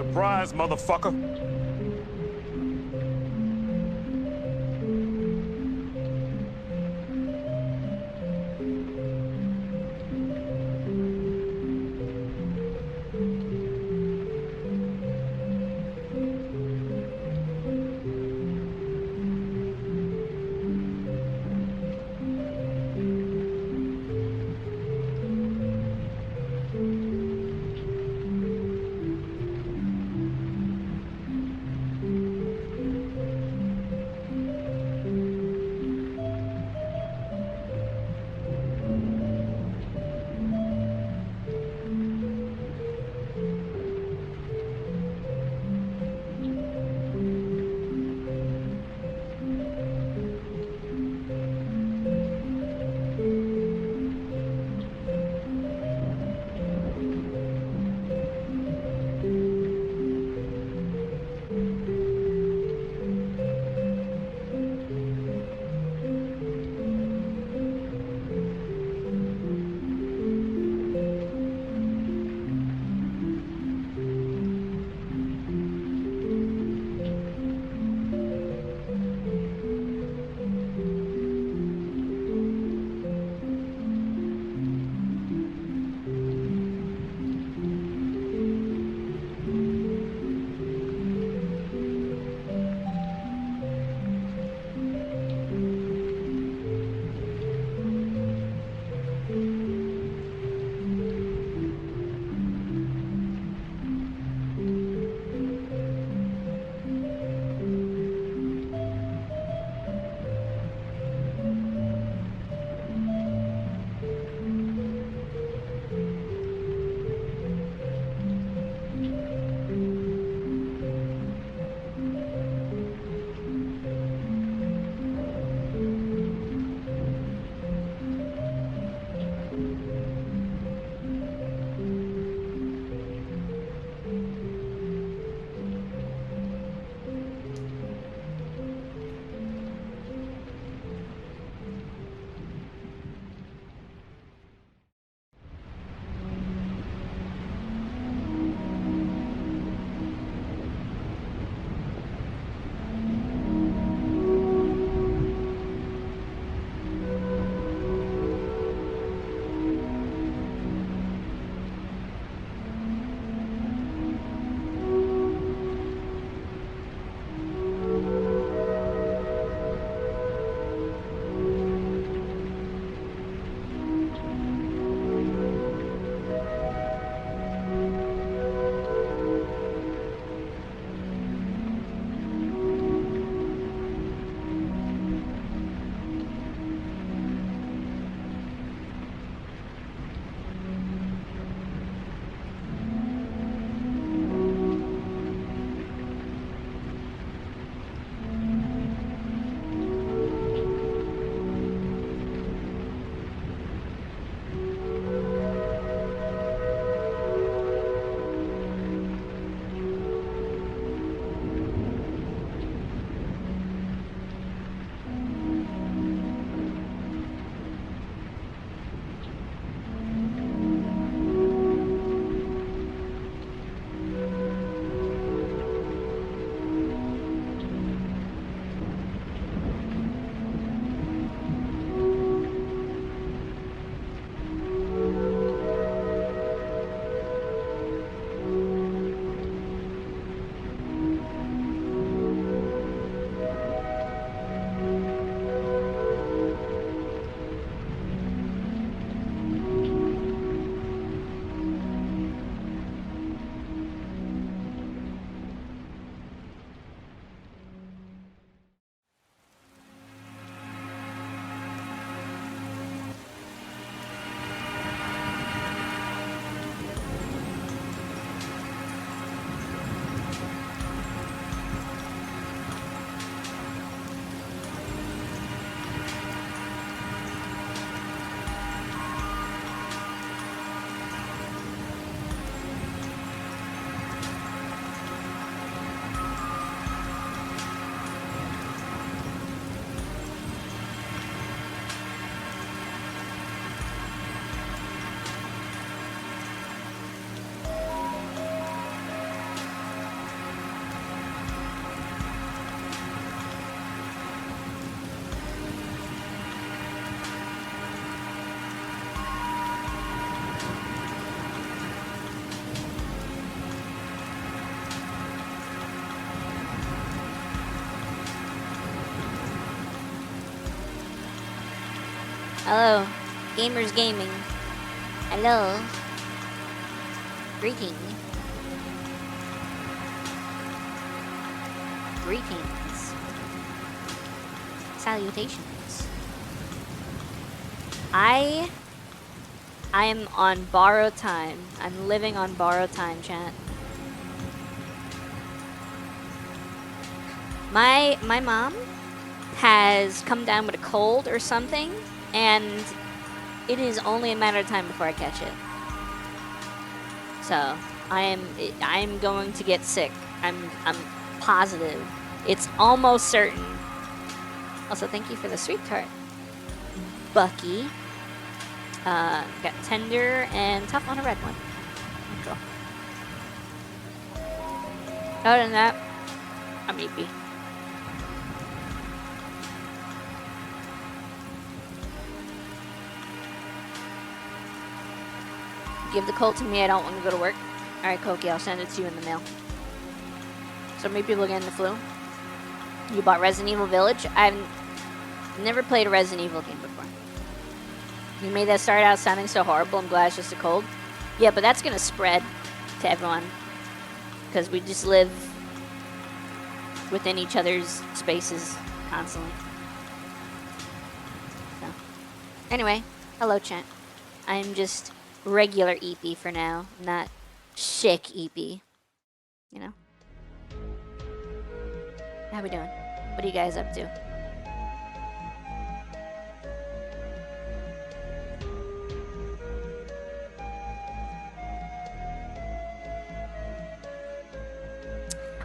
Surprise, motherfucker. Hello, Gamers Gaming. Hello. Greeting. Greetings. Salutations. I am on borrowed time. I'm living on borrowed time, chat. My mom has come down with a cold or something, and it is only a matter of time before I catch it. So I'm going to get sick. I'm positive. It's almost certain. Also, thank you for the sweet tart, Bucky. Got tender and tough on a red one. Cool. Other than that, I'm eepy. Give the colt to me, I don't want to go to work. Alright, Koki, I'll send it to you in the mail. So many people getting the flu. You bought Resident Evil Village? I've never played a Resident Evil game before. You made that start out sounding so horrible. I'm glad it's just a cold. Yeah, but that's going to spread to everyone. Because we just live within each other's spaces constantly. So. Anyway, hello chat. I'm just regular EP for now, not sick EP. You know? How we doing? What are you guys up to?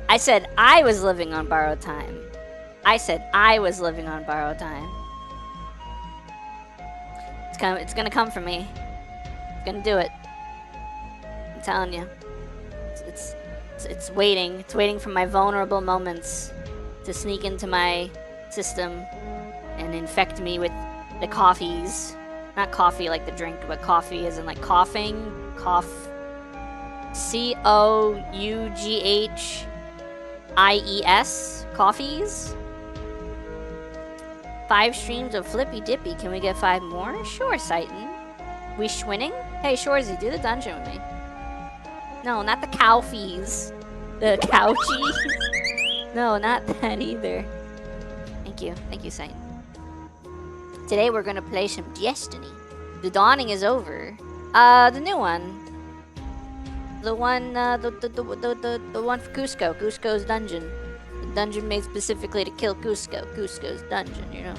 I said I was living on borrowed time. I said I was living on borrowed time. It's gonna come for me. It's gonna do it. I'm telling you. It's waiting. It's waiting for my vulnerable moments to sneak into my system and infect me with the coffees. Not coffee like the drink, but coffee as in like coughing. Cough. COUGHIES. Coffees. 5 streams of Flippy Dippy. Can we get 5 more? Sure, Satan. We schwinning? Hey, Shorzy, do the dungeon with me. No, not the cow fees. The cow cheese. No, not that either. Thank you. Thank you, Satan. Today we're gonna play some Destiny. The dawning is over. The new one. The one, the one for Cusco. Cusco's dungeon. The dungeon made specifically to kill Cusco. Cusco's dungeon, you know.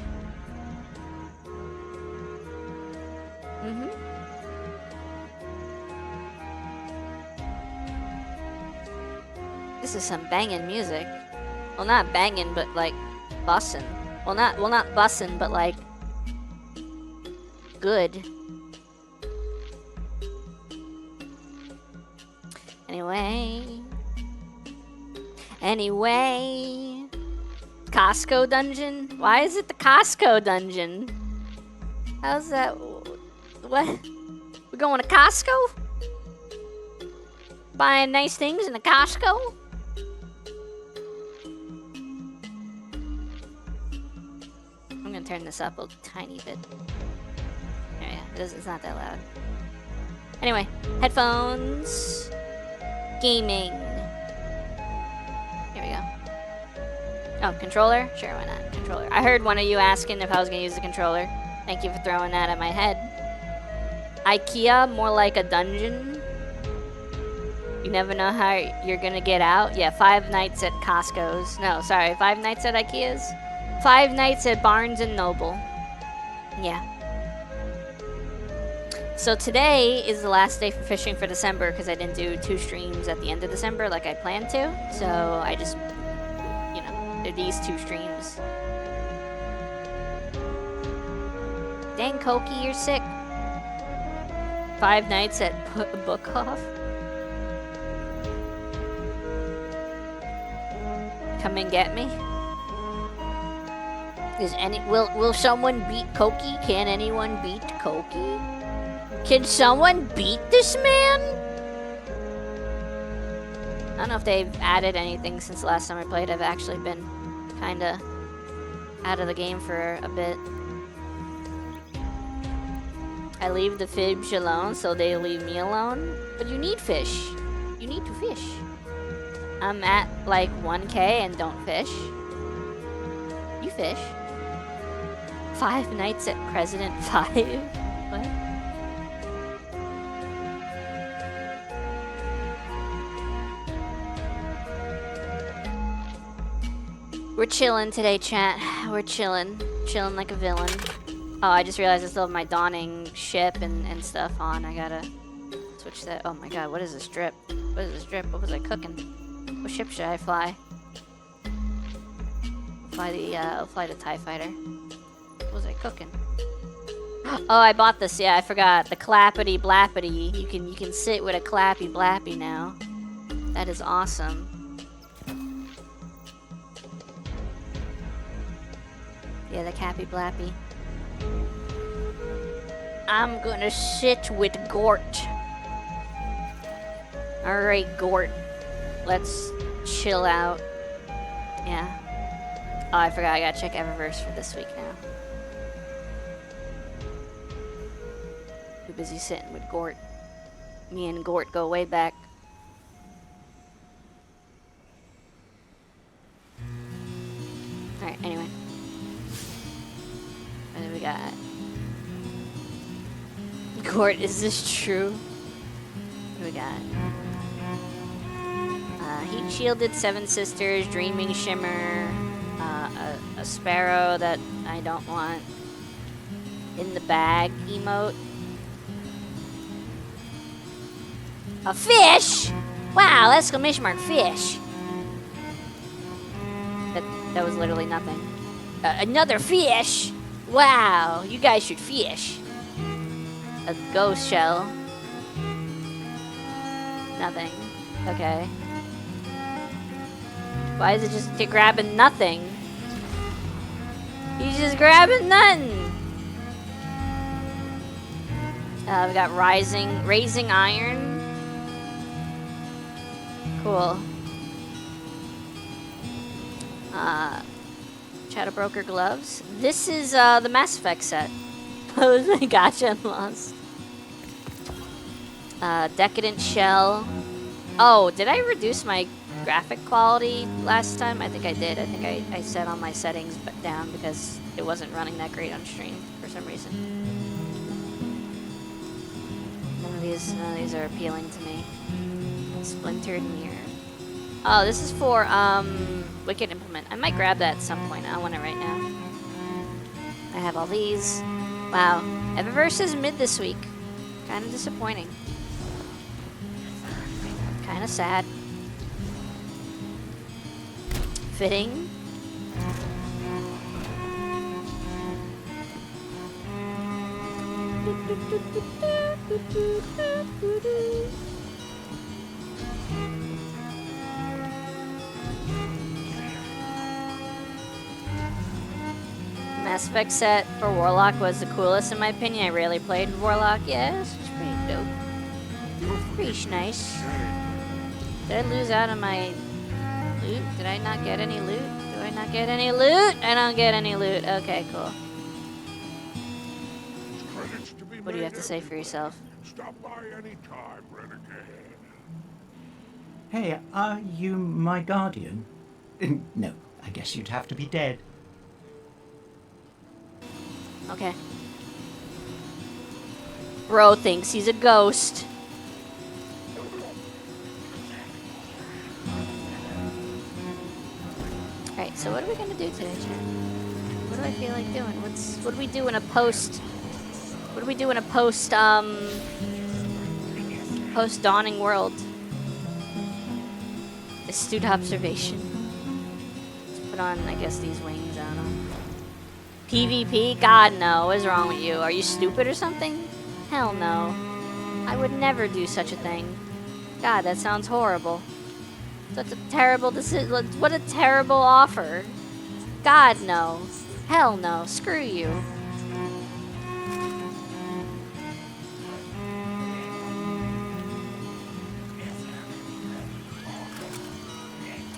This is some banging music. Well, not banging, but like bussin'. Well, not bussin', but like good. Anyway, Costco dungeon? Why is it the Costco dungeon? How's that? What? We're going to Costco? Buying nice things in the Costco? I'm gonna turn this up a tiny bit. Oh yeah, it's not that loud. Anyway, headphones. Gaming. Here we go. Oh, controller? Sure, why not? Controller. I heard one of you asking if I was gonna use the controller. Thank you for throwing that at my head. IKEA, more like a dungeon. You never know how you're gonna get out. Yeah, 5 nights at Costco's. No, sorry, 5 nights at IKEA's. 5 nights at Barnes and Noble. Yeah. So today is the last day for fishing for December because I didn't do 2 streams at the end of December like I planned to. So I just, you know, did these 2 streams. Dang, Koki, you're sick. 5 nights at Book Off. Come and get me. Will someone beat Koki? Can anyone beat Koki? Can someone beat this man? I don't know if they've added anything since the last time I played. I've actually been kinda out of the game for a bit. I leave the fish alone, so they leave me alone. But you need fish. You need to fish. I'm at like 1K and don't fish. You fish. 5 nights at President 5. What? We're chilling today, chat. We're chilling. Chilling like a villain. Oh, I just realized I still have my dawning ship and stuff on. I gotta switch that. Oh my god, what is this drip? What is this drip? What was I cooking? What ship should I fly? I'll fly the TIE Fighter. What was I cooking? Oh, I bought this. Yeah, I forgot. The clappity blappity. You can sit with a clappy blappy now. That is awesome. Yeah, the cappy blappy. I'm gonna sit with Gort. Alright, Gort. Let's chill out. Yeah. Oh, I forgot. I gotta check Eververse for this week now. Too busy sitting with Gort. Me and Gort go way back. Alright, anyway. What do we got? Gort, is this true? What do we got? Heat Shielded, Seven Sisters, Dreaming Shimmer, a Sparrow that I don't want, In the Bag emote, a fish! Wow, exclamation mark, fish! That was literally nothing. Another fish! Wow, you guys should fish. A ghost shell. Nothing. Okay. Why is it just grabbing nothing? He's just grabbing nothing. We got Raising Iron. Cool. Shadow Broker gloves. This is the Mass Effect set. Pose my gotcha and lost. Decadent Shell. Oh, did I reduce my graphic quality last time? I think I did. I think I set all my settings down because it wasn't running that great on stream for some reason. None of these are appealing to me. Splintered Mirror. Oh, this is for Wicked Implement. I might grab that at some point. I don't want it right now. I have all these. Wow. Eververse is mid this week. Kind of disappointing. Kind of sad. Fitting. Mass Effect set for Warlock was the coolest in my opinion. I rarely played Warlock. Yeah, it's pretty dope. Pretty nice. Did I lose out on my loot? Did I not get any loot? Do I not get any loot? I don't get any loot. Okay, cool. What do you have to say for yourself? Stop by any time, Renegade. Hey, are you my guardian? No, I guess you'd have to be dead. Okay. Bro thinks he's a ghost. Alright, so what are we gonna do today, chat? What do I feel like doing? What do we do in a post? What do we do in a post dawning world? Astute observation. Let's put on, I guess, these wings. I don't know. PvP? God, no. What is wrong with you? Are you stupid or something? Hell no. I would never do such a thing. God, that sounds horrible. Such a terrible decision. What a terrible offer. God, no. Hell no. Screw you.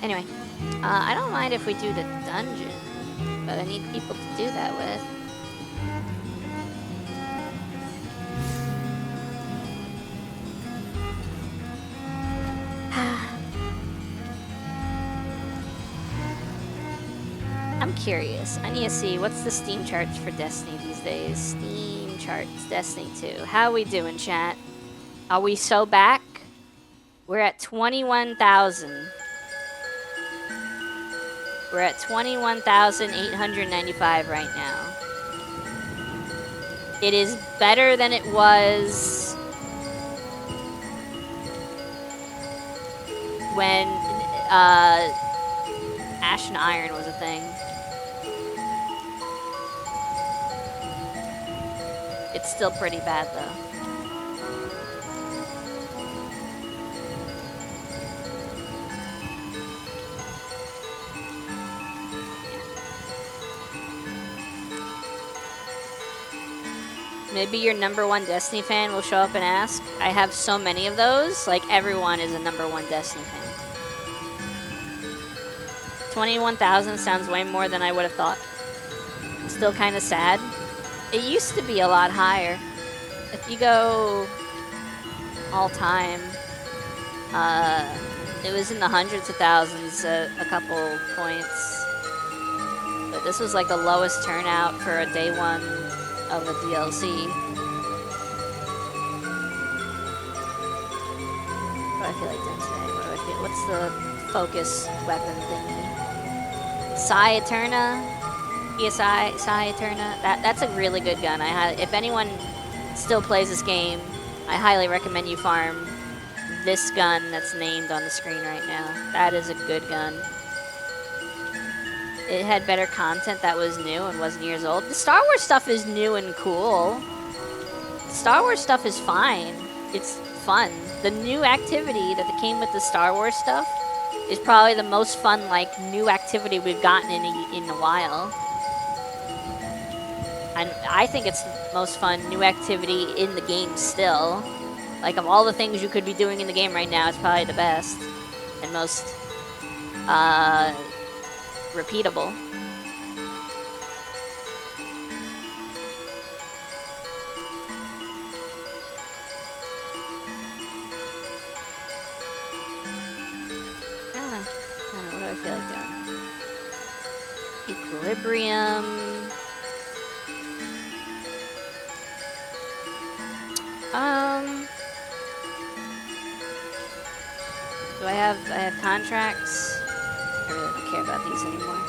Anyway, I don't mind if we do the dungeon, but I need people to do that with. I'm curious. I need to see what's the Steam charts for Destiny these days. Steam charts, Destiny 2. How we doing, chat? Are we so back? We're at 21,000. We're at 21,895 right now. It is better than it was when Ash and Iron was a thing. It's still pretty bad though. Maybe your #1 Destiny fan will show up and ask. I have so many of those. Like, everyone is a #1 Destiny fan. 21,000 sounds way more than I would have thought. Still kind of sad. It used to be a lot higher. If you go all time, it was in the hundreds of thousands at a couple points. But this was like the lowest turnout for a day one of a DLC. What do I feel like doing today? What's the focus weapon thingy? Psi Eterna? ESI, Psi Eterna? That's a really good gun. If anyone still plays this game, I highly recommend you farm this gun that's named on the screen right now. That is a good gun. It had better content that was new and wasn't years old. The Star Wars stuff is new and cool. The Star Wars stuff is fine. It's fun. The new activity that came with the Star Wars stuff is probably the most fun, like, new activity we've gotten in a while. And I think it's the most fun new activity in the game still. Like, of all the things you could be doing in the game right now, it's probably the best and most repeatable. I don't know. What do I feel like doing? Equilibrium. Do I have contracts? I really don't care about these anymore.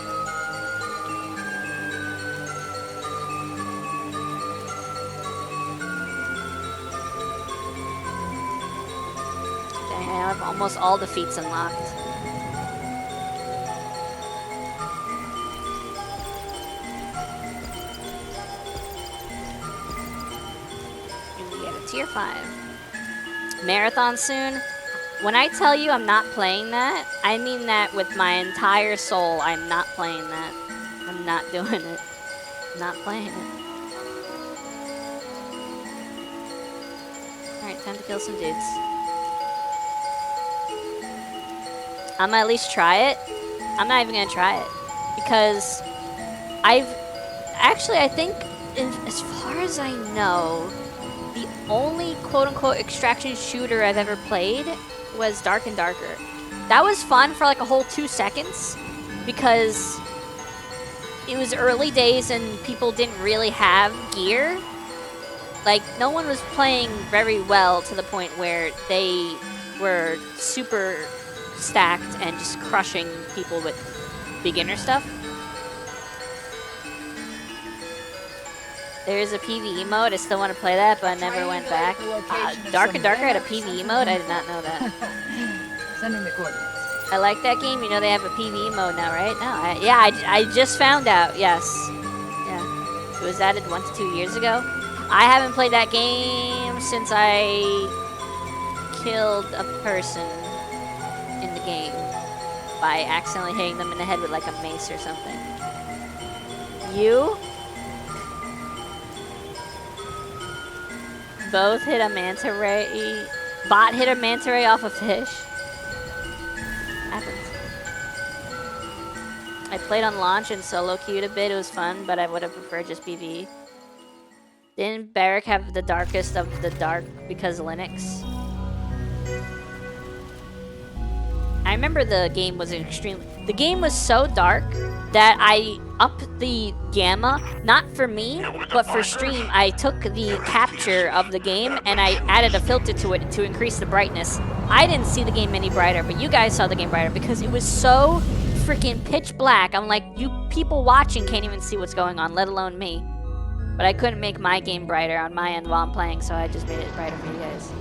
Dang, I have almost all the feats unlocked. And we get a tier 5. Marathon soon. When I tell you I'm not playing that, I mean that with my entire soul. I'm not playing that. I'm not doing it. I'm not playing it. Alright, time to kill some dudes. I'm gonna at least try it. I'm not even gonna try it. Because I think, as far as I know, the only quote-unquote extraction shooter I've ever played was Dark and Darker. That was fun for like a whole 2 seconds because it was early days and people didn't really have gear. Like, no one was playing very well to the point where they were super stacked and just crushing people with beginner stuff. There is a PvE mode. I still want to play that, but I never went back. Dark and Darker had a PvE mode? I did not know that. Sending the coordinates. I like that game. You know they have a PvE mode now, right? No, I just found out. Yes. Yeah. It was added 1 to 2 years ago. I haven't played that game since I killed a person in the game by accidentally hitting them in the head with like a mace or something. You? Both hit a manta ray. Bot hit a manta ray off a fish. Happens. I played on launch and solo queued a bit. It was fun, but I would have preferred just PvE. Didn't Barrack have the darkest of the dark because Linux? I remember the game was the game was so dark that I up the gamma, not for me, but for stream. I took the capture of the game and I added a filter to it to increase the brightness. I didn't see the game any brighter, but you guys saw the game brighter because it was so freaking pitch black. I'm like, you people watching can't even see what's going on, let alone me. But I couldn't make my game brighter on my end while I'm playing, so I just made it brighter for you guys.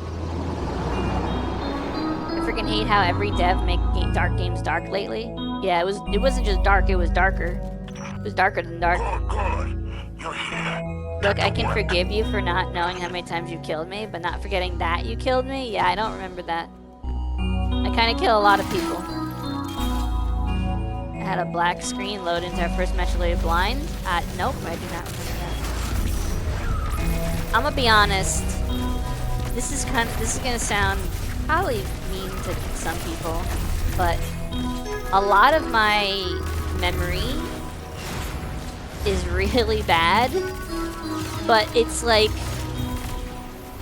I freaking hate how every dev make dark games dark lately. Yeah, it wasn't just dark, it was darker. It was darker than dark. Look, I can forgive you for not knowing how many times you killed me, but not forgetting that you killed me? Yeah, I don't remember that. I kind of kill a lot of people. I had a black screen load into our first match related blind. Nope, I do not remember that. I'm gonna be honest. This is gonna sound probably mean to some people, but a lot of my memory is really bad, but it's like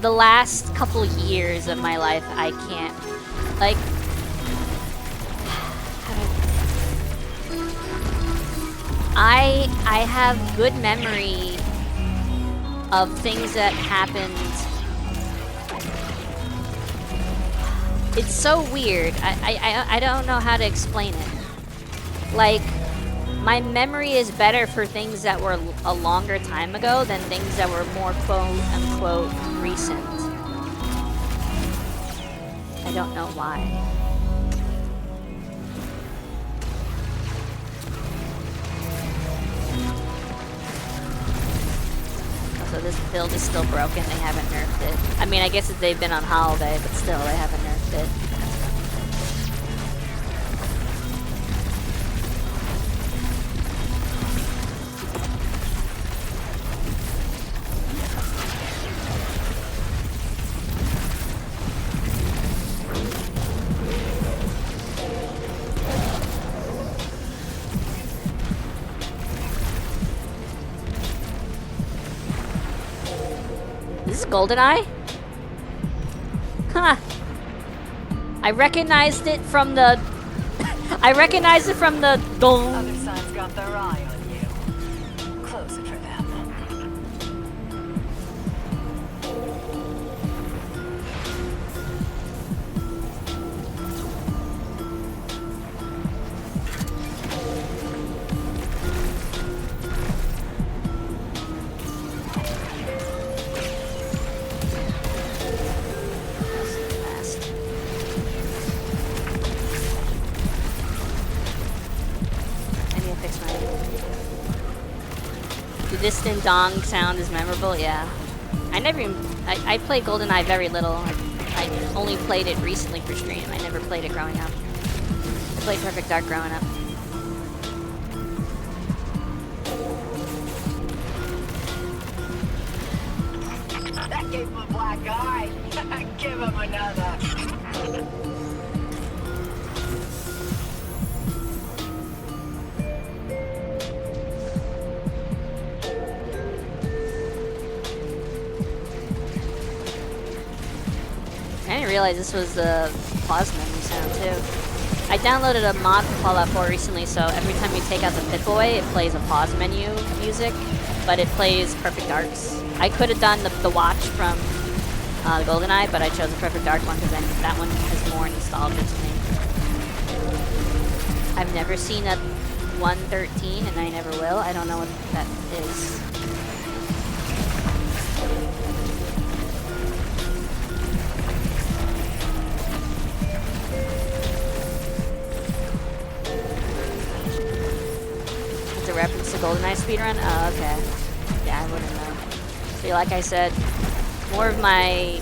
the last couple years of my life I can't, like, I have good memory of things that happened. It's so weird. I don't know how to explain it. Like, my memory is better for things that were a longer time ago than things that were more quote-unquote recent. I don't know why. So this build is still broken, they haven't nerfed it. I mean, I guess if they've been on holiday, but still, they haven't nerfed it. Is this GoldenEye? Huh. I recognized it from the... I recognized it from the... Other side's got their eye on you. Close it for them. The distant dong sound is memorable, yeah. I never even... I played GoldenEye very little. I only played it recently for stream. I never played it growing up. I played Perfect Dark growing up. That gave him a black eye. Give him another. I didn't realize this was the pause menu sound too. I downloaded a mod for Fallout 4 recently, so every time you take out the Pip-Boy, it plays a pause menu music, but it plays Perfect Darks. I could have done the watch from the GoldenEye, but I chose the Perfect Dark one because that one is more nostalgia to me. I've never seen a 113, and I never will. I don't know what that is. It's a reference to GoldenEye speedrun? Oh, okay. Yeah, I wouldn't know. See, like I said, more of my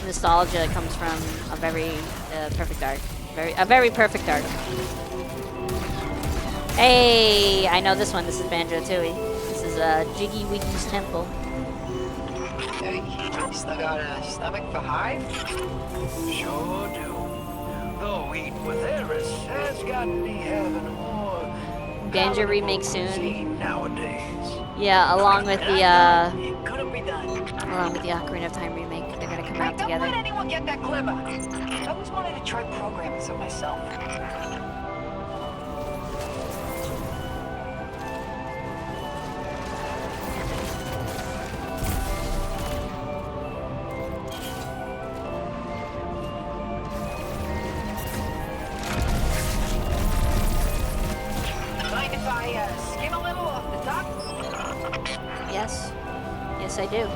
nostalgia comes from a very Perfect Dark. A very Perfect Dark. Hey, I know this one. This is Banjo-Tooie. This is Jiggy Wiggy's Temple. Hey, you still got a stomach for Hive? Sure do. Though eating with Eris has got me having more Banjo remake cuisine soon. nowadays. Yeah, along with the It couldn't be done. along with the Ocarina of Time remake. They're gonna come Hey, out don't together. let anyone get that clever. I always wanted to try programming some myself. I skim a little off the top? Yes. Yes, I do.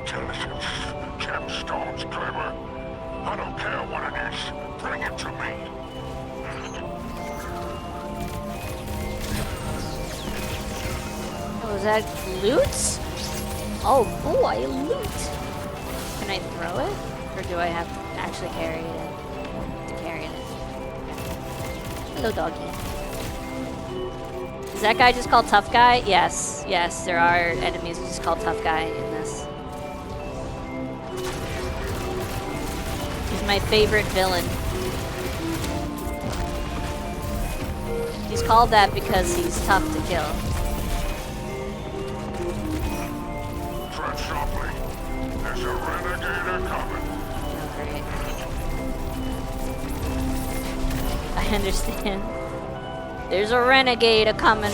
Intelligence. Gemstones, clever. I don't care what it is. Bring it to me. Oh, is that loot? Oh boy, loot! Can I throw it? Or do I have to actually carry it? To carry it. Hello, doggy. Is that guy just called Tough Guy? Yes, yes, there are enemies who just called Tough Guy in this. He's my favorite villain. He's called that because he's tough to kill. Tread softly. There's a renegade coming. Oh, great. I understand. There's a renegade a-coming.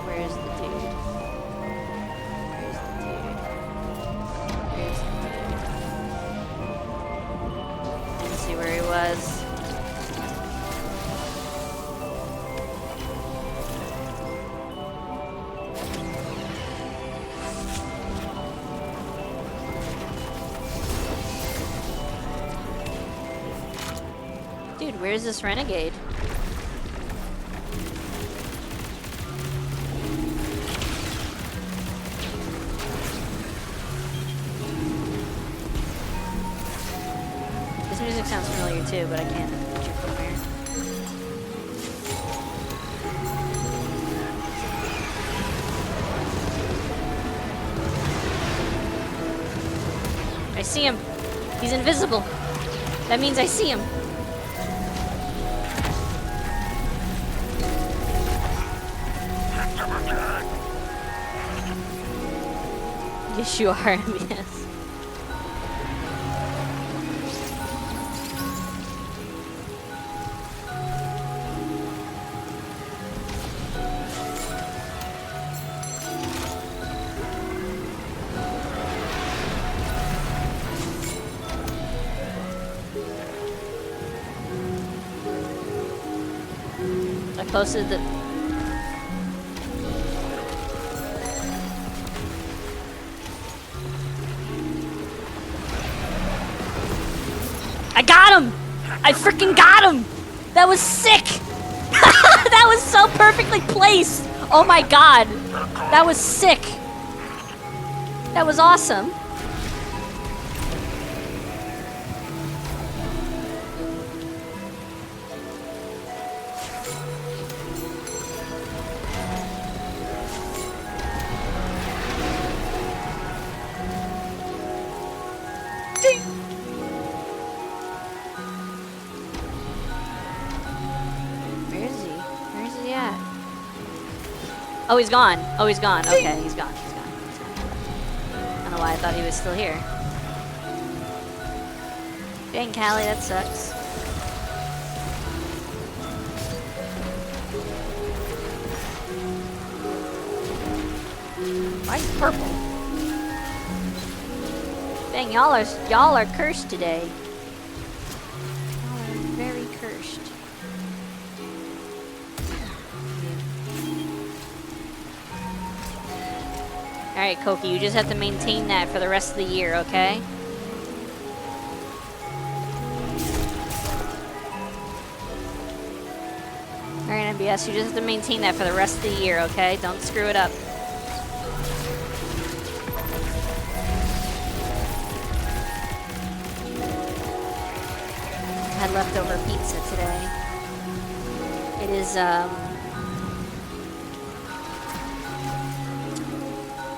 Where's the dude? Where's the dude? Where's the dude? Didn't see where he was. Dude, where's this renegade? This music sounds familiar too, but I can't picture from where. I see him. He's invisible. That means I see him. Yes, you are, yes. I posted the... I got him! I freaking got him! That was sick! That was so perfectly placed! Oh my god! That was sick! That was awesome! Oh, he's gone. Oh, he's gone. Okay, he's gone. He's gone. He's gone. I don't know why I thought he was still here. Dang, Callie, that sucks. Why is it purple? Dang, y'all are cursed today. Y'all are very cursed. Alright, Koki, you just have to maintain that for the rest of the year, okay? Alright, MBS, you just have to maintain that for the rest of the year, okay? Don't screw it up. I had leftover pizza today. It is,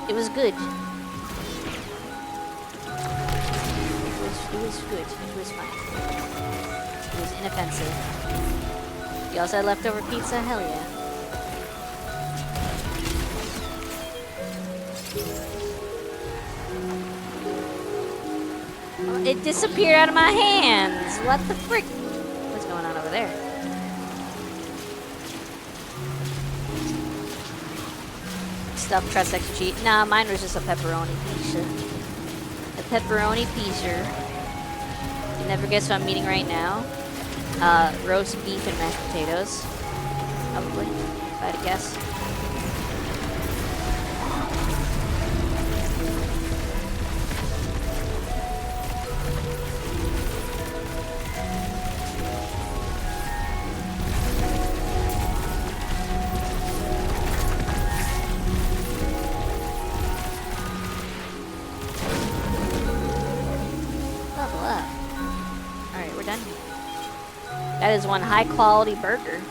it was good. It was good. It was fine. It was inoffensive. You also had leftover pizza? Hell yeah. Oh, it disappeared out of my hands. What the frick? What's going on over there. Stuffed crust extra cheese. Nah, mine was just a pepperoni pizza. A pepperoni pizza. You never guess what I'm eating right now? Roast beef and mashed potatoes. Probably, if I had to guess. That is one high-quality burger.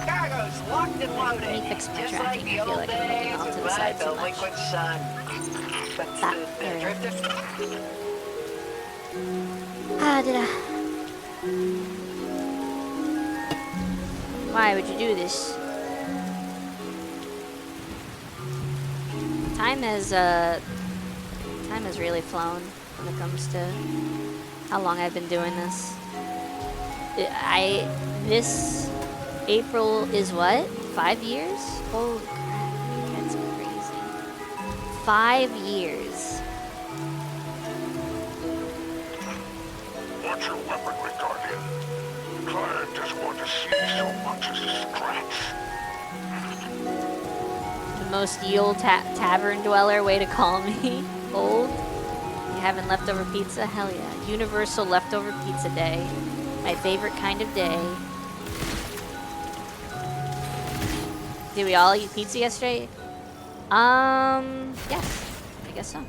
Cargo's locked and loaded. Let me fix my Just tracking. like the I feel old like I'm moving days off to with the my side too much. liquid sun. That's Ah, the there we go. drifter. Ah, did I? Why would you do this? Time has really flown when it comes to how long I've been doing this. This April is what? 5 years? Holy crap, that's crazy. 5 years. What's your weaponry, Guardian? Client just want to see so much as a scratch. The most old tavern dweller way to call me. Old? You having leftover pizza? Hell yeah. Universal leftover pizza day. My favorite kind of day. Did we all eat pizza yesterday? Yes. I guess so.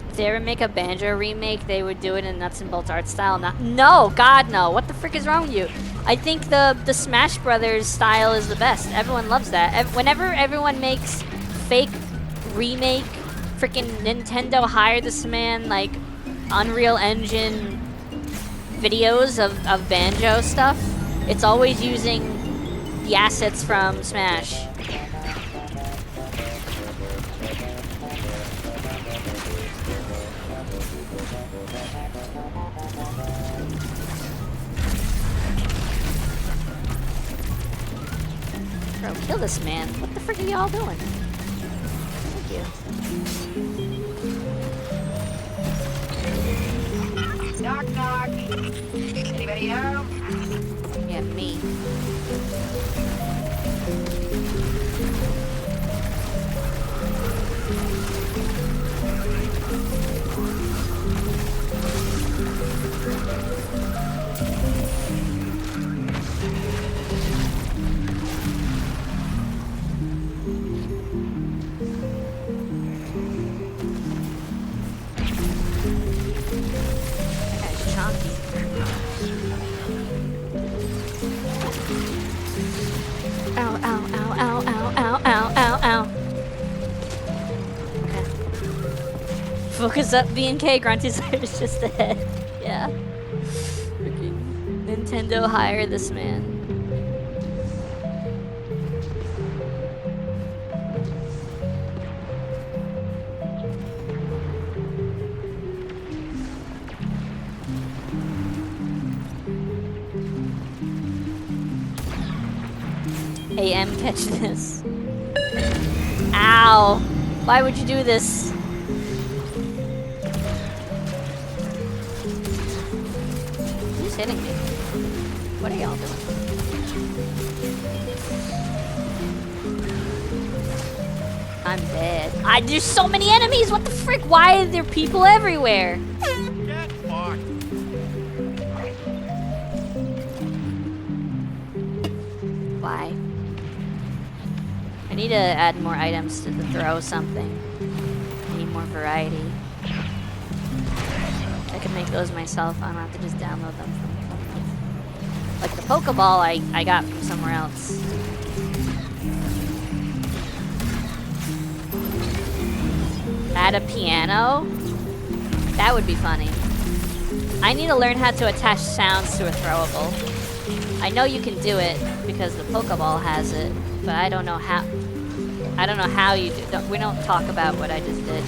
If they ever make a Banjo remake, they would do it in nuts and bolts art style. No, God, no. What the frick is wrong with you? I think the Smash Brothers style is the best. Everyone loves that. Whenever everyone makes fake remake, freaking Nintendo hire this man, like Unreal Engine videos of Banjo stuff, it's always using the assets from Smash. Bro, kill this man. What the frick are y'all doing? Thank you. Knock, knock. Anybody home? Yeah, me. Ow, ow, ow, ow, ow, ow, ow, ow, ow. Okay. Focus up, B&K. Grunty's is just ahead. Yeah. Freaking Nintendo hire this man. AM, catch this. Ow! Why would you do this? Who's hitting me? What are y'all doing? I'm dead. There's so many enemies! What the frick? Why are there people everywhere? Get fucked. Why? I need to add more items to the throw something. I need more variety. I can make those myself. I don't have to just download them from like the Pokeball I got from somewhere else. Add a piano? That would be funny. I need to learn how to attach sounds to a throwable. I know you can do it because the Pokeball has it, but I don't know how. I don't know how you do. We don't talk about what I just did.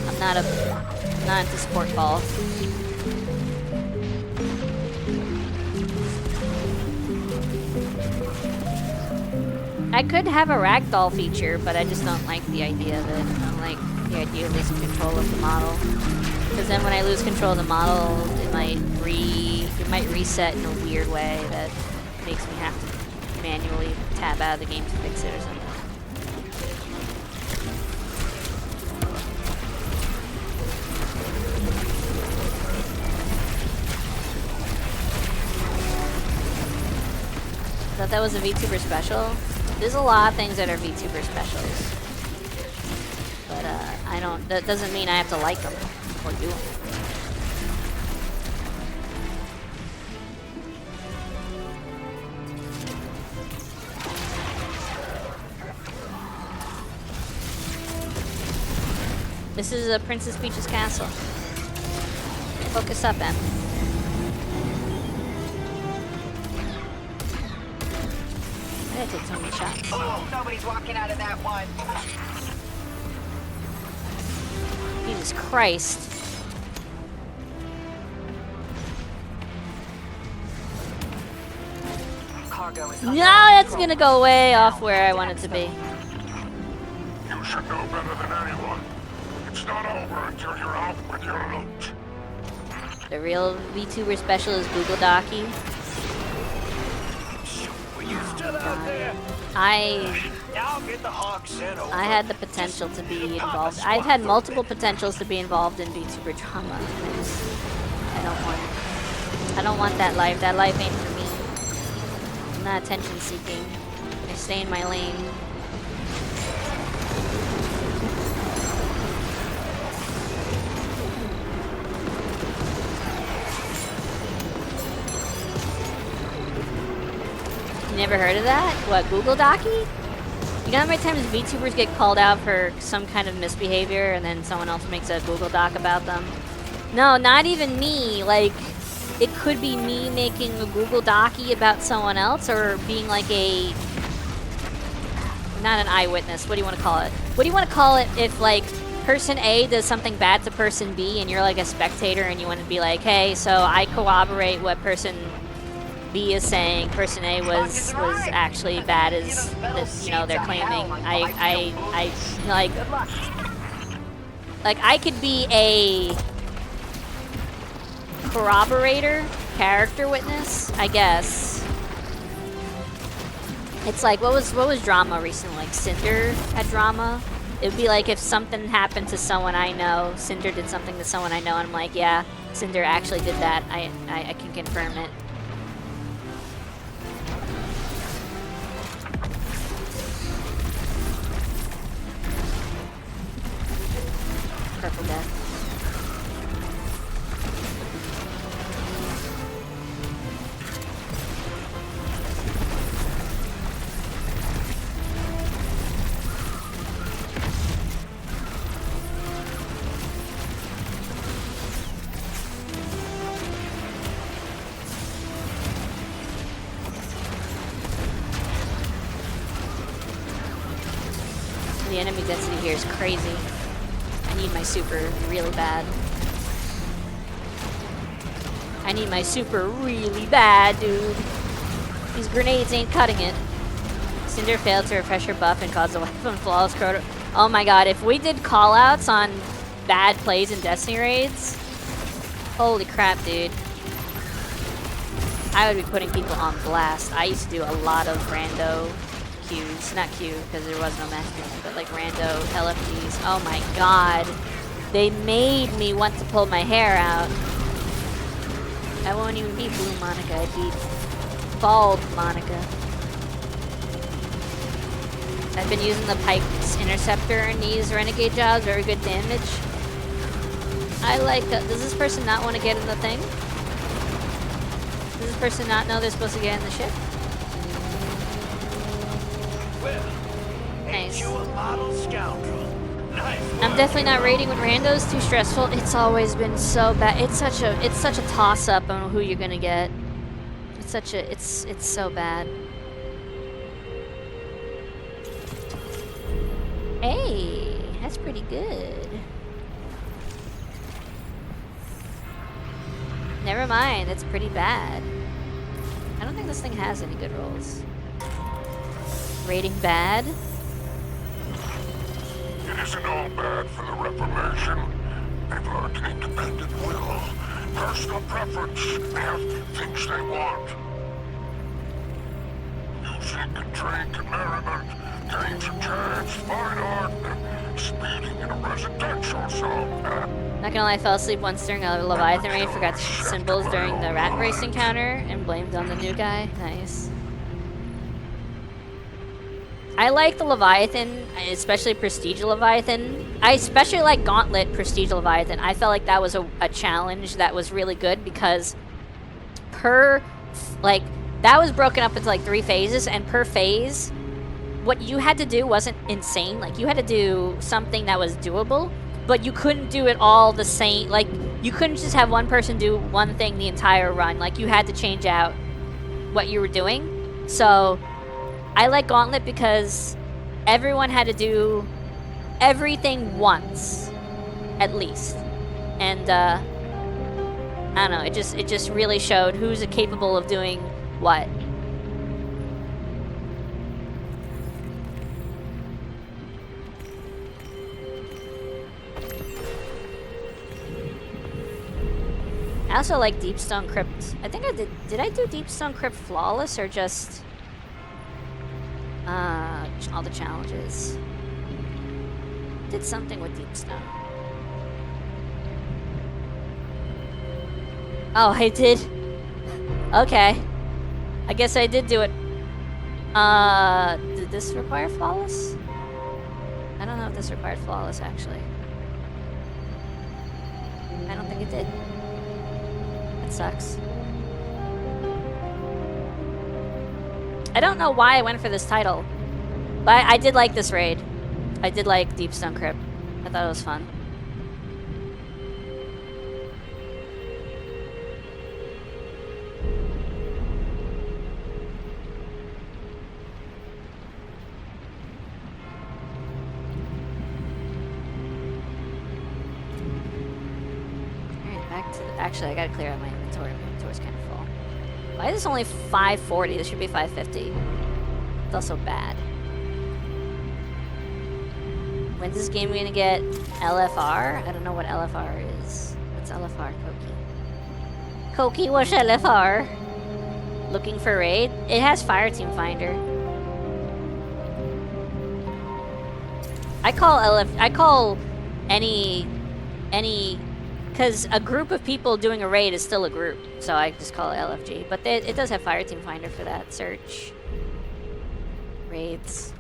I'm not into sport ball. I could have a ragdoll feature, but I just don't like the idea of it. I don't like the idea of losing control of the model. Because then when I lose control of the model, it might reset in a weird way that makes me have to manually tab out of the game to fix it or something. I thought that was a VTuber special. There's a lot of things that are VTuber specials. But that doesn't mean I have to like them or do them. This is a Princess Peach's castle. Focus up, Em. I gotta take so many shots. Oh, nobody's walking out of that one. Jesus Christ. Cargo is No, that's gonna go way off where I want it to be. You should know better than anyone. It's not over until you're out with your loot. The real VTuber special is Google Docky. Were you still out there? Now get the hawk sent over. I had the potential to be involved. I've had multiple potentials to be involved in VTuber drama. I don't want that life. That life ain't for me. I'm not attention seeking. I stay in my lane. You never heard of that? What, Google Docky? You know how many times VTubers get called out for some kind of misbehavior and then someone else makes a Google Doc about them? No, not even me. Like, it could be me making a Google Docky about someone else or being like a... Not an eyewitness. What do you want to call it? What do you want to call it if, like, person A does something bad to person B and you're like a spectator and you want to be like, hey, so I corroborate what person B is saying person A was actually bad as they're claiming. I I could be a corroborator, character witness, I guess. It's like what was drama recently? Like Cinder had drama. It would be like if something happened to someone I know, Cinder did something to someone I know, and I'm like, yeah, Cinder actually did that. I can confirm it. Purple Death. The enemy density here is crazy. I need my super really bad. I need my super really bad, dude. These grenades ain't cutting it. Cinder failed to refresh her buff and caused a weapon flawless quota. Oh my god, if we did callouts on bad plays in Destiny raids, holy crap, dude. I would be putting people on blast. I used to do a lot of rando Qs, not Q, because there was no matchmaking, but like rando LFGs. Oh my god. They made me want to pull my hair out. I won't even be Blue Monica, I'd be Bald Monica. I've been using the Pike's Interceptor in these Renegade jobs, very good damage. I like, does this person not want to get in the thing? Does this person not know they're supposed to get in the ship? Well, ain't Nice. you a model scoundrel? Nice I'm work. definitely not raiding with randos, too stressful. It's always been so bad. It's such a toss-up on who you're gonna get. It's so bad. Hey, that's pretty good. Never mind, it's pretty bad. I don't think this thing has any good rolls. Rating bad? It isn't all bad for the Reformation. They've learned an independent will, personal preference. They have things they want. Music and drink and merriment, games and chance, fine art, speeding in a residential zone. Not gonna lie, I fell asleep once during a Leviathan raid, forgot to shoot symbols during the rat race encounter, and blamed on the new guy. Nice. I like the Leviathan, especially Prestige Leviathan. I especially like Gauntlet Prestige Leviathan. I felt like that was a challenge that was really good because that was broken up into like 3 phases, and per phase, what you had to do wasn't insane. Like, you had to do something that was doable, but you couldn't do it all the same. Like, you couldn't just have one person do one thing the entire run. Like, you had to change out what you were doing. So I like Gauntlet because everyone had to do everything once, at least. And I don't know, it just really showed who's capable of doing what. I also like Deepstone Crypt. I think I did I do Deepstone Crypt Flawless or just all the challenges? Did something with Deepstone. Oh, I did. Okay. I guess I did do it. Did this require Flawless? I don't know if this required Flawless, actually. I don't think it did. That sucks. I don't know why I went for this title, but I did like this raid. I did like Deepstone Crypt. I thought it was fun. Alright, back to the... Actually, I gotta clear out my inventory. My inventory's kind of full. Why is this only 540? This should be 550. It's also bad. When's this game gonna get LFR? I don't know what LFR is. What's LFR, Koki? Koki, what's LFR? Looking for raid? It has Fireteam Finder. I call any, because a group of people doing a raid is still a group, so I just call it LFG. But it does have Fireteam Finder for that. Search. Raids.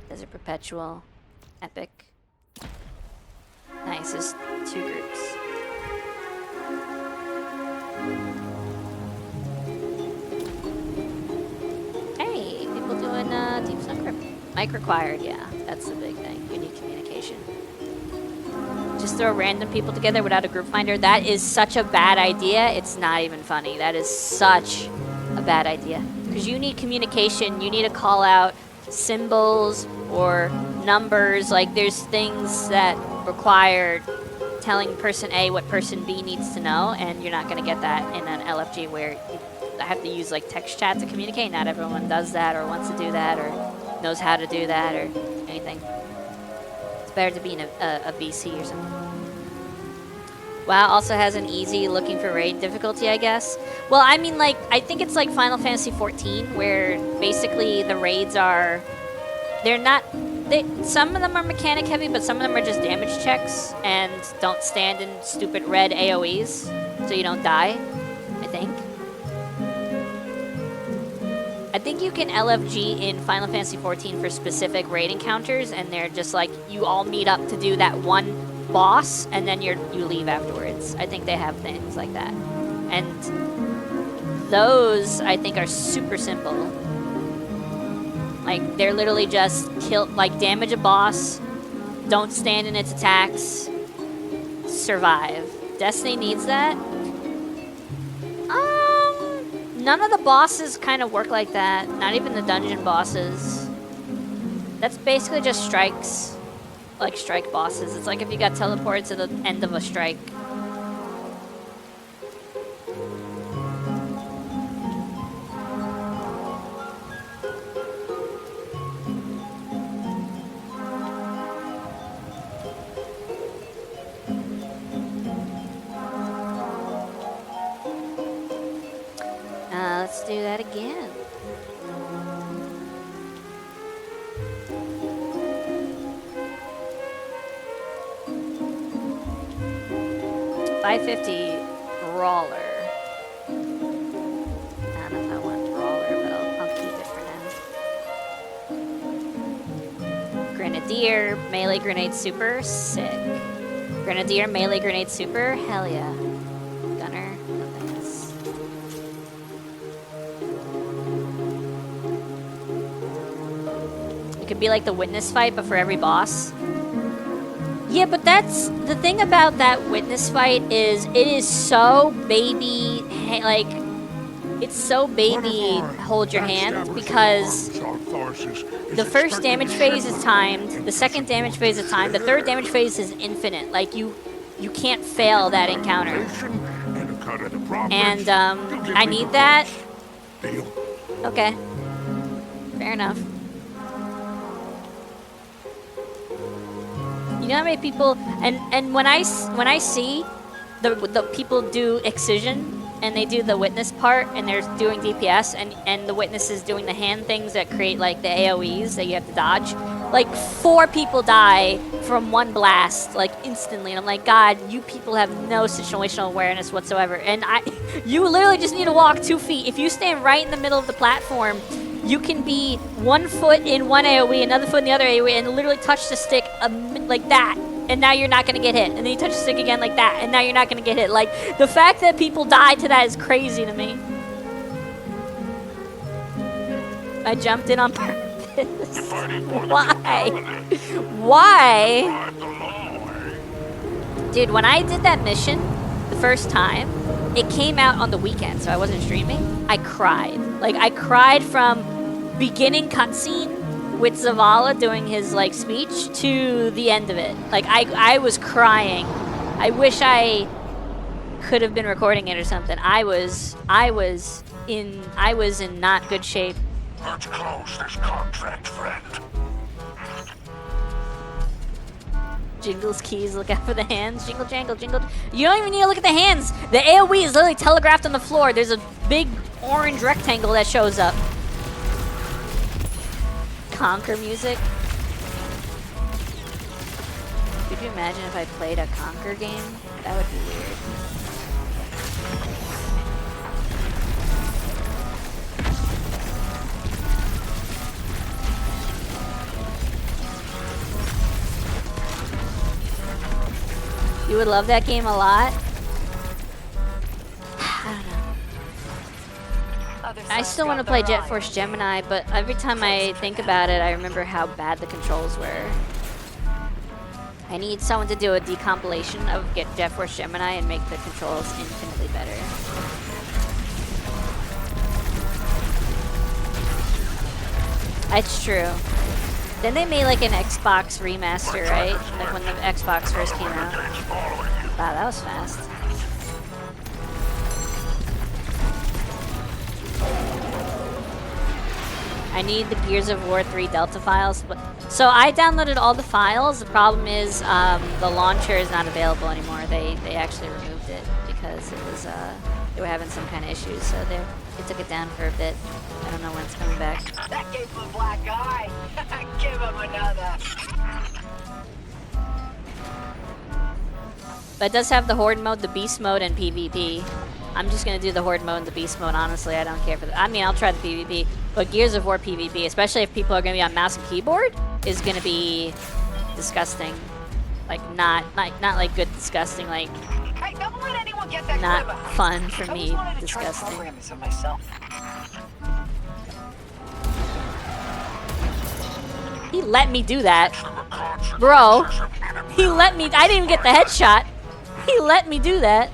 Desert Perpetual. Epic. Nice, there's 2 groups. Hey, people doing Deepstone Crypt. Mic required, yeah, that's the big thing. You need communication. Just throw random people together without a group finder. That is such a bad idea, it's not even funny. That is such a bad idea. Because you need communication, you need to call out symbols or numbers. Like, there's things that require telling person A what person B needs to know, and you're not going to get that in an LFG where you have to use like text chat to communicate. Not everyone does that or wants to do that or knows how to do that or anything. It's better to be in a BC or something. WoW also has an easy looking for raid difficulty, I guess. Well, I mean, like, I think it's like Final Fantasy XIV, where basically the raids are, some of them are mechanic heavy, but some of them are just damage checks and don't stand in stupid red AoEs, so you don't die, I think. I think you can LFG in Final Fantasy XIV for specific raid encounters, and they're just like you all meet up to do that one boss, and then you leave afterwards. I think they have things like that, and those I think are super simple. Like they're literally just damage a boss, don't stand in its attacks, survive. Destiny needs that. None of the bosses kind of work like that. Not even the dungeon bosses. That's basically just strikes. Like strike bosses. It's like if you got teleported to the end of a strike. Let's do that again. $550 brawler. I don't know if I want brawler, but I'll keep it for now. Grenadier, melee grenade super, sick. Grenadier, melee grenade super, hell yeah. Gunner, no thanks. It could be like the witness fight, but for every boss. Yeah, but that's the thing about that witness fight is it is so baby, like, it's so baby hold your hand because the first damage phase is timed, the second damage phase is timed, the third damage phase is infinite. Like, you can't fail that encounter. And, I need that. Okay. Fair enough. You know how many people, and when I see the people do excision and they do the witness part and they're doing DPS and the witness is doing the hand things that create like the AoEs that you have to dodge, like 4 people die from one blast like instantly, and I'm like, God, you people have no situational awareness whatsoever. And you literally just need to walk 2 feet. If you stand right in the middle of the platform, you can be 1 foot in one AoE, another foot in the other AoE, and literally touch the stick like that, and now you're not going to get hit. And then you touch the stick again like that, and now you're not going to get hit. Like, the fact that people die to that is crazy to me. I jumped in on purpose. Why? Why? Dude, when I did that mission the first time, it came out on the weekend, so I wasn't streaming. I cried. Like, I cried from beginning cutscene with Zavala doing his, like, speech to the end of it. Like, I was crying. I wish I could have been recording it or something. I was in not good shape. Let's close this contract, friend. Jingle's keys, look out for the hands. Jingle, jangle, jingle. You don't even need to look at the hands. The AoE is literally telegraphed on the floor. There's a big orange rectangle that shows up. Conquer music. Could you imagine if I played a Conquer game? That would be weird. You would love that game a lot? I don't know. I still want to play Jet Force Gemini, but every time I think about it, I remember how bad the controls were. I need someone to do a decompilation of Jet Force Gemini and make the controls infinitely better. It's true. Then they made like an Xbox remaster, right? Like when the Xbox first came out. Wow, that was fast. I need the Gears of War 3 Delta files. So I downloaded all the files. The problem is the launcher is not available anymore. They actually removed it because it was they were having some kind of issues. So they took it down for a bit. I don't know when it's coming back. That gave him a black eye. Give him another. But it does have the Horde mode, the Beast mode, and PvP. I'm just gonna do the Horde mode and the Beast mode, honestly. I don't care for I mean, I'll try the PvP, but Gears of War PvP, especially if people are gonna be on mouse and keyboard, is gonna be disgusting. Like, not like good disgusting, like, Hey, don't let anyone get that not clip out. fun for I always me, wanted to try disgusting. programming some myself. He let me do that. Bro, he let me, I didn't even get the headshot. He let me do that.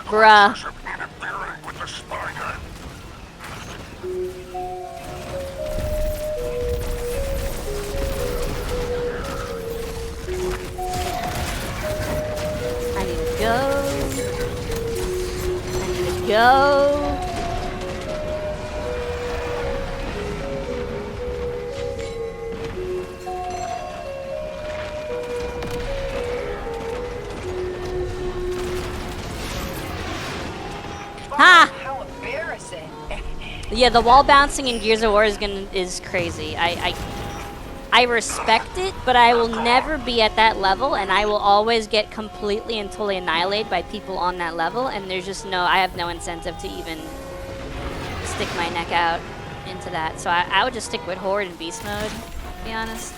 Bruh. I need to go. I need to go. Ha! How embarrassing. Yeah, the wall bouncing in Gears of War is crazy. I respect it, but I will never be at that level, and I will always get completely and totally annihilated by people on that level, and there's just I have no incentive to even stick my neck out into that. So I would just stick with Horde and Beast mode, to be honest.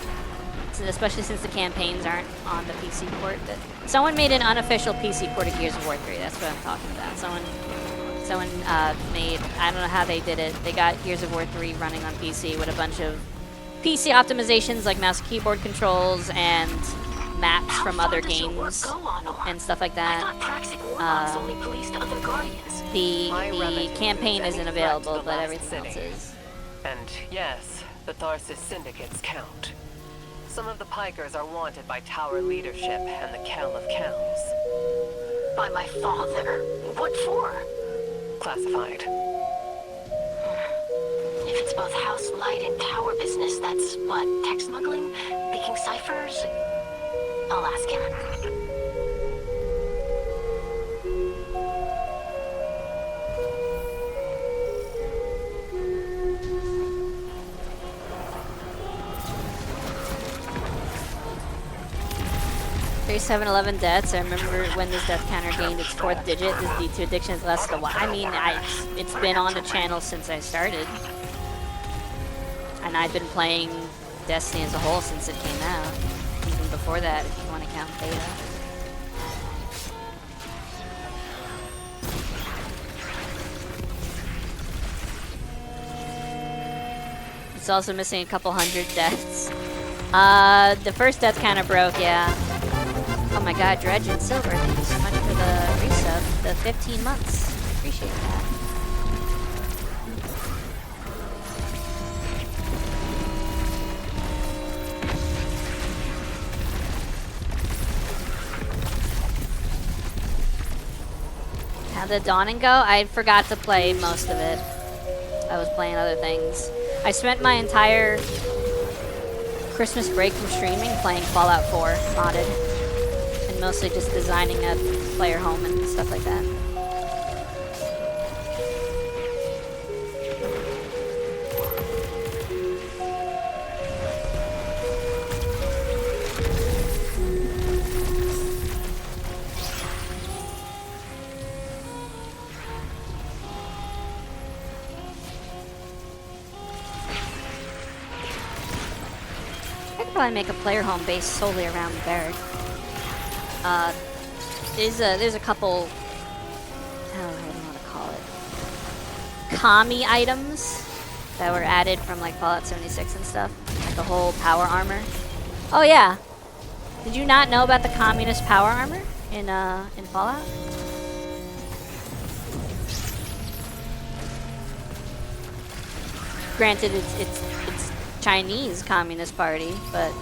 Especially since the campaigns aren't on the PC port. Someone made an unofficial PC port of Gears of War 3, that's what I'm talking about. Someone made, I don't know how they did it, they got Gears of War 3 running on PC with a bunch of PC optimizations like mouse and keyboard controls and maps from other games and stuff like that. The campaign isn't available, but everything else is. And yes, the Tharsis syndicates count. Some of the Pikers are wanted by Tower leadership and the Cal of Cals. By my father? What for? Classified. If it's both House Light and Tower business, that's what? Tech smuggling? Leaking ciphers? I'll ask him. $3711 deaths. I remember when this death counter gained its 4th digit. This D2 addiction has lasted a while. I mean, it's been on the channel since I started. And I've been playing Destiny as a whole since it came out. Even before that, if you want to count beta. It's also missing a couple hundred deaths. The first death counter broke, yeah. Oh my god, Dredge and Silver, thank you so much for the resub, the 15 months. Appreciate that. How'd the Dawning go? I forgot to play most of it. I was playing other things. I spent my entire Christmas break from streaming playing Fallout 4 modded. And mostly just designing a player home and stuff like that. I could probably make a player home based solely around the barrack. There's a couple, I don't know what to call it, commie items that were added from like Fallout 76 and stuff, like the whole power armor. Oh yeah, did you not know about the communist power armor in Fallout? Granted, it's Chinese Communist Party, but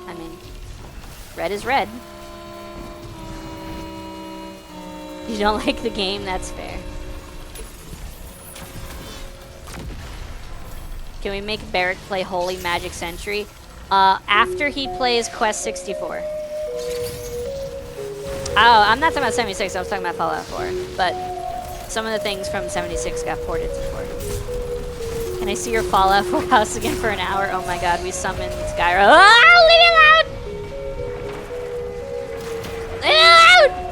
I mean, red is red. You don't like the game? That's fair. Can we make Barrick play Holy Magic Century? After he plays Quest 64. Oh, I'm not talking about 76, I was talking about Fallout 4. But some of the things from 76 got ported to 4. Can I see your Fallout 4 house again for an hour? Oh my god, we summoned Skyro. Oh, leave me alone! Leave me alone!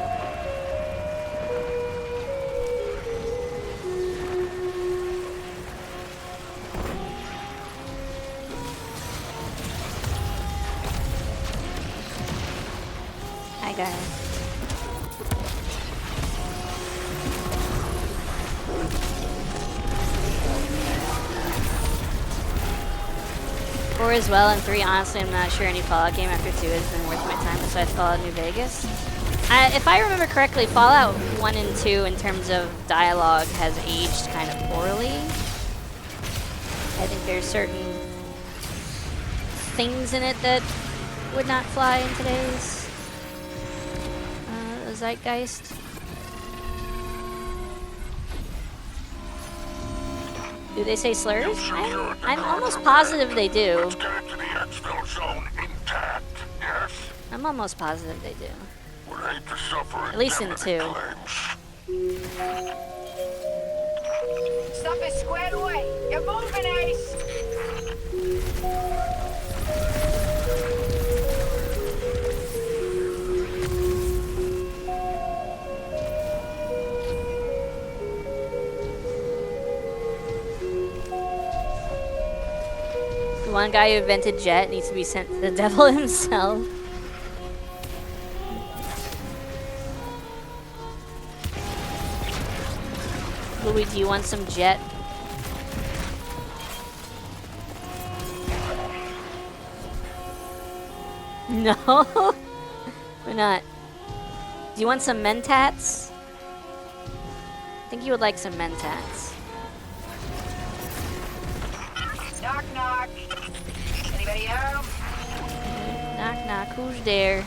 Hi guys. Four as well, and 3, honestly, I'm not sure any Fallout game after 2 has been worth my time besides Fallout New Vegas. If I remember correctly, Fallout 1 and 2 in terms of dialogue has aged kind of poorly. I think there's certain things in it that would not fly in today's zeitgeist. Do they say slurs? I'm almost positive they do. Let's get into the exfil zone intact, yes? I'm almost positive they do. Would hate to suffer At least in 2. Stuff is squared away. You're moving, Ace. The one guy who invented Jet needs to be sent to the devil himself. Louis, do you want some Jet? No? Why not? Do you want some Mentats? I think you would like some Mentats. Knock, knock. Anybody home? Knock, knock. Who's there?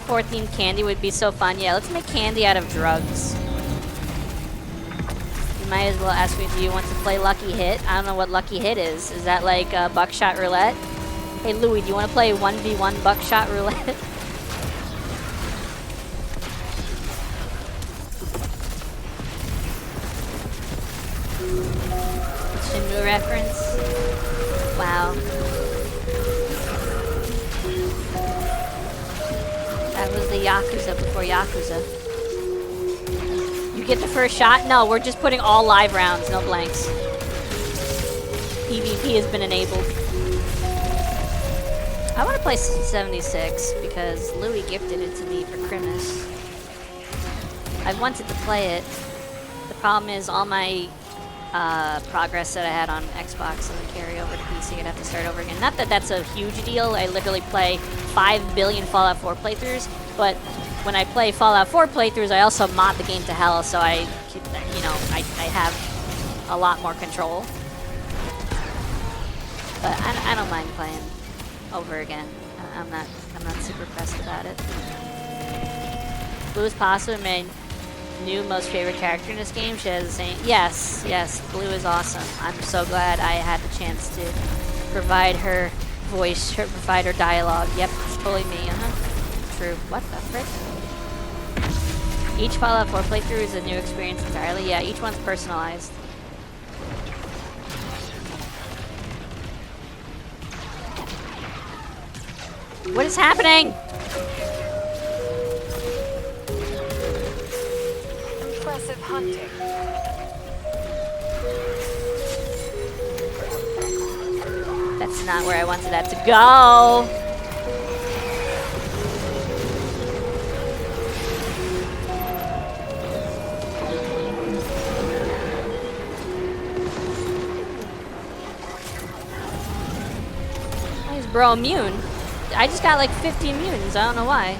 14 candy would be so fun. Yeah, let's make candy out of drugs. You might as well ask me, do you want to play Lucky Hit? I don't know what Lucky Hit is. Is that like Buckshot Roulette? Hey, Louis, do you want to play 1v1 Buckshot Roulette? Shinju reference? Wow. That was the Yakuza before Yakuza. You get the first shot? No, we're just putting all live rounds, no blanks. PvP has been enabled. I want to play 76 because Louis gifted it to me for Christmas. I've wanted to play it. The problem is all my progress that I had on Xbox doesn't carry over to PC. I'd have to start over again. Not that that's a huge deal. I literally play 5 billion Fallout 4 playthroughs, but when I play Fallout 4 playthroughs, I also mod the game to hell, so I have a lot more control. But I don't mind playing over again. I'm not super pressed about it. Blue is possibly my new most favorite character in this game. She has the same. Yes, Blue is awesome. I'm so glad I had the chance to provide her voice, provide her dialogue. Yep, it's totally me. True. What the frick? Each Fallout 4 playthrough is a new experience entirely. Yeah, each one's personalized. What is happening? Impressive hunting. That's not where I wanted that to go. Why is bro immune? I just got like 50 immunes. I don't know why.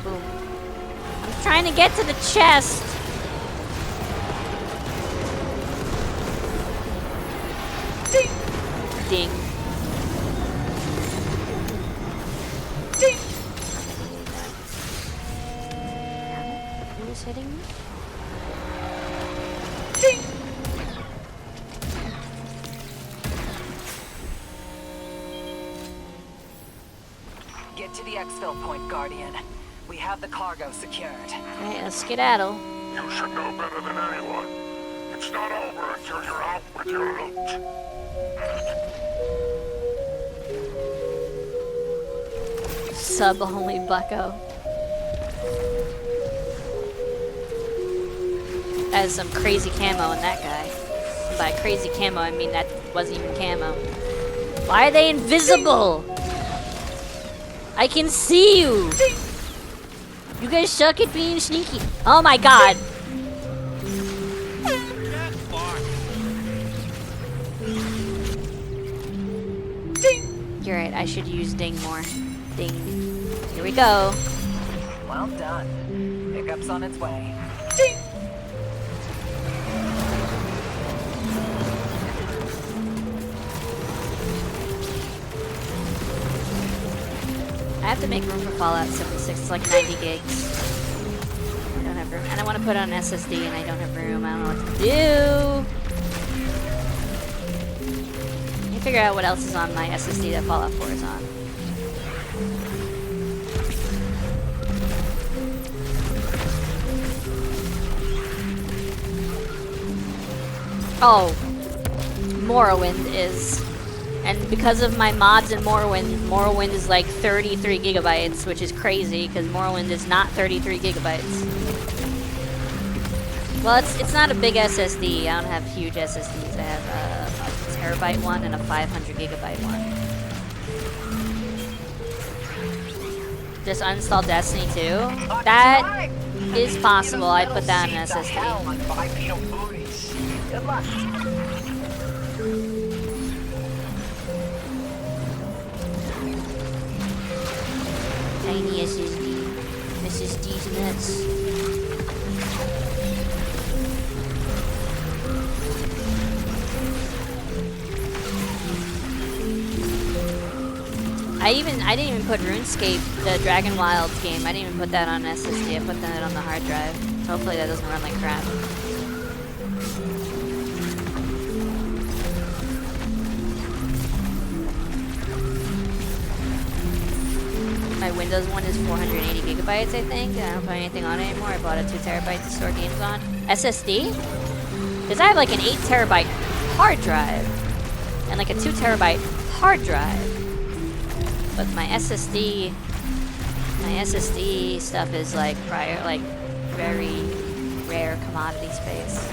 Boom. I'm trying to get to the chest. Ding. Ding. Ding. is hitting me? Get to the exfil point, Guardian. We have the cargo secured. Alright, let's skedaddle. You should know better than anyone. It's not over until you're out with your loot. Sub only bucko. That is some crazy camo in that guy. And by crazy camo, I mean that wasn't even camo. Why are they invisible? I can see you! You guys suck at being sneaky. Oh my god! You're right, I should use ding more. Ding. Here we go. Well done. Pickup's on its way. I have to make room for Fallout 76. It's like 90 gigs. I don't have room. And I want to put on SSD and I don't have room. I don't know what to do. Let me figure out what else is on my SSD that Fallout 4 is on. Oh, Morrowind is. And because of my mods in Morrowind is like 33 gigabytes, which is crazy because Morrowind is not 33 gigabytes. Well, it's not a big SSD. I don't have huge SSDs. I have a terabyte one and a 500 gigabyte one. Just uninstall Destiny 2? That is possible. I put that on an SSD. Good luck. Tiny SSD. SSD's nuts. I didn't even put RuneScape, the Dragon Wilds game. I didn't even put that on SSD. I put that on the hard drive. Hopefully that doesn't run like crap. My Windows one is 480 gigabytes, I think. I don't put anything on it anymore. I bought a 2 terabyte to store games on. SSD? Because I have like an 8 terabyte hard drive and like a 2 terabyte hard drive. But my SSD stuff is like very rare commodity space.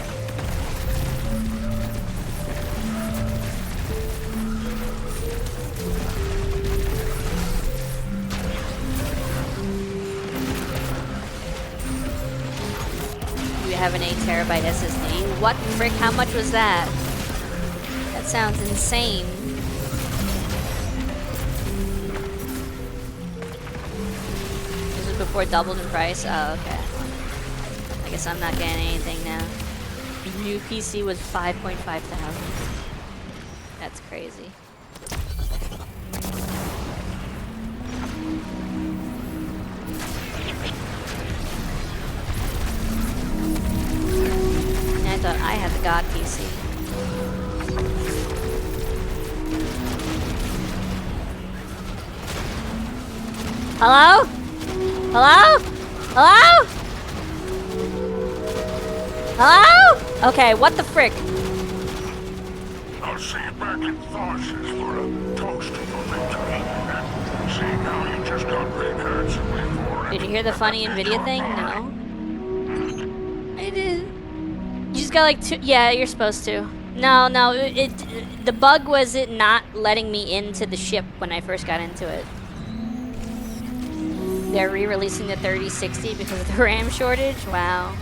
You have an 8 terabyte SSD? What the frick? How much was that? That sounds insane. Before it doubled in price? Oh, okay. I guess I'm not getting anything now. The new PC was 5,500. That's crazy. And I thought I had the God PC. Hello? Hello? Hello? Hello? Okay, what the frick? I'll see you back in Tharsis for a toast to your victory. And seeing how you just got paid handsomely for it. Did you hear the funny NVIDIA thing? No. I did. You just got like 2. Yeah, you're supposed to. No, the bug was it not letting me into the ship when I first got into it. They're re-releasing the 3060 because of the RAM shortage? Wow.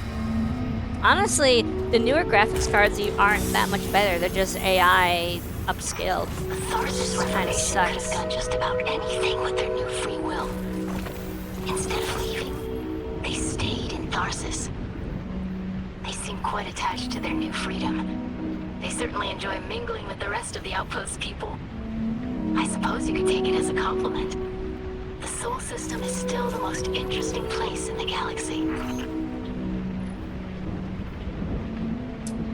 Honestly, the newer graphics cards aren't that much better. They're just AI upscaled. Tharsis Kind of Revelation could have sucks. done just about anything with their new free will. Instead of leaving, they stayed in Tharsis. They seem quite attached to their new freedom. They certainly enjoy mingling with the rest of the Outpost people. I suppose you could take it as a compliment. The Sol system is still the most interesting place in the galaxy.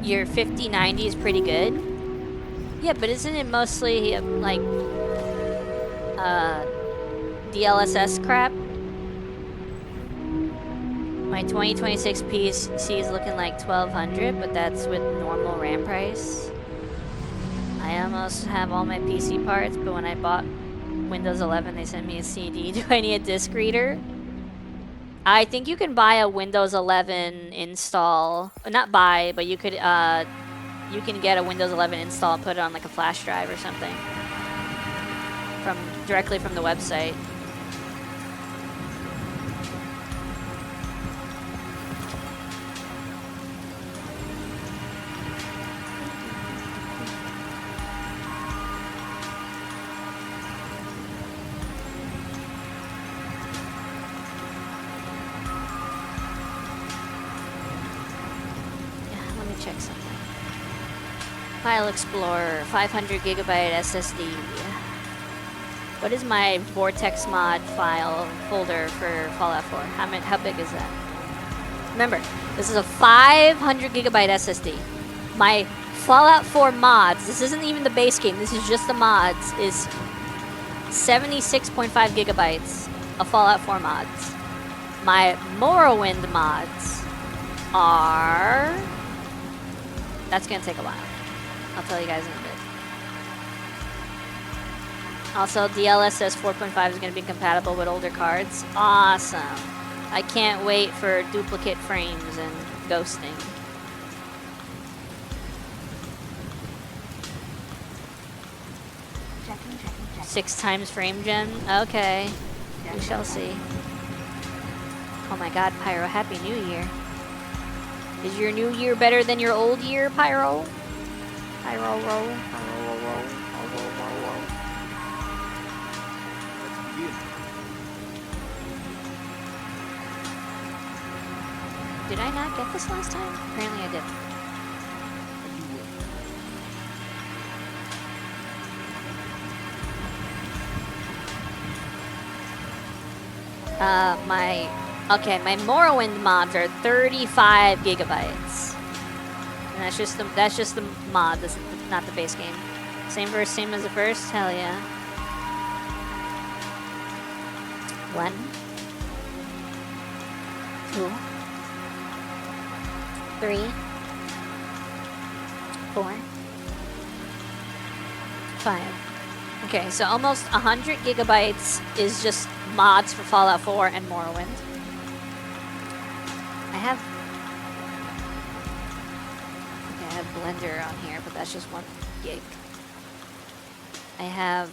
your 5090 is pretty good. Yeah, but isn't it mostly like DLSS crap? My 2026 PC is looking like 1200, but that's with normal RAM price. I almost have all my PC parts, but when I bought Windows 11, they sent me a CD. Do I need a disc reader? I think you can buy a Windows 11 install. Not buy, but you could you can get a Windows 11 install and put it on like a flash drive or something directly from the website. Let me check something. File Explorer, 500 gigabyte SSD. What is my Vortex mod file folder for Fallout 4? How big is that? Remember, this is a 500 gigabyte SSD. My Fallout 4 mods, this isn't even the base game, this is just the mods, is 76.5 gigabytes of Fallout 4 mods. My Morrowind mods are... That's gonna take a while. I'll tell you guys in a bit. Also, DLSS 4.5 is going to be compatible with older cards. Awesome. I can't wait for duplicate frames and ghosting. Checking. 6 times frame gen? Okay. We shall see. Oh my god, Pyro, Happy New Year. Is your new year better than your old year, Pyro? Pyro, roll. Did I not get this last time? Apparently I didn't. My Morrowind mods are 35 gigabytes. And that's just the mod, this is not the base game. Same as the first? Hell yeah. 1, 2, 3, 4, 5. Okay, so almost 100 gigabytes is just mods for Fallout 4 and Morrowind. I have Blender on here, but that's just 1 gig. I have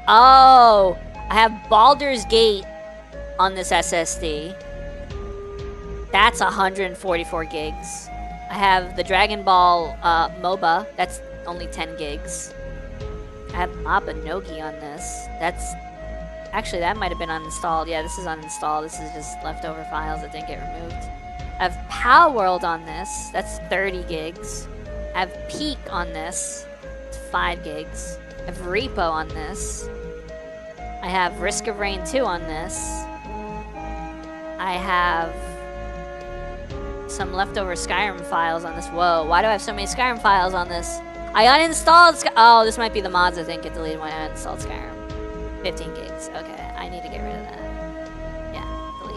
oh, I have Baldur's Gate on this SSD. That's 144 gigs. I have the Dragon Ball MOBA. That's only 10 gigs. I have Mabinogi on this. Actually, that might have been uninstalled. Yeah, this is uninstalled. This is just leftover files that didn't get removed. I have Pal World on this. That's 30 gigs. I have Peak on this. It's 5 gigs. I have Repo on this. I have Risk of Rain 2 on this. I have some leftover Skyrim files on this. Whoa, why do I have so many Skyrim files on this? I uninstalled oh, this might be the mods I think get deleted when I uninstalled Skyrim. 15 gigs. Okay, I need to get rid of that. Yeah, delete.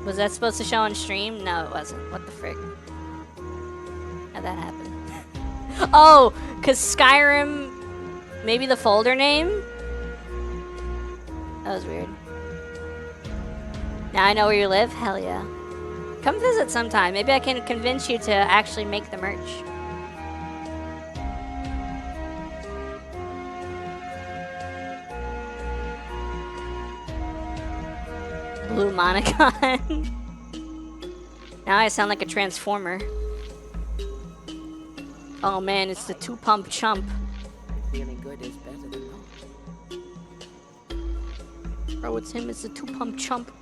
Was that supposed to show on stream? No, it wasn't. What the frick? How'd that happen? Oh, because Skyrim, maybe the folder name? That was weird. Now I know where you live? Hell yeah. Come visit sometime. Maybe I can convince you to actually make the merch. Blue Monicon. Now I sound like a transformer. Oh man, it's the 2-pump chump. Feeling good is better than not. Bro, it's him, it's the 2-pump chump.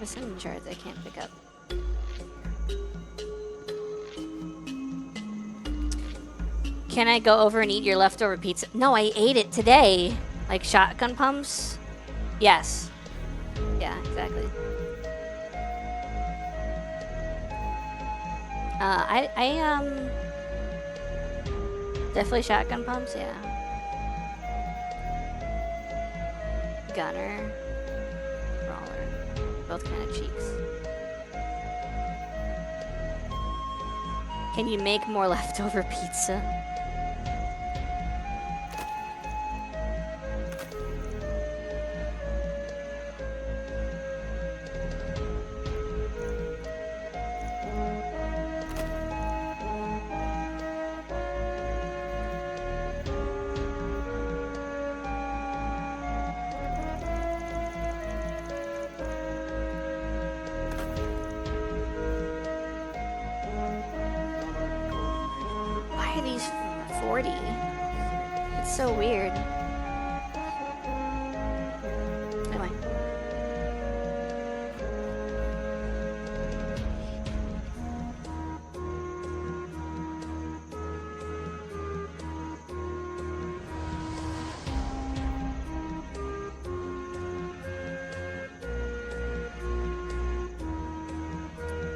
Ascendant shards I can't pick up. Can I go over and eat your leftover pizza? No, I ate it today. Like shotgun pumps? Yes. Yeah, exactly. Definitely shotgun pumps, yeah. Gunner. Brawler. Both kind of cheeks. Can you make more leftover pizza? Why are these 40? It's so weird. Anyway.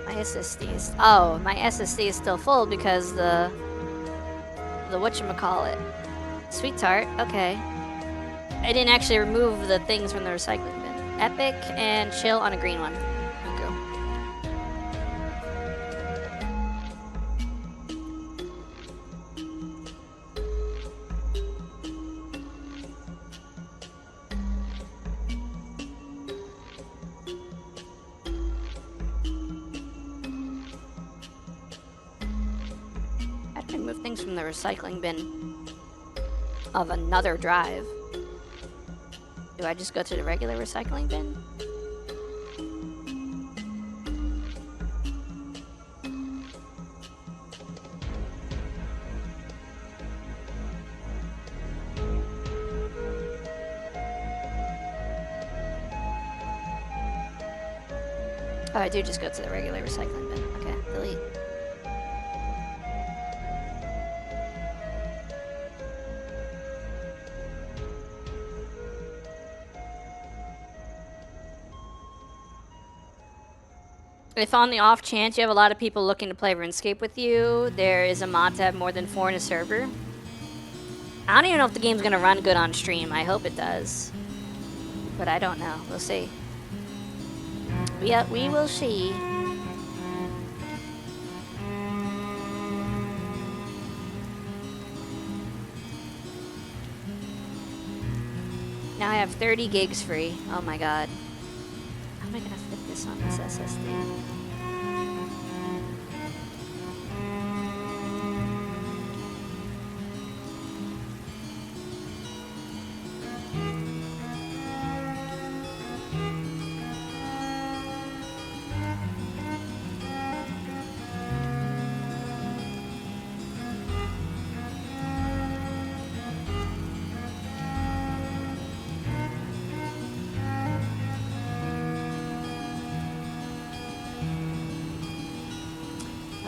My SSD is... Oh, my SSD is still full because the whatchamacallit. Sweet tart, okay. I didn't actually remove the things from the recycling bin. Epic and chill on a green one. Okay. I have to remove things from the recycling bin of another drive. Do I just go to the regular recycling bin? Oh, I do just go to the regular recycling bin. Okay, delete. If on the off chance you have a lot of people looking to play RuneScape with you, there is a mod to have more than 4 in a server. I don't even know if the game's gonna run good on stream. I hope it does. But I don't know. We'll see. We will see. Now I have 30 gigs free. Oh my god. How am I gonna fit this on this SSD?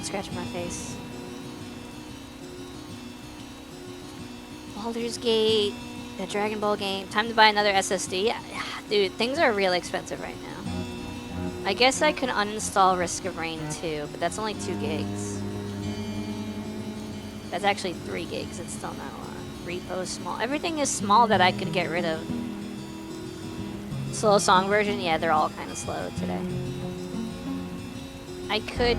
Scratching my face. Baldur's Gate, the Dragon Ball game. Time to buy another SSD. Dude, things are real expensive right now. I guess I could uninstall Risk of Rain 2, but that's only 2 gigs. That's actually 3 gigs. It's still not a lot. Repo small. Everything is small that I could get rid of. Slow song version? Yeah, they're all kind of slow today. I could...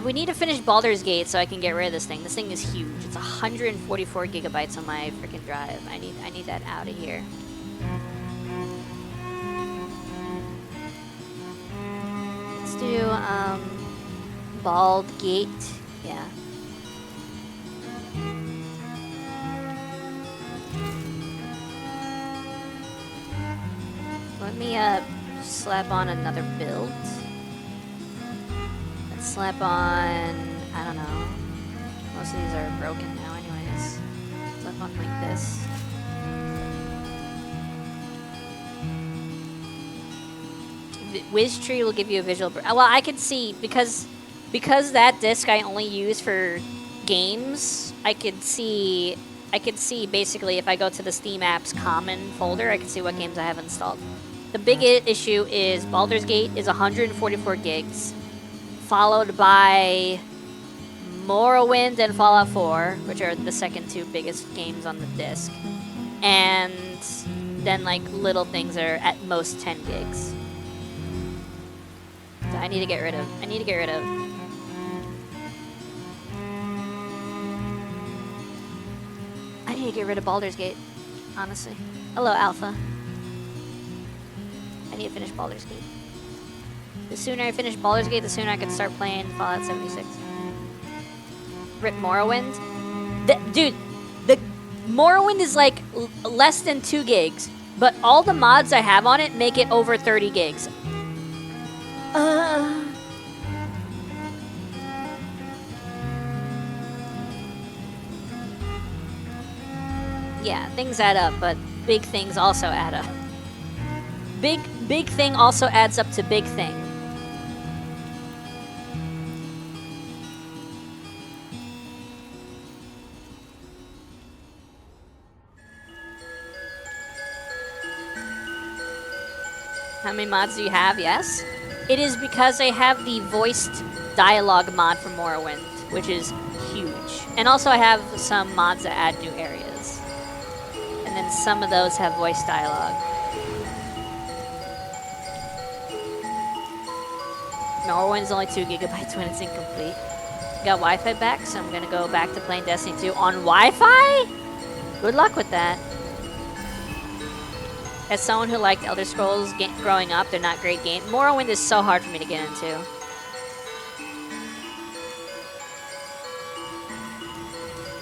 we need to finish Baldur's Gate so I can get rid of this thing. This thing is huge. It's 144 gigabytes on my freaking drive. I need that out of here. Let's do Bald Gate. Yeah. Let me slap on another build. Slap on, I don't know, Most of these are broken now anyways. Stuff on like this. Wiz Tree will give you a visual. Well, I can see because that disc I only use for games. I could see basically if I go to the Steam apps common folder, I can see what games I have installed. The big issue is Baldur's Gate is 144 gigs, followed by Morrowind and Fallout 4, which are the second two biggest games on the disc, and then like little things are at most 10 gigs. So I need to get rid of. I need to get rid of Baldur's Gate, honestly. Hello, Alpha. I need to finish Baldur's Gate. The sooner I finish Baldur's Gate, the sooner I can start playing Fallout 76. Rip Morrowind. Dude, the Morrowind is like less than 2 gigs, but all the mods I have on it make it over 30 gigs. Yeah, things add up, but big things also add up. Big thing also adds up to big thing. How many mods do you have? Yes. It is because I have the voiced dialogue mod for Morrowind, which is huge. And also I have some mods that add new areas. And then some of those have voice dialogue. Morrowind's only 2 gigabytes when it's incomplete. Got Wi-Fi back, so I'm gonna go back to playing Destiny 2 on Wi-Fi? Good luck with that. As someone who liked Elder Scrolls growing up, they're not great games. Morrowind is so hard for me to get into.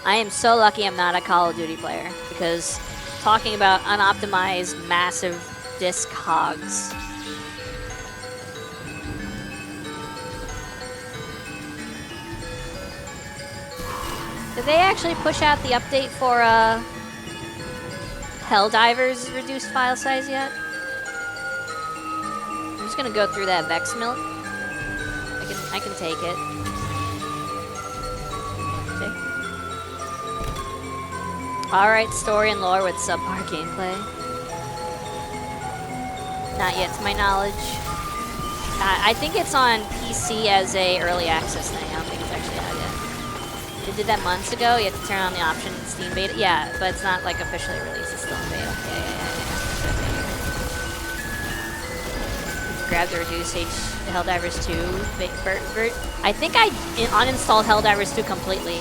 I am so lucky I'm not a Call of Duty player, because talking about unoptimized, massive disc hogs. Did they actually push out the update for Helldivers reduced file size yet? I'm just gonna go through that Vex milk. I can take it. Okay. Alright, story and lore with subpar gameplay. Not yet to my knowledge. I think it's on PC as a early access thing. I don't think it's actually out yet. They did that months ago. You have to turn on the option in Steam beta. Yeah, but it's not like officially released. It's still in beta. Yeah. Grab the reduced Helldivers 2. I think I uninstalled Helldivers 2 completely.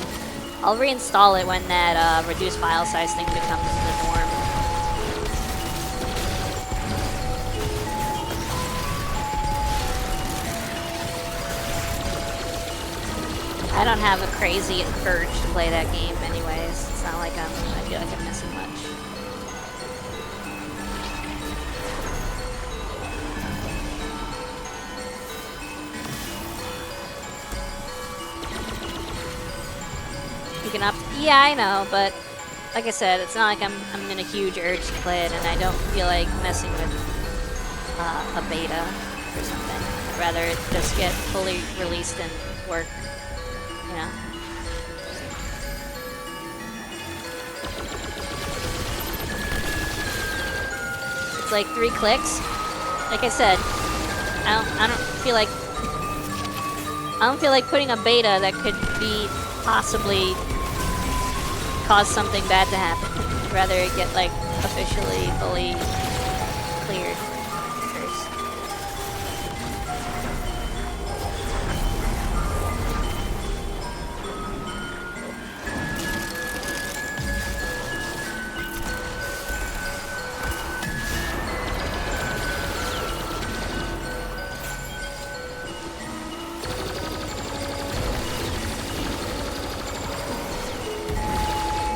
I'll reinstall it when that reduced file size thing becomes the norm. I don't have a crazy urge to play that game anyways. It's not like I feel like I'm missing much. Picking up, yeah, I know, but like I said, it's not like I'm in a huge urge to play it, and I don't feel like messing with a beta or something. I'd rather it just get fully released and work. You know. It's like 3 clicks. Like I said, I don't feel like putting a beta that could be possibly cause something bad to happen. I'd rather it get like officially fully cleared first.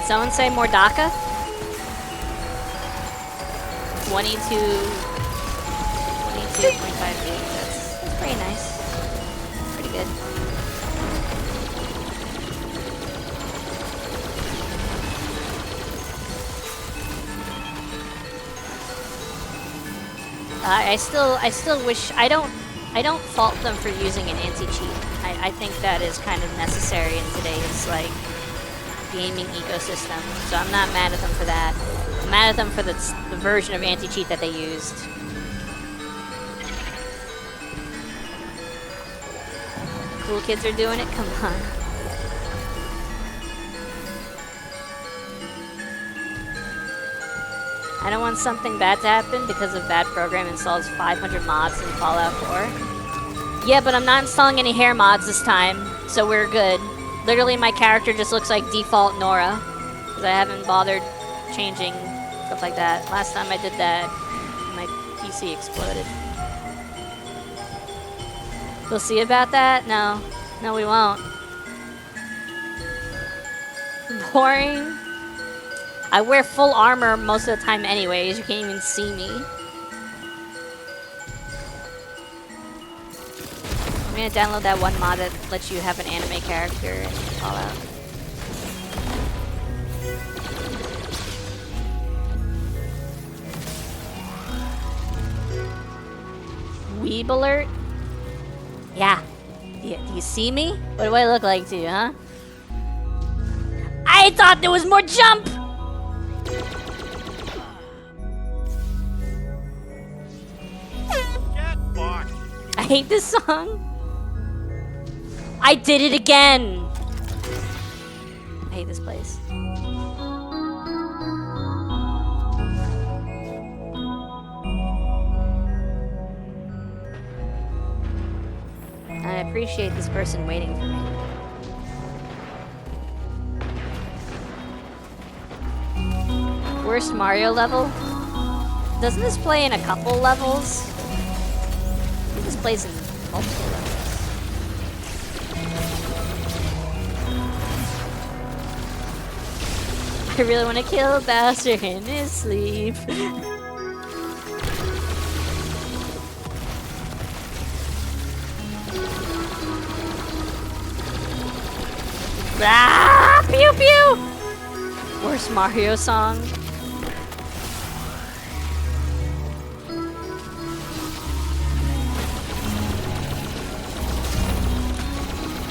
Someone say more DACA? 22.5 gigs. That's pretty nice. Pretty good. I still wish I don't fault them for using an anti-cheat. I think that is kind of necessary in today's like gaming ecosystem. So I'm not mad at them for that. I'm mad at them for the version of anti-cheat that they used. Cool kids are doing it. Come on. I don't want something bad to happen because a bad program installs 500 mods in Fallout 4. Yeah, but I'm not installing any hair mods this time, so we're good. Literally, my character just looks like default Nora, because I haven't bothered changing stuff like that. Last time I did that, my PC exploded. We'll see about that? No. No, we won't. Boring. I wear full armor most of the time anyways. You can't even see me. I'm gonna download that one mod that lets you have an anime character in Fallout. Weeb alert? Yeah. Do you see me? What do I look like to you, huh? I thought there was more jump! I hate this song. I did it again! I hate this place. I appreciate this person waiting for me. Worst Mario level? Doesn't this play in a couple levels? I think this plays in multiple levels. I really want to kill Bowser in his sleep. Ah! Pew pew! Worst Mario song.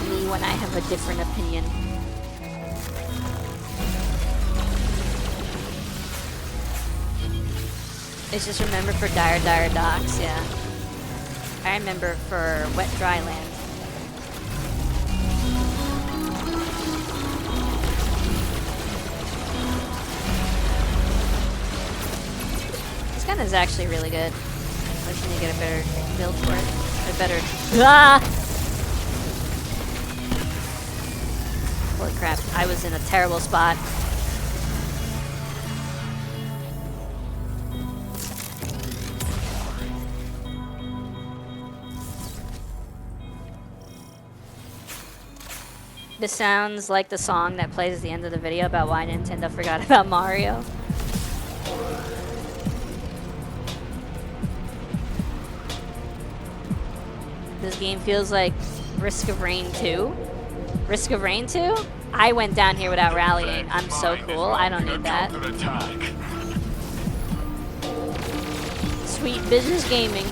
Me when I have a different opinion. It's just remember for Dire Dire Docks, yeah. I remember for Wet Dry Land. This gun is actually really good. I just need to get a better build for it. A better... Ah! Holy crap, I was in a terrible spot. This sounds like the song that plays at the end of the video about why Nintendo forgot about Mario. This game feels like Risk of Rain 2. Risk of Rain 2? I went down here without rallying. I'm so cool. I don't need that. Sweet business gaming.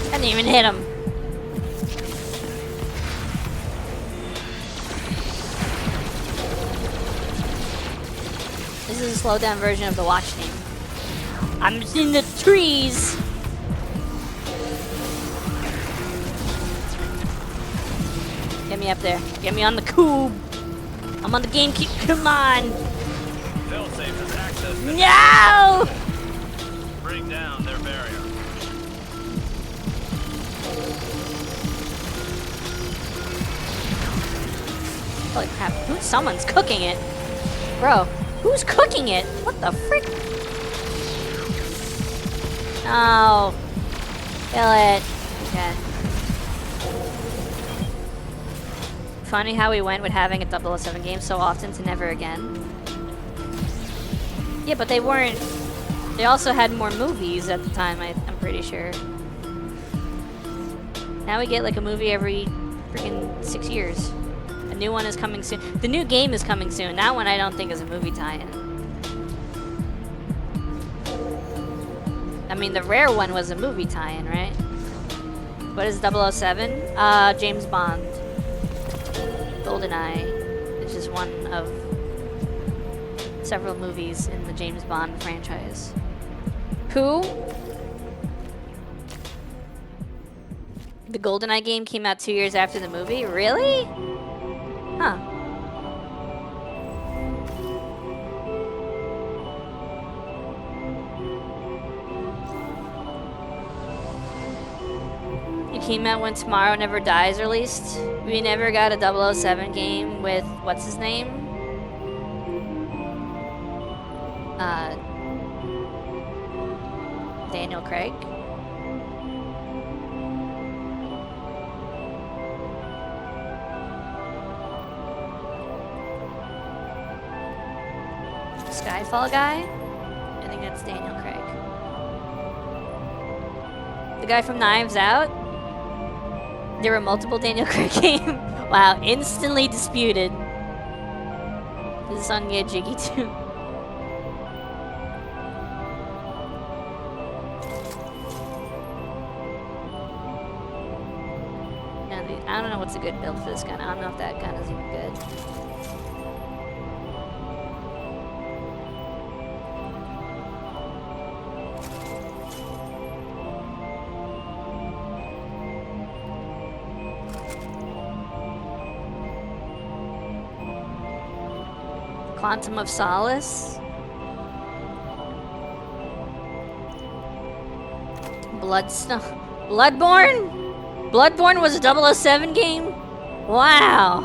I didn't even hit him. This is a slowed down version of the watch team. I'm in the trees. Get me up there. Get me on the cube. I'm on the GameCube. Come on. No! Bring down their barrier. Holy crap, someone's cooking it. Bro, who's cooking it? What the frick? No. Kill it. Okay. Funny how we went with having a 007 game so often to never again. Yeah, but they weren't... They also had more movies at the time, I'm pretty sure. Now we get like a movie every freaking 6 years. A new one is coming soon. The new game is coming soon. That one I don't think is a movie tie-in. I mean, the Rare one was a movie tie-in, right? What is 007? James Bond. GoldenEye, which is one of several movies in the James Bond franchise. Who? The GoldenEye game came out 2 years after the movie? Really? Huh. It came out when Tomorrow Never Dies released. We never got a 007 game with, what's his name? Daniel Craig. Skyfall guy? I think that's Daniel Craig. The guy from Knives Out? There were multiple Daniel Craig games. Wow, instantly disputed. This is on Get Jiggy too. No, I don't know what's a good build for this gun. I don't know if that gun is even good. Quantum of Solace. Bloodborne? Bloodborne was a 007 game? Wow.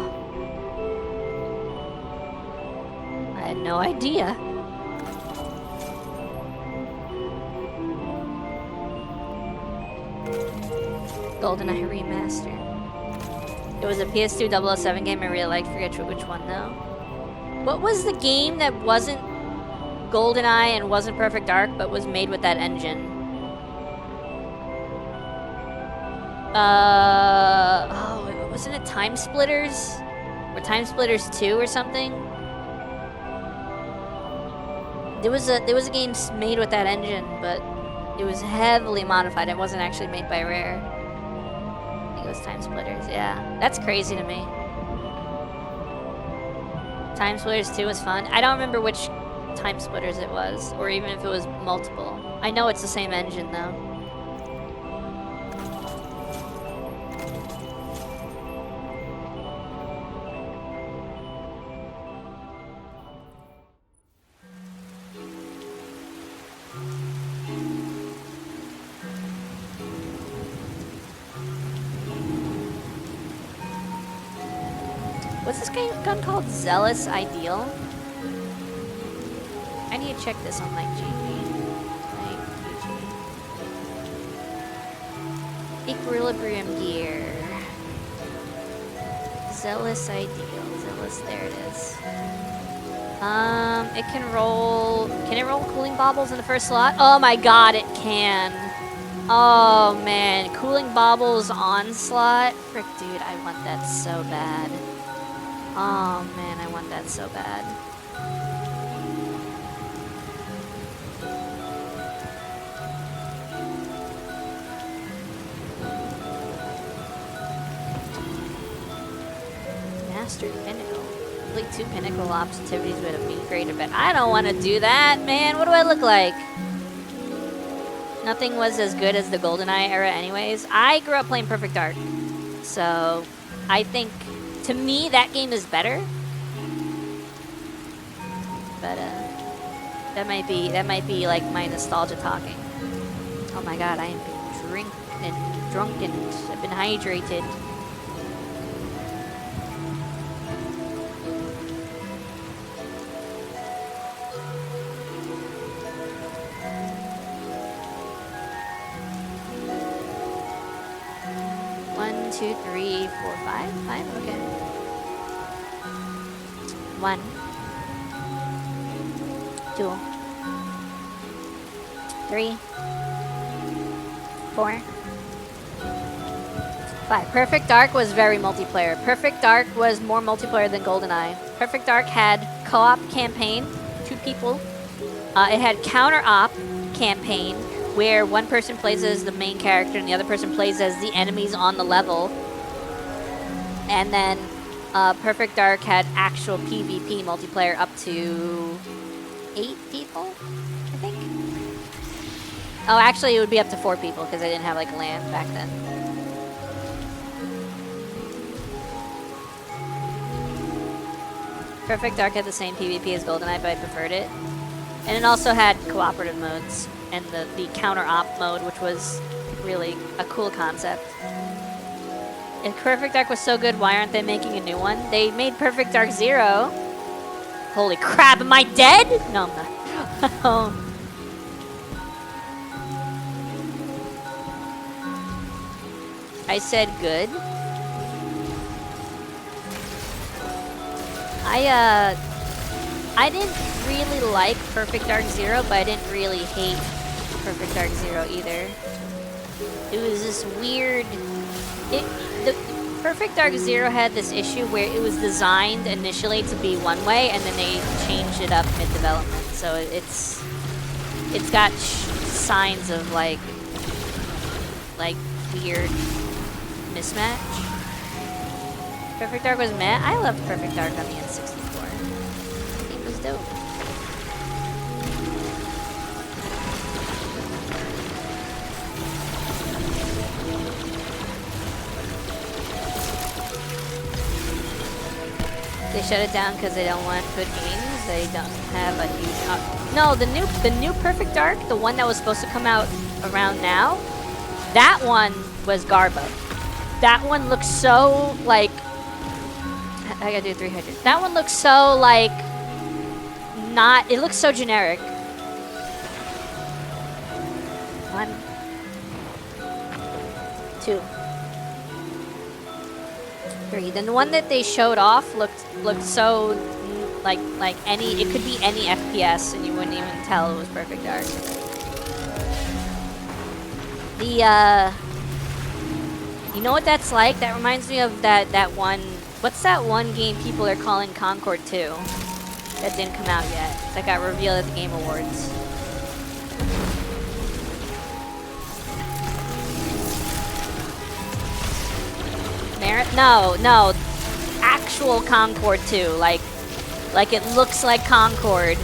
I had no idea. GoldenEye Remastered. It was a PS2 007 game I really liked. Forget which one though. What was the game that wasn't GoldenEye and wasn't Perfect Dark, but was made with that engine? Oh, wasn't it Time Splitters? Or Time Splitters 2 or something? There was a game made with that engine, but it was heavily modified. It wasn't actually made by Rare. I think it was Time Splitters, yeah. That's crazy to me. Time Splitters 2 was fun. I don't remember which Time Splitters it was, or even if it was multiple. I know it's the same engine, though. What's this gun called? Zealous Ideal? I need to check this on like GG. Equilibrium gear. Zealous Ideal. Zealous, there it is. It can roll... Can it roll cooling baubles in the first slot? Oh my god, it can. Oh man, cooling baubles on slot? Frick, dude, I want that so bad. Oh man, I want that so bad. Mastered Pinnacle. Complete 2 Pinnacle activities with a meat creator bed. I don't want to do that, man. What do I look like? Nothing was as good as the GoldenEye era anyways. I grew up playing Perfect Dark. So, I think... To me, that game is better, but that might be like my nostalgia talking. Oh my god, I am being drunk and I've been hydrated. One, two, three, four, five, okay. 1, 2, 3, 4, 5. Perfect Dark was very multiplayer. Perfect Dark was more multiplayer than GoldenEye. Perfect Dark had co-op campaign, 2 people. It had counter-op campaign, where one person plays as the main character and the other person plays as the enemies on the level. And then Perfect Dark had actual PvP multiplayer up to 8 people, I think. Oh, actually, it would be up to 4 people because I didn't have like LAN back then. Perfect Dark had the same PvP as GoldenEye, but I preferred it. And it also had cooperative modes and the counter-op mode, which was really a cool concept. If Perfect Dark was so good, why aren't they making a new one? They made Perfect Dark 0. Holy crap, am I dead? No, I'm not. I said good. I didn't really like Perfect Dark 0, but I didn't really hate Perfect Dark 0 either. It was this weird... The Perfect Dark 0 had this issue where it was designed initially to be one way, and then they changed it up mid-development. So it's got signs of like weird mismatch. Perfect Dark was meh. I loved Perfect Dark on the N64. It was dope. They shut it down because they don't want good games. They don't have a huge... no, the new Perfect Dark, the one that was supposed to come out around now, that one was Garbo. That one looks so like... I gotta do 300. That one looks so like... not... it looks so generic. 1, 2, 3. Then the one that they showed off looked so like any... it could be any FPS and you wouldn't even tell it was Perfect Dark. The you know what that's like? That reminds me of that one... what's that one game people are calling Concord 2? That didn't come out yet. That got revealed at the Game Awards. No. Actual Concord 2. Like it looks like Concord.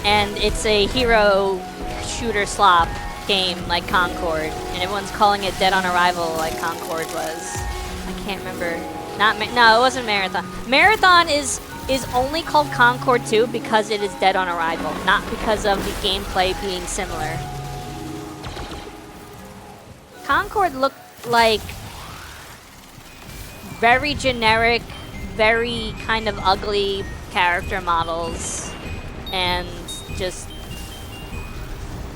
And it's a hero shooter slop game like Concord. And everyone's calling it Dead on Arrival like Concord was. I can't remember. No, it wasn't Marathon. Marathon is only called Concord 2 because it is Dead on Arrival, not because of the gameplay being similar. Concord looked like very generic, very kind of ugly character models, and just,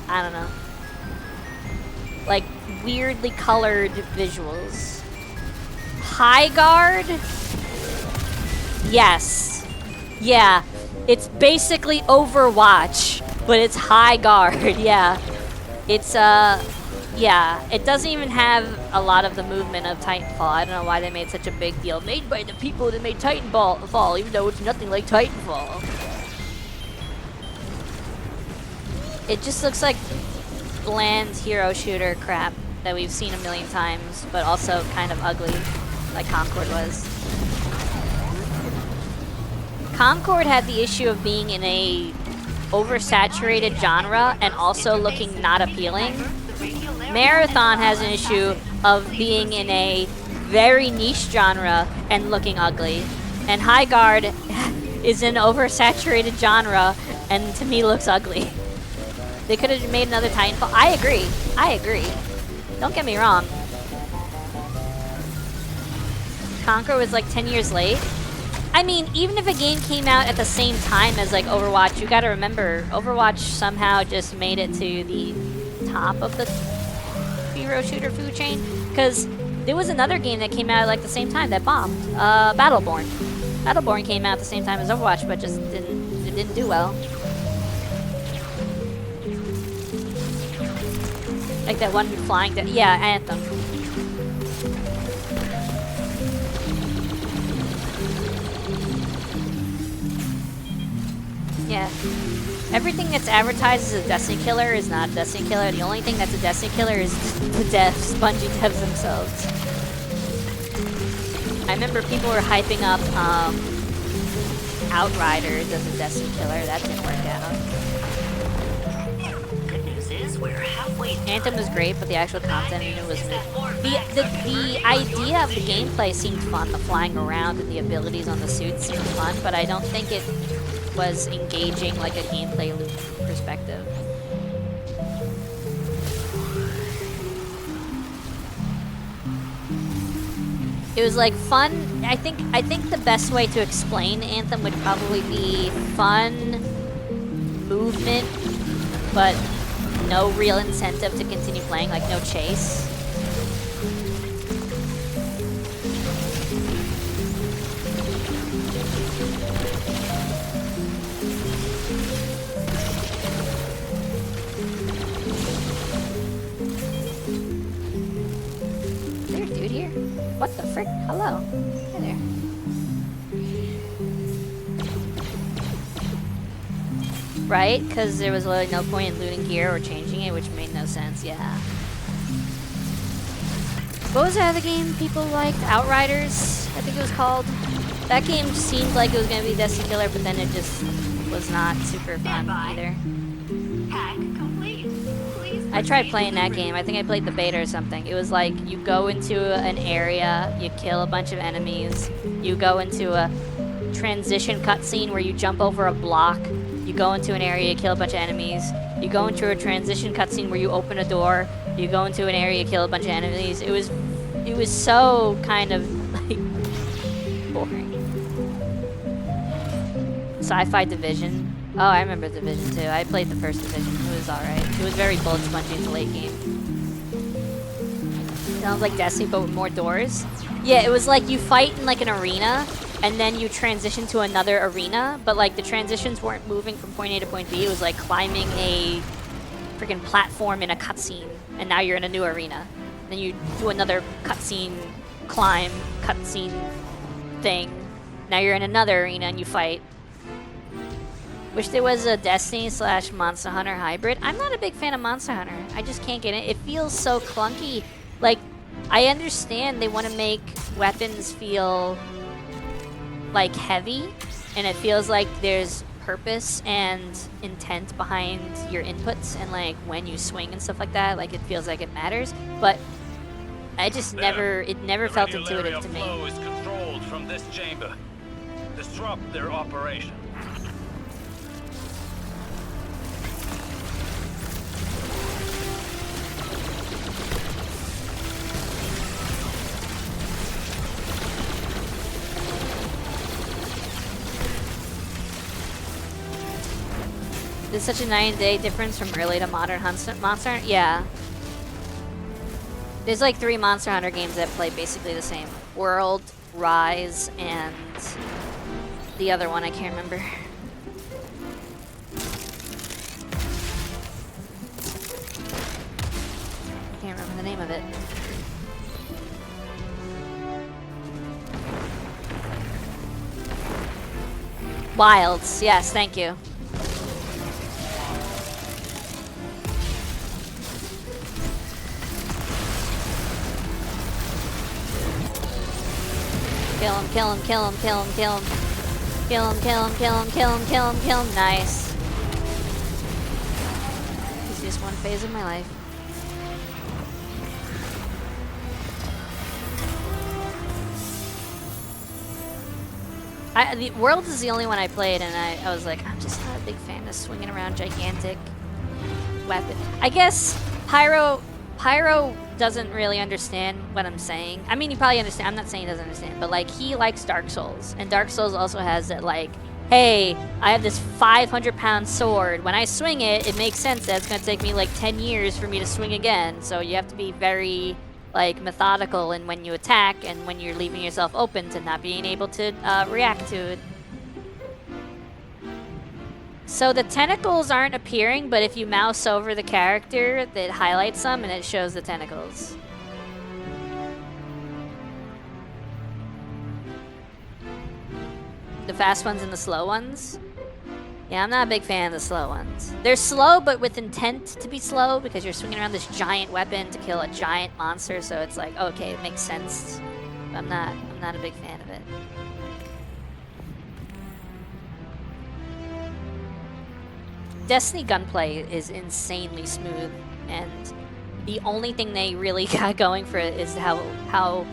I don't know, like weirdly colored visuals. High Guard? Yes. Yeah. It's basically Overwatch, but it's High Guard. Yeah. It's, yeah. It doesn't even have a lot of the movement of Titanfall. I don't know why they made such a big deal. Made by the people that made Titanfall, even though it's nothing like Titanfall. It just looks like bland hero shooter crap that we've seen a million times, but also kind of ugly. Like Concord was. Concord had the issue of being in a oversaturated genre and also looking not appealing. Marathon has an issue of being in a very niche genre and looking ugly. And High Guard is an oversaturated genre and to me looks ugly. They could have made another Titanfall. I agree. Don't get me wrong. Conquer was like 10 years late. I mean, even if a game came out at the same time as like Overwatch, you gotta remember, Overwatch somehow just made it to the top of the hero shooter food chain. Because there was another game that came out at like the same time that bombed. Battleborn. Battleborn came out at the same time as Overwatch, but just didn't do well. Like that one flying, yeah, Anthem. Yeah. Everything that's advertised as a Destiny killer is not a Destiny killer. The only thing that's a Destiny killer is the devs, Bungie devs themselves. I remember people were hyping up Outriders as a Destiny killer. That didn't work out. Good news is we're halfway. Anthem was great, but the actual content in it was the idea of the gameplay seemed fun. The flying around and the abilities on the suits seemed fun, but I don't think it was engaging like a gameplay loop perspective. It was like fun. I think the best way to explain Anthem would probably be fun movement, but no real incentive to continue playing, like no chase. Is there a dude here? What the frick? Hello. Hi there. Right? Because there was really no point in looting gear or changing it, which made no sense, yeah. What was that other game people liked? Outriders, I think it was called. That game seemed like it was going to be Destiny Killer, but then it just was not super fun either. Hack complete. Please. I tried playing that game. I think I played the beta or something. It was like you go into an area, you kill a bunch of enemies, you go into a transition cutscene where you jump over a block, you go into an area, you kill a bunch of enemies, you go into a transition cutscene where you open a door, you go into an area, you kill a bunch of enemies. It was so kind of like boring. Sci-Fi Division. Oh, I remember Division 2. I played the first Division. It was alright. It was very bullet spongy in the late game. Sounds like Destiny, but with more doors. Yeah, it was like you fight in like an arena, and then you transition to another arena, but like the transitions weren't moving from point A to point B. It was like climbing a freaking platform in a cutscene, and now you're in a new arena. Then you do another cutscene, climb, cutscene thing. Now you're in another arena and you fight. Wish there was a Destiny / Monster Hunter hybrid. I'm not a big fan of Monster Hunter. I just can't get it. It feels so clunky. Like, I understand they want to make weapons feel like heavy, and it feels like there's purpose and intent behind your inputs and like when you swing and stuff like that. Like, it feels like it matters, but I just never felt intuitive to me. The flow is controlled from this chamber. Disrupt their operation. There's such a 9-day difference from early to modern Monster Hunter. Yeah. There's like 3 Monster Hunter games that play basically the same. World, Rise, and the other one I can't remember. Can't remember the name of it. Wilds, yes, thank you. Kill him, kill him, kill him, kill him, kill him. Kill him, kill him, kill him, kill him, kill him, kill him. Nice. Easiest one phase of my life. The Worlds is the only one I played, and I was like, I'm just not a big fan of swinging around gigantic weapon. I guess Pyro doesn't really understand what I'm saying. I mean, he probably understands. I'm not saying he doesn't understand, but like, he likes Dark Souls, and Dark Souls also has that like, hey, I have this 500-pound sword. When I swing it, it makes sense that it's gonna take me like 10 years for me to swing again. So you have to be very like methodical in when you attack and when you're leaving yourself open to not being able to react to it. So the tentacles aren't appearing, but if you mouse over the character, it highlights them and it shows the tentacles. The fast ones and the slow ones? Yeah, I'm not a big fan of the slow ones. They're slow, but with intent to be slow because you're swinging around this giant weapon to kill a giant monster, so it's like, okay, it makes sense. But I'm not a big fan of it. Destiny gunplay is insanely smooth, and the only thing they really got going for it is how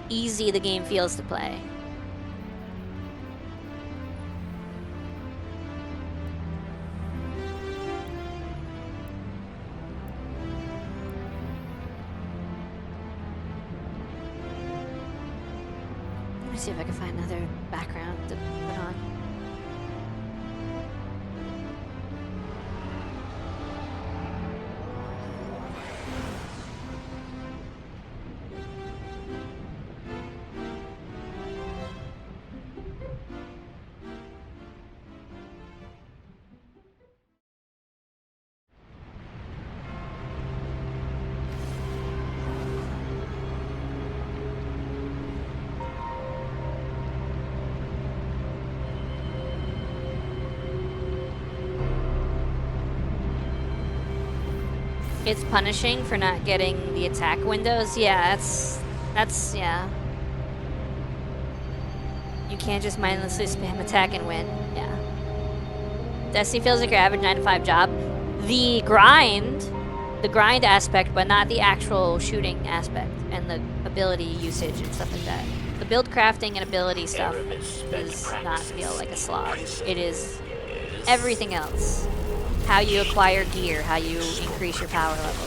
easy the game feels to play. Let me see if I can find another background to put on. It's punishing for not getting the attack windows. Yeah, that's yeah. You can't just mindlessly spam attack and win. Yeah. Destiny feels like your average 9 to 5 job. The grind aspect, but not the actual shooting aspect and the ability usage and stuff like that. The build crafting and ability stuff does not feel like a slog. It is everything else. How you acquire gear, how you increase your power level.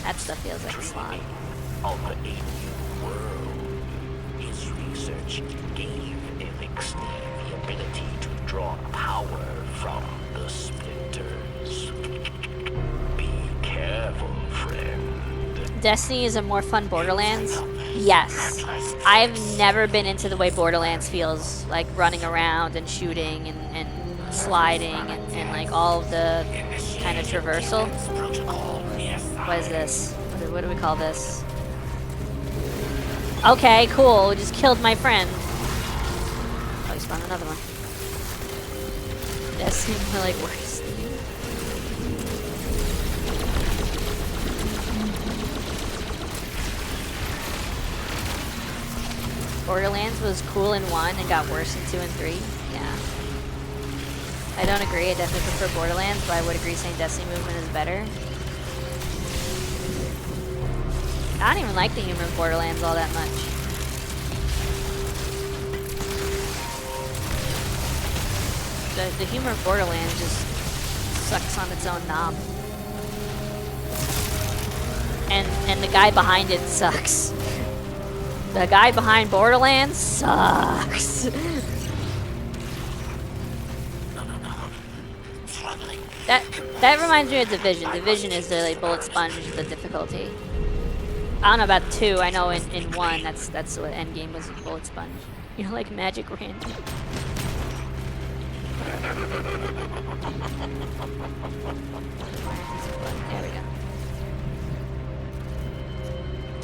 That stuff feels like a slog. On the alien world, his research gave Elixir the ability to draw power from the splinters. Be careful, friend. Destiny is a more fun Borderlands? Yes. I've never been into the way Borderlands feels, like running around and shooting and sliding and like all of the kind of traversal. What is this? What do we call this? Okay, cool. Just killed my friend. Oh, he spawned another one. That seems like worse. Borderlands was cool in 1 and got worse in 2 and 3. Yeah. I don't agree. I definitely prefer Borderlands, but I would agree saying Destiny movement is better. I don't even like the humor of Borderlands all that much. The humor of Borderlands just sucks on its own knob. And the guy behind it sucks. The guy behind Borderlands sucks. That reminds me of Division. Division is the like, bullet sponge, the difficulty. I don't know about 2. I know in 1 that's what endgame was, bullet sponge. You know, like Magic Random. There we go.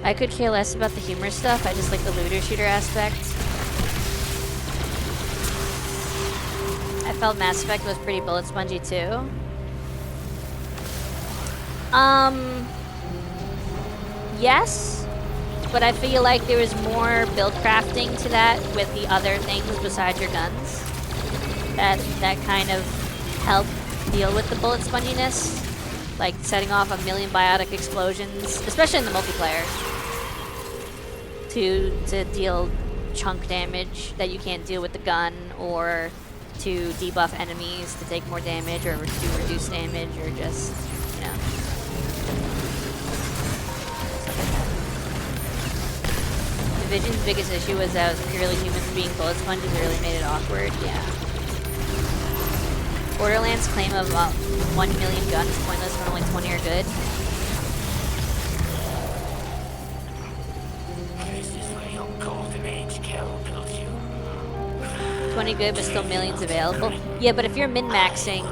I could care less about the humor stuff. I just like the looter shooter aspect. I felt Mass Effect was pretty bullet spongy too. Yes, but I feel like there was more build crafting to that with the other things besides your guns. That kind of helped deal with the bullet sponginess, like setting off 1,000,000 biotic explosions, especially in the multiplayer, to deal chunk damage that you can't deal with the gun, or to debuff enemies to take more damage, or to reduce damage, or just, you know. Division's biggest issue was that it was purely humans being bullet sponges. It really made it awkward, yeah. Borderlands' claim of 1,000,000 guns pointless when only 20 are good. 20 good, but still millions available. Yeah, but if you're min-maxing,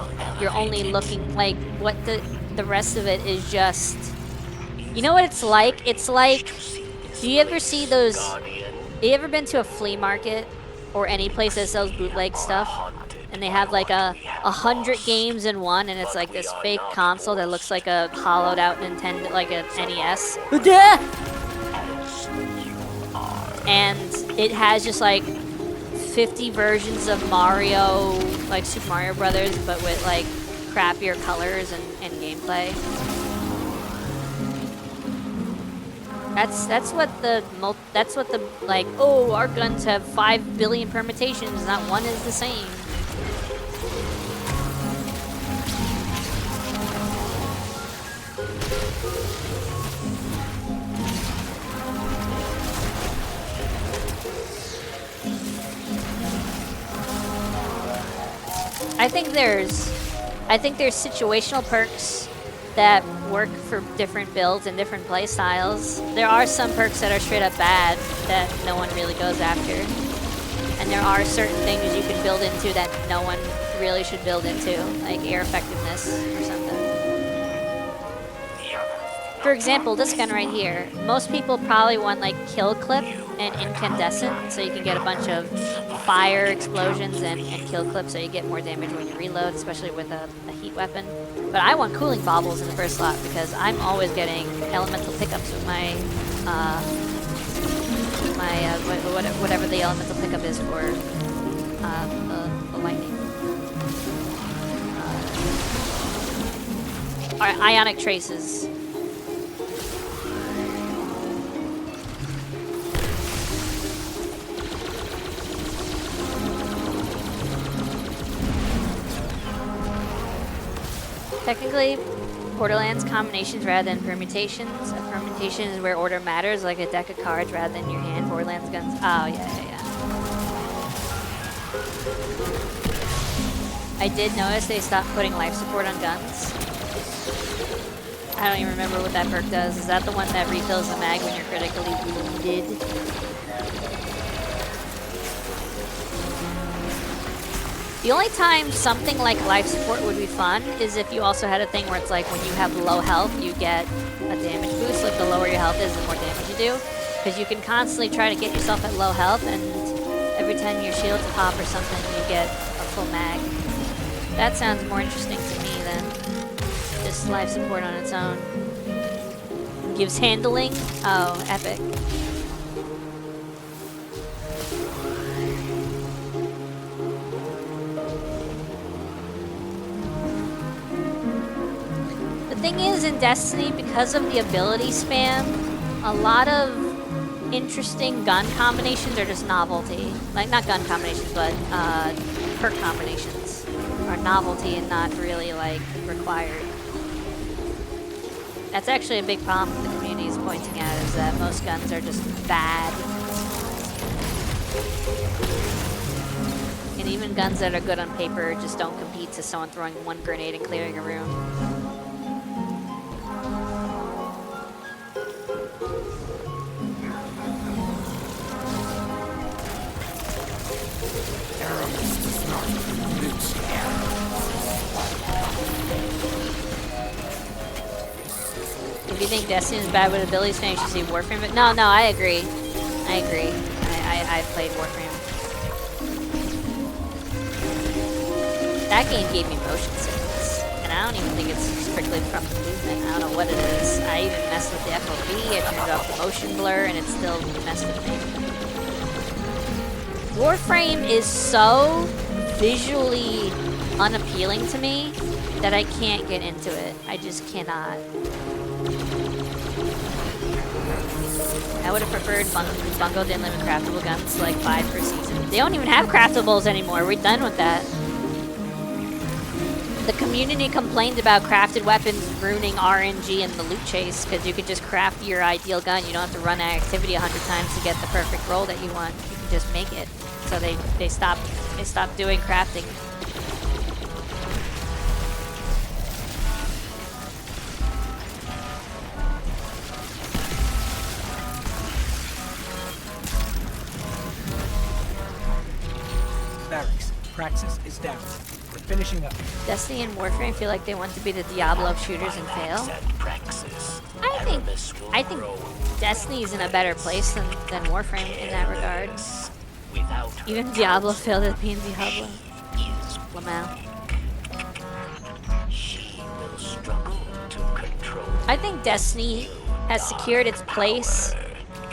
you're only looking like what the rest of it is just. You know what it's like? It's like, do you ever see those? Have you ever been to a flea market or any place that sells bootleg stuff, and they have like 100 games in one, and it's like this fake console that looks like a hollowed out Nintendo, like a NES, and it has just like 50 versions of Mario, like Super Mario Brothers, but with like crappier colors and gameplay. That's what the like, oh, our guns have 5 billion permutations, not one is the same. I think there's situational perks that work for different builds and different play styles. There are some perks that are straight up bad that no one really goes after. And there are certain things you can build into that no one really should build into, like air effectiveness or something. For example, this gun right here. Most people probably want like kill clip and incandescent, so you can get a bunch of fire explosions and kill clip, so you get more damage when you reload, especially with a heat weapon. But I want cooling baubles in the first slot because I'm always getting elemental pickups with my whatever the elemental pickup is for the lightning. Ionic traces. Technically, Borderlands combinations rather than permutations. A permutation is where order matters, like a deck of cards rather than your hand. Borderlands guns. Oh, yeah. I did notice they stopped putting life support on guns. I don't even remember what that perk does. Is that the one that refills the mag when you're critically wounded? The only time something like life support would be fun is if you also had a thing where it's like when you have low health, you get a damage boost. Like the lower your health is, the more damage you do. Because you can constantly try to get yourself at low health, and every time your shields pop or something, you get a full mag. That sounds more interesting to me than just life support on its own. Gives handling? Oh, epic. The thing is, in Destiny, because of the ability spam, a lot of interesting gun combinations are just novelty. Like, not gun combinations, but perk combinations are novelty and not really, like, required. That's actually a big problem the community is pointing at, is that most guns are just bad. And even guns that are good on paper just don't compete to someone throwing one grenade and clearing a room. If you think Destiny is bad with abilities, then you should see Warframe. But no, I agree. I played Warframe. That game gave me motion sickness, and I don't even think it's strictly from the movement. I don't know what it is. I even messed with the FOV. I turned off the motion blur, and it still messed with me. Warframe is so visually unappealing to me that I can't get into it. I just cannot. I would have preferred Bungo didn't limit craftable guns to like 5 per season. They don't even have craftables anymore. We're done with that. The community complained about crafted weapons ruining RNG in the loot chase because you could just craft your ideal gun. You don't have to run an activity 100 times to get the perfect roll that you want. You can just make it. So they stopped doing crafting. barracks. Praxis is down. We're finishing up. Destiny and Warframe feel like they want to be the Diablo of shooters and fail. I think Destiny's in a better place than Warframe in that regard. Even Diablo failed at being Diablo. Lamau. I think Destiny has secured its place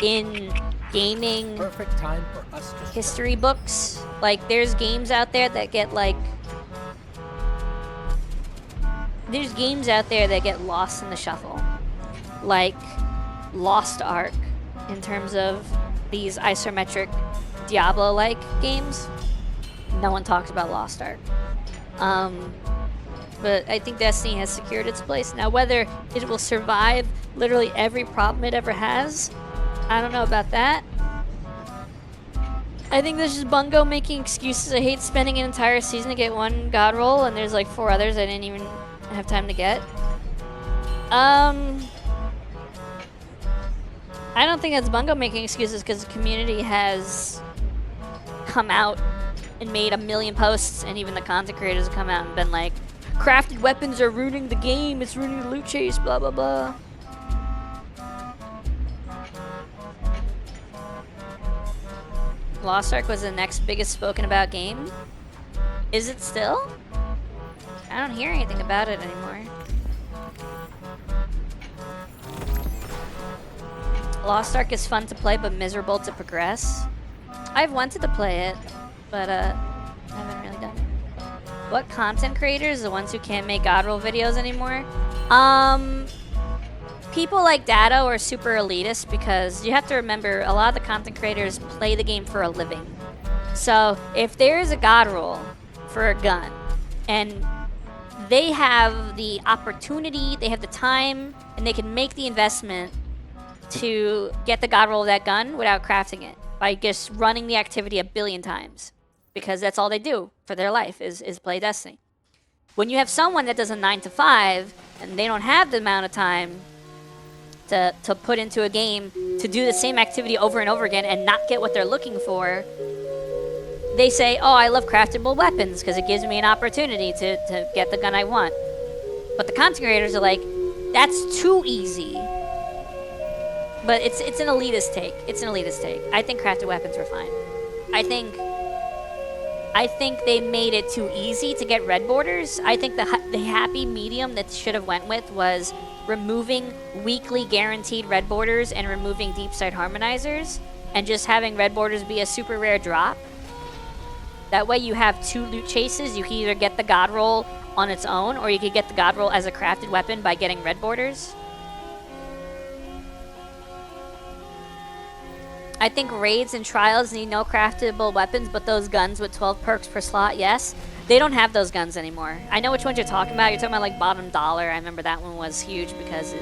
in gaming Perfect time for us to history books. Like, there's games out there that get like... There's games out there that get lost in the shuffle. Like Lost Ark, in terms of these isometric Diablo-like games. No one talks about Lost Ark. But I think Destiny has secured its place. Now, whether it will survive literally every problem it ever has, I don't know about that. I think this is Bungo making excuses. I hate spending an entire season to get one god roll, and there's like 4 others I didn't even have time to get. I don't think that's Bungo making excuses, because the community has come out and made a million posts, and even the content creators have come out and been like, crafted weapons are ruining the game, it's ruining the loot chase, blah blah blah. Lost Ark was the next biggest spoken about game. Is it still? I don't hear anything about it anymore. Lost Ark is fun to play but miserable to progress. I've wanted to play it, but haven't really done it. What content creators, the ones who can't make god roll videos anymore? People like Datto are super elitist, because you have to remember a lot of the content creators play the game for a living. So if there is a god roll for a gun, and they have the opportunity, they have the time, and they can make the investment to get the god roll of that gun without crafting it by just running the activity a billion times, because that's all they do for their life is play Destiny. When you have someone that does a 9 to 5 and they don't have the amount of time to put into a game to do the same activity over and over again and not get what they're looking for, they say, oh, I love craftable weapons because it gives me an opportunity to get the gun I want. But the content creators are like, that's too easy. But it's an elitist take. It's an elitist take. I think crafted weapons were fine. I think they made it too easy to get red borders. I think the happy medium that should have went with was removing weekly guaranteed red borders and removing deep sight harmonizers, and just having red borders be a super rare drop. That way you have 2 loot chases. You can either get the god roll on its own, or you could get the god roll as a crafted weapon by getting red borders. I think raids and trials need no craftable weapons, but those guns with 12 perks per slot, yes. They don't have those guns anymore. I know which ones you're talking about. You're talking about like bottom dollar. I remember that one was huge because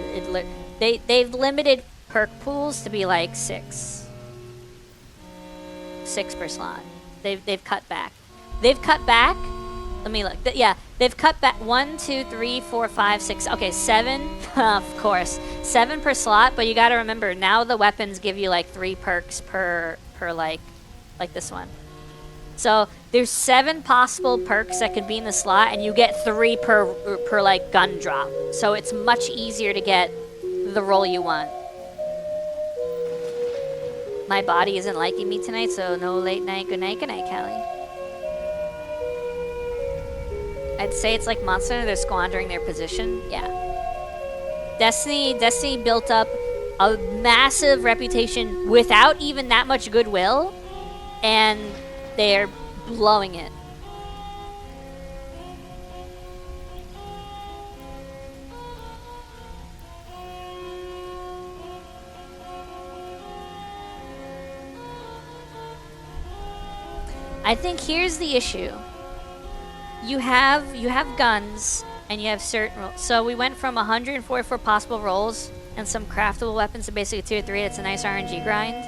they've limited perk pools to be like 6 per slot. They've cut back. They've cut back. Let me look. Yeah, they've cut back 1, 2, 3, 4, 5, 6. Okay, 7. Of course, 7 per slot. But you got to remember, now the weapons give you like 3 perks per like this one. So there's 7 possible perks that could be in the slot, and you get 3 per like gun drop. So it's much easier to get the roll you want. My body isn't liking me tonight, so no late night. Good night, Callie. I'd say it's like Monster Hunter, they're squandering their position. Yeah. Destiny built up a massive reputation without even that much goodwill, and they're blowing it. I think here's the issue. You have guns, and you have certain rolls. So we went from 144 possible rolls and some craftable weapons to basically 2 or 3. It's a nice RNG grind.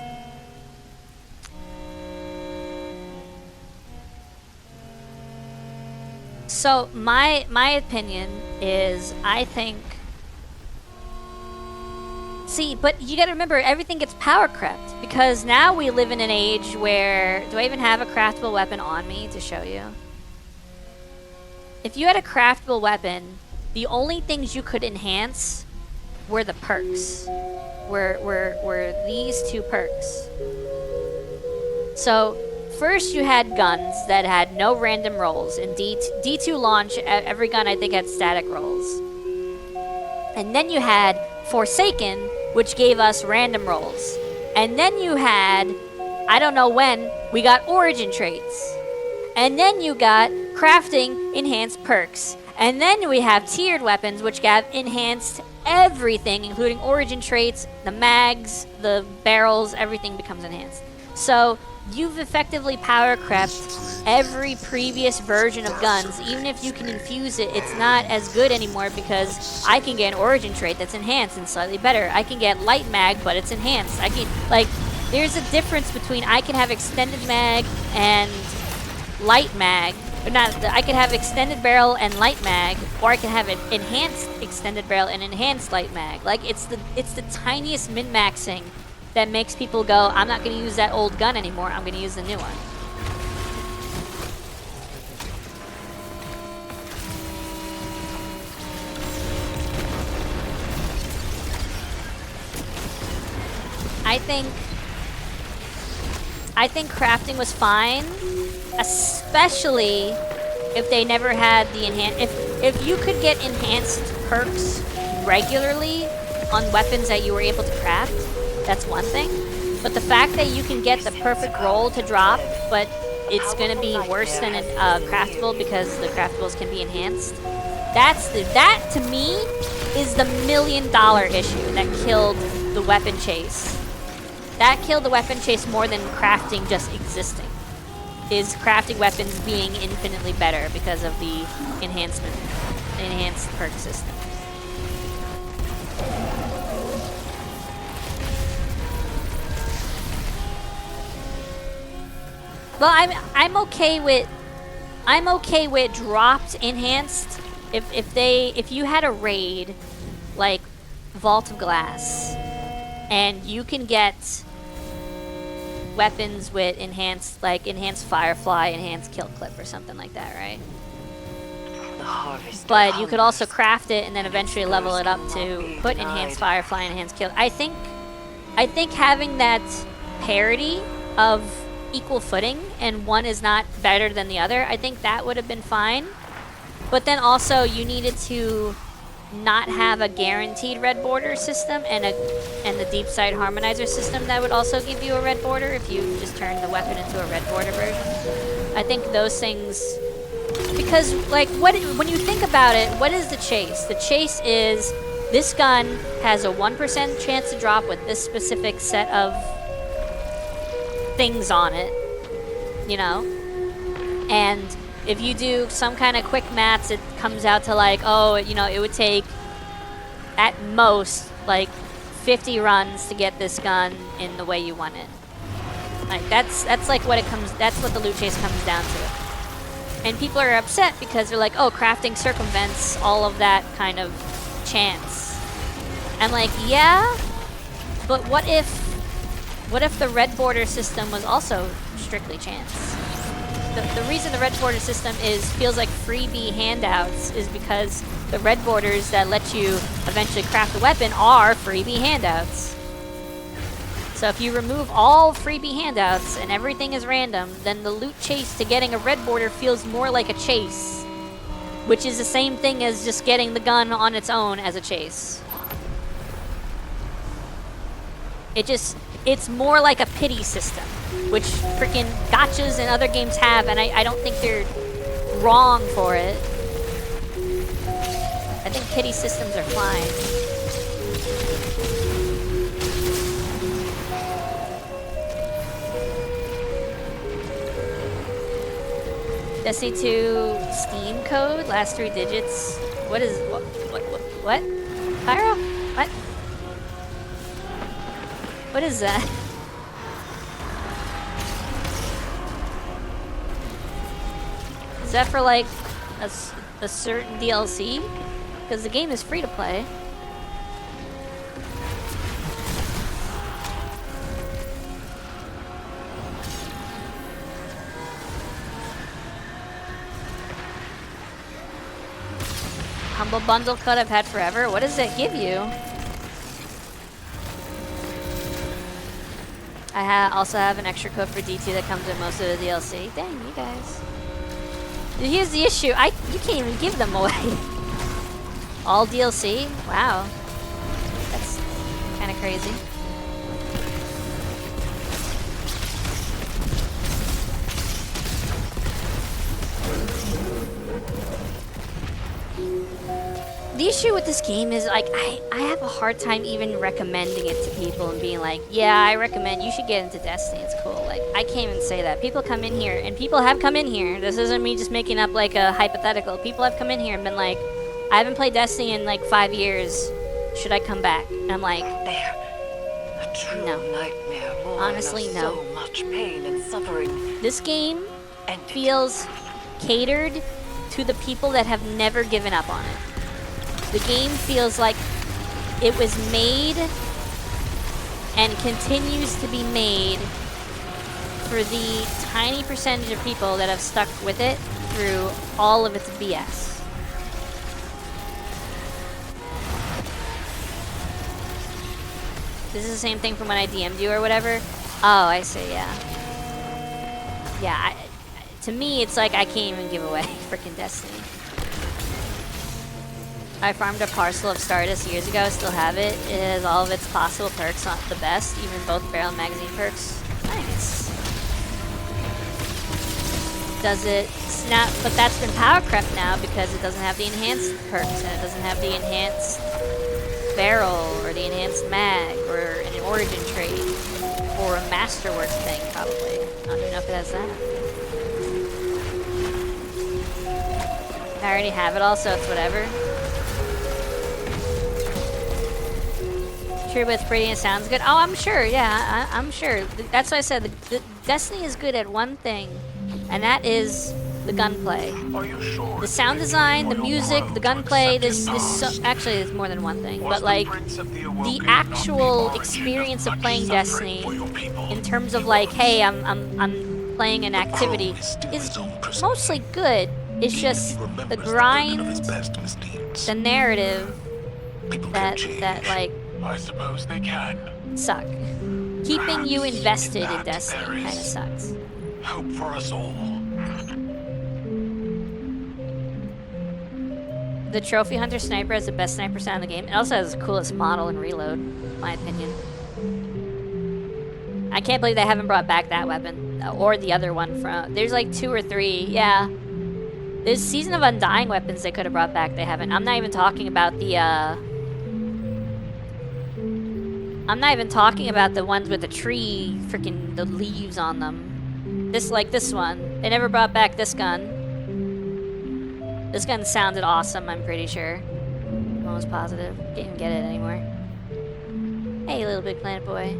So my opinion is, I think See, but you gotta remember, everything gets power crept, because now we live in an age where... Do I even have a craftable weapon on me to show you? If you had a craftable weapon, the only things you could enhance were the perks. Were these two perks. So, first you had guns that had no random rolls. In D2 launch, every gun I think had static rolls. And then you had Forsaken, which gave us random rolls. And then you had, I don't know when, we got origin traits. And then you got crafting enhanced perks. And then we have tiered weapons, which have enhanced everything, including origin traits, the mags, the barrels, everything becomes enhanced. So you've effectively power crept every previous version of guns. Even if you can infuse it, it's not as good anymore because I can get an origin trait that's enhanced and slightly better. I can get light mag, but it's enhanced. I can, like, there's a difference between I can have extended mag and light mag. Or not, I could have extended barrel and light mag, or I can have an enhanced extended barrel and enhanced light mag. Like, it's the tiniest min-maxing that makes people go, I'm not going to use that old gun anymore, I'm going to use the new one. I think crafting was fine, especially if they never had the if you could get enhanced perks regularly on weapons that you were able to craft, that's one thing. But the fact that you can get the perfect roll to drop, but it's going to be worse than a craftable because the craftables can be enhanced, that to me is the $1 million issue that killed the weapon chase. That killed the weapon chase more than crafting just existing. Is crafting weapons being infinitely better because of the enhanced perk system. Well, I'm okay with dropped enhanced. If you had a raid like Vault of Glass and you can get weapons with enhanced Firefly, enhanced Kill Clip or something like that, right? But you could also craft it and then eventually level it up to put enhanced Firefly and enhanced Kill. I think having that parity of equal footing and one is not better than the other, I think that would have been fine. But then also you needed to not have a guaranteed red border system and the deep sight harmonizer system that would also give you a red border if you just turn the weapon into a red border version. I think those things, because like when you think about it, what is the chase? The chase is this gun has a 1% chance to drop with this specific set of things on it, you know? And if you do some kind of quick maths, it comes out to like, oh, you know, it would take at most like 50 runs to get this gun in the way you want it. Like that's like what that's what the loot chase comes down to. And people are upset because they're like, oh, crafting circumvents all of that kind of chance. I'm like, yeah, but what if the red border system was also strictly chance? The reason the red border system feels like freebie handouts is because the red borders that let you eventually craft a weapon are freebie handouts. So if you remove all freebie handouts and everything is random, then the loot chase to getting a red border feels more like a chase, which is the same thing as just getting the gun on its own as a chase. It's more like a pity system, which freaking gotchas and other games have, and I don't think they're wrong for it. I think pity systems are fine. Destiny 2 Steam code, last 3 digits. What? Pyro? What? What is that? Is that for like a certain DLC? Because the game is free to play. Humble Bundle code I've had forever. What does that give you? I also have an extra code for D2 that comes with most of the DLC. Dang, you guys. Here's the issue. You can't even give them away. All DLC? Wow. That's kind of crazy. The issue with this game is, like, I have a hard time even recommending it to people and being like, yeah, I recommend you should get into Destiny, it's cool. Like, I can't even say that. People come in here, and people have come in here. This isn't me just making up, like, a hypothetical. People have come in here and been like, I haven't played Destiny in, like, 5 years. Should I come back? And I'm like, There. A true nightmare. Born honestly, of no. So much pain and suffering. This game feels catered to the people that have never given up on it. The game feels like it was made and continues to be made for the tiny percentage of people that have stuck with it through all of its BS. This is the same thing from when I DM'd you or whatever. Oh, I see, yeah. Yeah, to me, it's like I can't even give away freaking Destiny. I farmed a parcel of Stardust years ago, still have it. It has all of its possible perks, not the best, even both barrel and magazine perks. Nice. Does it snap? But that's been power crept now because it doesn't have the enhanced perks and it doesn't have the enhanced barrel or the enhanced mag or an origin trait or a masterworks thing, probably. I don't even know if it has that. I already have it all, so it's whatever. True, but it's pretty and it sounds good. Oh, I'm sure. Yeah, I'm sure. That's what I said. The Destiny is good at one thing, and that is the gunplay. The sound design, the music, the gunplay. Actually, it's more than one thing, but like the actual experience of playing Destiny, in terms of like, hey, I'm playing an activity, is mostly good. It's just the grind, the narrative that like. I suppose they can. Suck. Keeping you invested in Destiny kind of sucks. Hope for us all. The Trophy Hunter Sniper has the best sniper sound in the game. It also has the coolest model and reload, in my opinion. I can't believe they haven't brought back that weapon. Or the other one from... There's like 2 or 3, yeah. There's Season of Undying weapons they could have brought back, they haven't. I'm not even talking about the, I'm not even talking about the ones with the tree, freaking the leaves on them. This one. They never brought back this gun. This gun sounded awesome, I'm pretty sure. I'm almost positive. Can't even get it anymore. Hey, little big planet boy.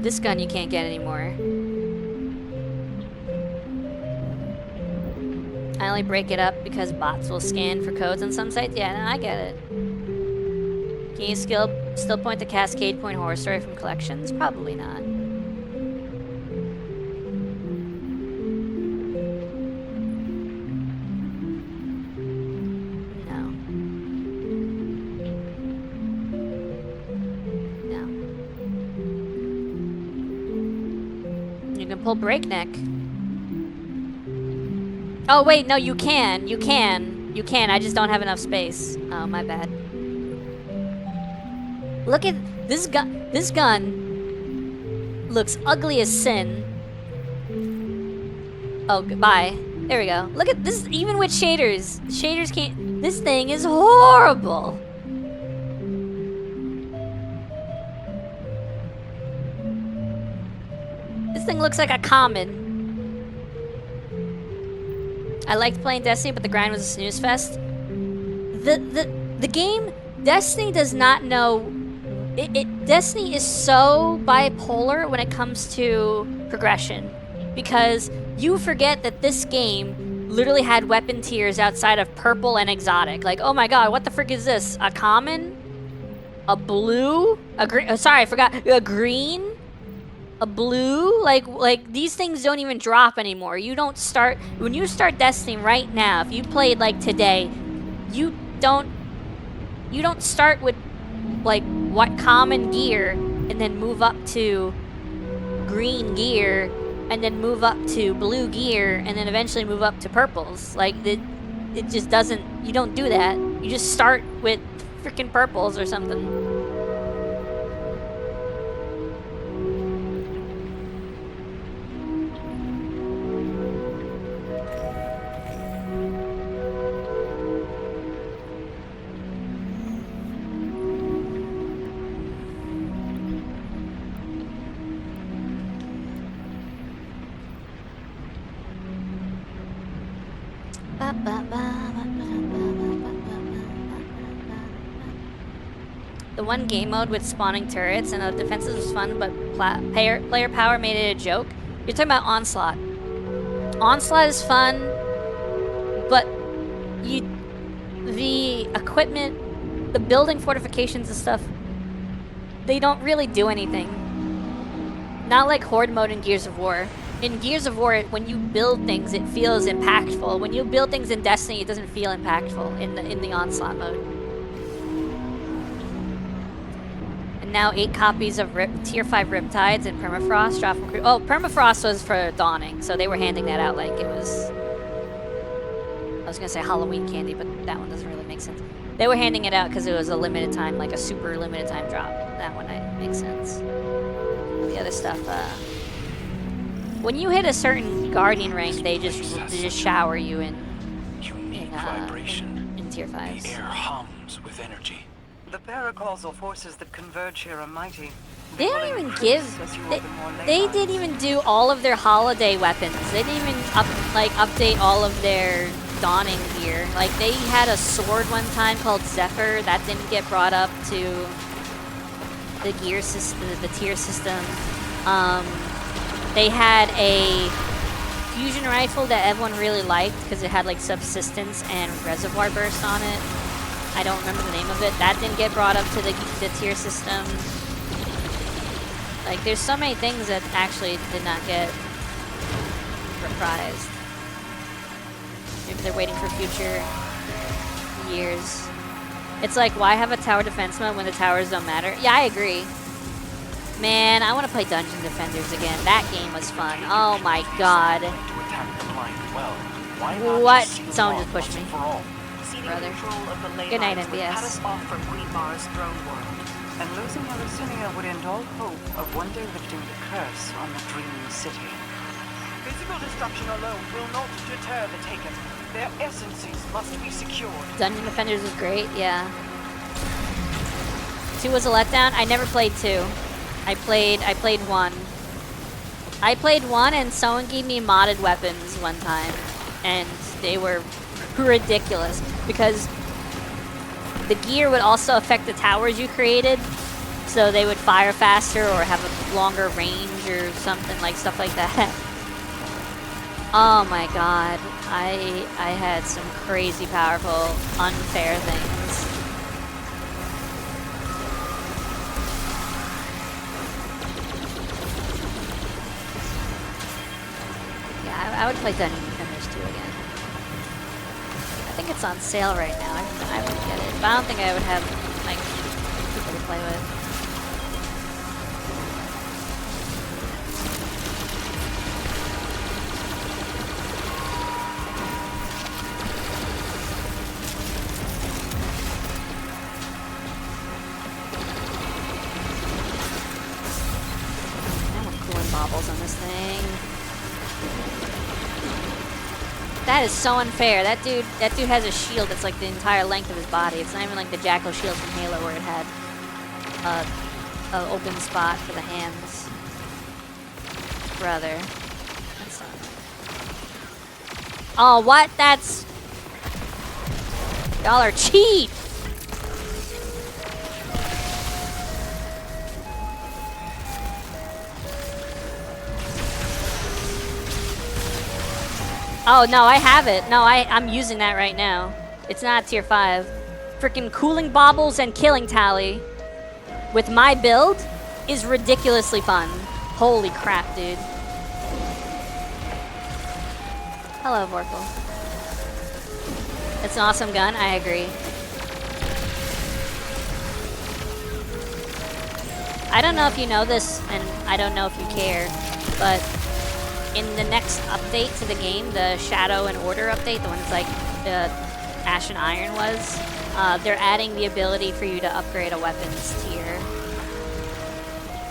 This gun you can't get anymore. I only break it up because bots will scan for codes on some sites. Yeah, no, I get it. Can you still point the Cascade Point horror story from collections? Probably not. No. No. You can pull Breakneck. Oh, wait, no, you can. You can. You can. I just don't have enough space. Oh, my bad. Look at this gun. This gun looks ugly as sin. Oh, goodbye. There we go. Look at this. Even with shaders. Shaders can't. This thing is horrible. This thing looks like a common. I liked playing Destiny, but the grind was a snooze fest. The game, Destiny does not know. Destiny is so bipolar when it comes to progression, because you forget that this game literally had weapon tiers outside of purple and exotic. Like, oh my god, what the frick is this? A common? A blue? A green? Oh, sorry, I forgot. A green? a blue, like these things don't even drop anymore. You don't start, when you start Destiny right now, if you played like today, you don't start with like what common gear and then move up to green gear and then move up to blue gear and then eventually move up to purples. Like it just doesn't, you don't do that. You just start with freaking purples or something. The one game mode with spawning turrets and the defenses was fun, but player power made it a joke. You're talking about Onslaught. Onslaught is fun, but the equipment, the building fortifications and stuff, they don't really do anything. Not like Horde mode in Gears of War. In Gears of War, when you build things, it feels impactful. When you build things in Destiny, it doesn't feel impactful in the Onslaught mode. And now 8 copies of Tier 5 Riptides and Permafrost drop from Oh, Permafrost was for Dawning, so they were handing that out like it was... I was gonna say Halloween candy, but that one doesn't really make sense. They were handing it out because it was a limited time, like a super limited time drop. That one makes sense. The other stuff, when you hit a certain Guardian rank, they just shower you in vibration. In Tier 5s. The air hums with energy. The paracausal forces that converge here are mighty. They don't even give. They didn't even do all of their holiday weapons. They didn't even update all of their Dawning gear. Like they had a sword one time called Zephyr that didn't get brought up to the gear system, the tier system. They had a fusion rifle that everyone really liked because it had like subsistence and reservoir burst on it. I don't remember the name of it. That didn't get brought up to the tier system. Like, there's so many things that actually did not get reprised. Maybe they're waiting for future years. It's like, why have a tower defense mode when the towers don't matter? Yeah, I agree. Man, I want to play Dungeon Defenders again. That game was fun. Oh my god. What? Someone just pushed me. Brother. Good night, NBS. And losing Abyssinia would end all hope of one day lifting the curse on the dreaming city. Physical destruction alone will not deter the Taken. Their essences must be secured. Dungeon Defenders was great, yeah. 2 was a letdown. I never played 2. I played 1. I played 1 and someone gave me modded weapons one time. And they were ridiculous because the gear would also affect the towers you created, so they would fire faster or have a longer range or something, like stuff like that. Oh my god, I had some crazy powerful, unfair things. Yeah, I would play Dungeon Defenders 2 again. I think it's on sale right now. I would get it, but I don't think I would have like people to play with. I want cooling baubles on this thing. That is so unfair. That dude has a shield that's like the entire length of his body. It's not even like the Jackal shield from Halo where it had an open spot for the hands. Brother. That's not... Oh, what? That's... Y'all are cheap! Oh, no, I have it. No, I'm using that right now. It's not tier 5. Freaking cooling baubles and killing tally with my build is ridiculously fun. Holy crap, dude. Hello, Vorpal. It's an awesome gun, I agree. I don't know if you know this, and I don't know if you care, but in the next update to the game, the Shadow and Order update, the one that's like Ash and Iron was, they're adding the ability for you to upgrade a weapons tier.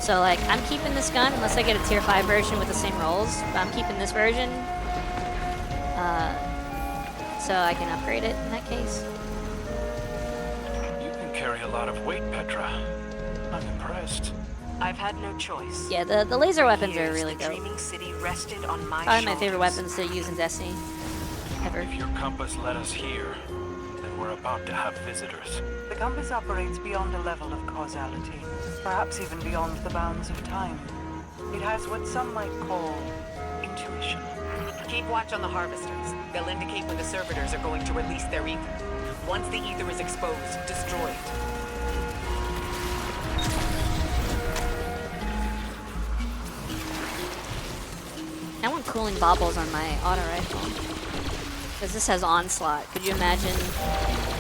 So like, I'm keeping this gun unless I get a tier 5 version with the same rolls, but I'm keeping this version so I can upgrade it in that case. You can carry a lot of weight, Petra. I'm impressed. I've had no choice. Yeah, the laser weapons are Years, really the dope. Dreaming City rested on my Probably my favorite shoulders. weapons to use in Destiny ever. If your compass led us here, then we're about to have visitors. The compass operates beyond a level of causality, perhaps even beyond the bounds of time. It has what some might call intuition. Keep watch on the harvesters. They'll indicate when the servitors are going to release their ether. Once the ether is exposed, destroy it. I want cooling baubles on my auto rifle. Because this has onslaught. Could you imagine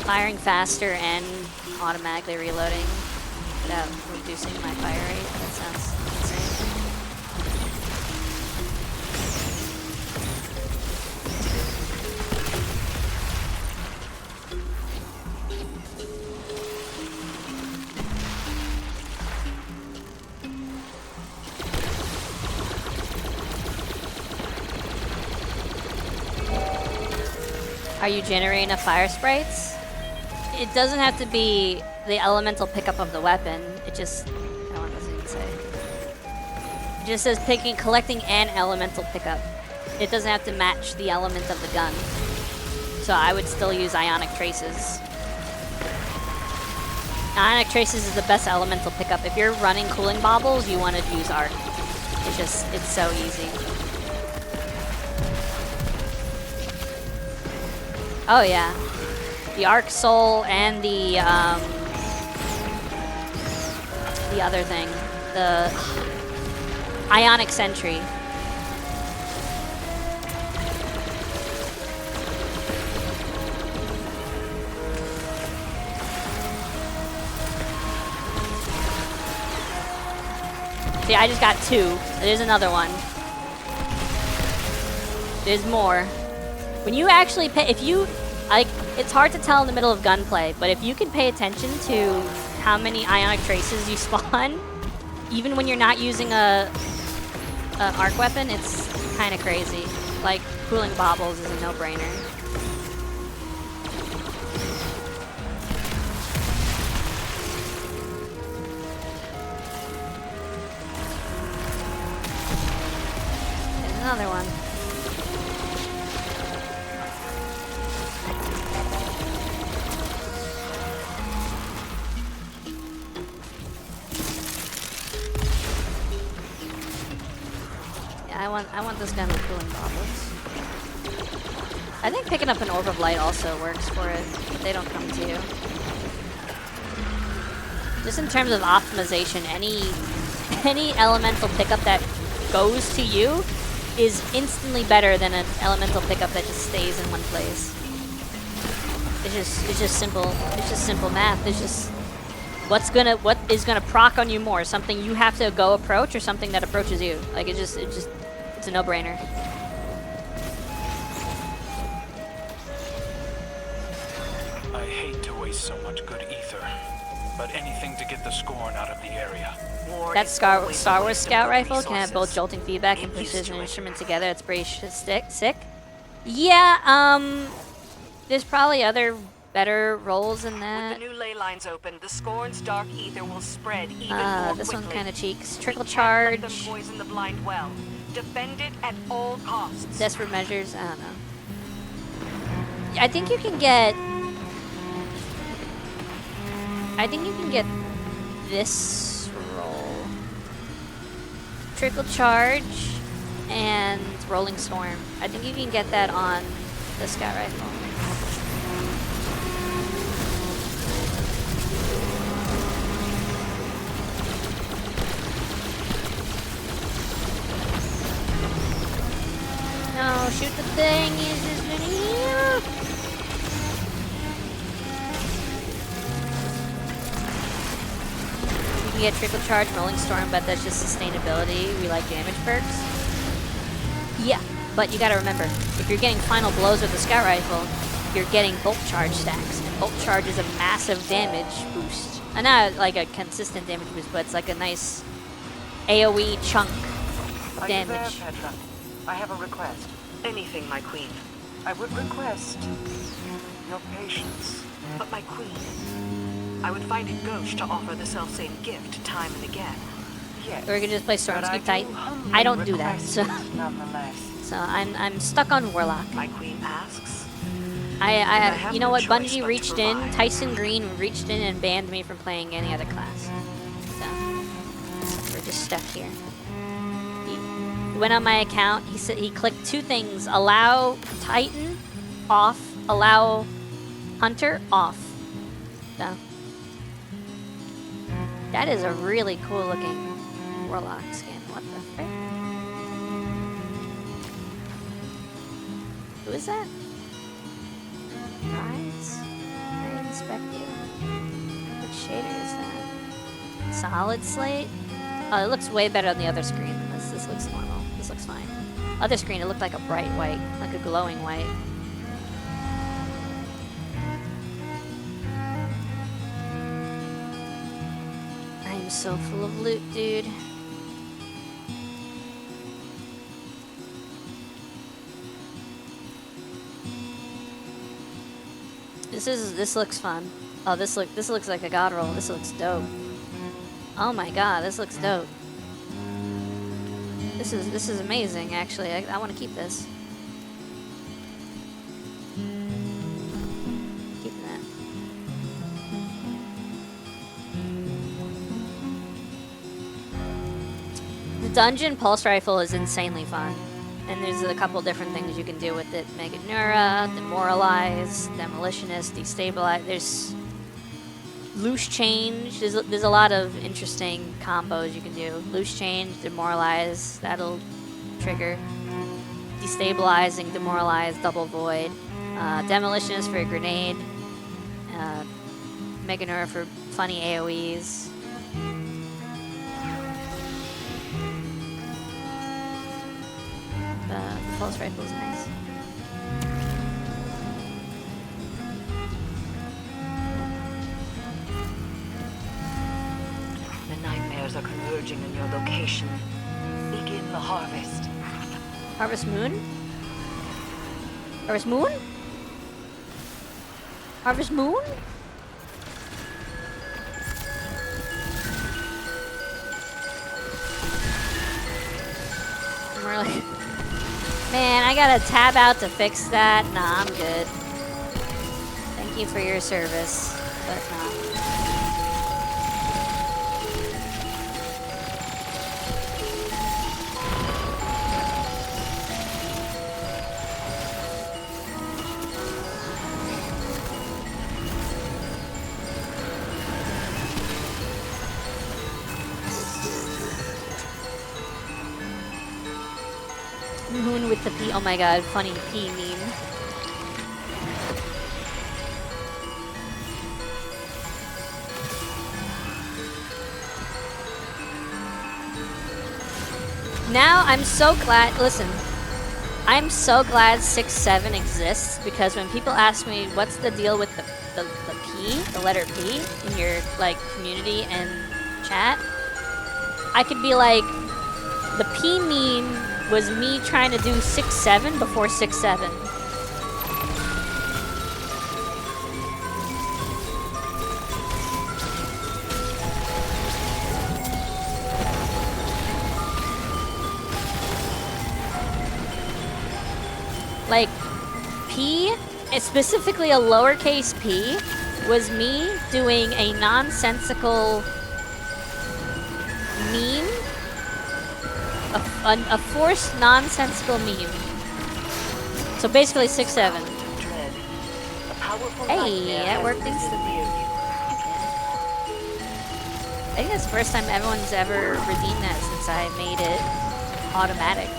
firing faster and automatically reloading without reducing my fire rate? That sounds insane. Are you generating enough fire sprites? It doesn't have to be the elemental pickup of the weapon. It just, I don't know what to say. It just says collecting an elemental pickup. It doesn't have to match the element of the gun. So I would still use ionic traces. Ionic traces is the best elemental pickup. If you're running cooling baubles, you want to use arc. It's so easy. Oh yeah, the Arc Soul and the other thing, the Ionic Sentry. See, I just got 2. There's another one. There's more. When you actually pay, if you, like, it's hard to tell in the middle of gunplay, but if you can pay attention to how many ionic traces you spawn, even when you're not using a arc weapon, it's kind of crazy. Like, cooling baubles is a no-brainer. There's another one. I want this gun with cooling baubles. I think picking up an Orb of Light also works for it, but they don't come to you. Just in terms of optimization, any elemental pickup that goes to you is instantly better than an elemental pickup that just stays in one place. It's just simple. It's just simple math. It's just what is gonna proc on you more? Something you have to go approach, or something that approaches you? Like it's a no-brainer. I hate to waste so much good ether, but anything to get the scorn out of the area. That Star Wars Scout rifle can have both jolting feedback and precision instrument together. That's pretty sick. Yeah, there's probably other better rolls than that. With the new ley lines open, the Scorn's dark ether will spread even more this quickly. one's kind of cheeks. Trickle We can't let them charge. poison the blind well. Defend it at all costs. Desperate measures. I don't know. I think you can get this roll. Trickle charge and rolling storm. I think you can get that on the scout rifle. No, shoot the thing. Use this mini. You can get Trickle Charge, Rolling Storm, but that's just sustainability. We like damage perks. Yeah, but you gotta remember, if you're getting Final Blows with the Scout Rifle, you're getting Bolt Charge stacks. And Bolt Charge is a massive damage boost. And not like a consistent damage boost, but it's like a nice AoE chunk Are you there, damage. Petra? I have a request. Anything, my queen. I would request your patience. But my queen, I would find it gauche to offer the self-same gift time and again. Yes. Or we could just play but Stormscape Titan. humbly I don't do that, request so it nonetheless. so I'm stuck on Warlock. My queen asks. I have you know no what? choice Bungie but to reached in, provide. Tyson Green reached in and banned me from playing any other class. So we're just stuck here. He went on my account. He said he clicked two things: allow Titan off, allow Hunter off. So that is a really cool looking Warlock skin. What the frick? Who is that? Eyes? I inspect you. What shader is that? Solid slate? Oh, it looks way better on the other screen than this. This looks normal. This looks fine. Other screen, it looked like a bright white, like a glowing white. I am so full of loot, dude. This looks fun. Oh, this looks like a god roll. This looks dope. Oh my god, this looks dope. This is amazing. Actually, I want to keep this. Keep that. The dungeon pulse rifle is insanely fun. And there's a couple different things you can do with it. Mega Neura, Demoralize, Demolitionist, Destabilize. There's Loose Change. There's a lot of interesting combos you can do. Loose Change, Demoralize, that'll trigger. Destabilizing, Demoralize, Double Void. Demolitionist for a grenade. Mega Neura for funny AoEs. The pulse rifle is nice. The nightmares are converging in your location. Begin the harvest. Harvest Moon? Harvest Moon? Harvest Moon? I'm really... Man, I gotta tab out to fix that. Nah, I'm good. Thank you for your service, but nah. Moon with the P. Oh my god, funny P meme. Now I'm so glad. Listen, I'm so glad 6-7 exists because when people ask me what's the deal with the P, the letter P in your like community and chat, I could be like, the P meme was me trying to do 6-7 before 6-7. Like, P, specifically a lowercase p, was me doing a nonsensical meme. A forced nonsensical meme. So basically 6-7. Hey, that worked instantly. I think that's the first time everyone's ever redeemed that since I made it automatic.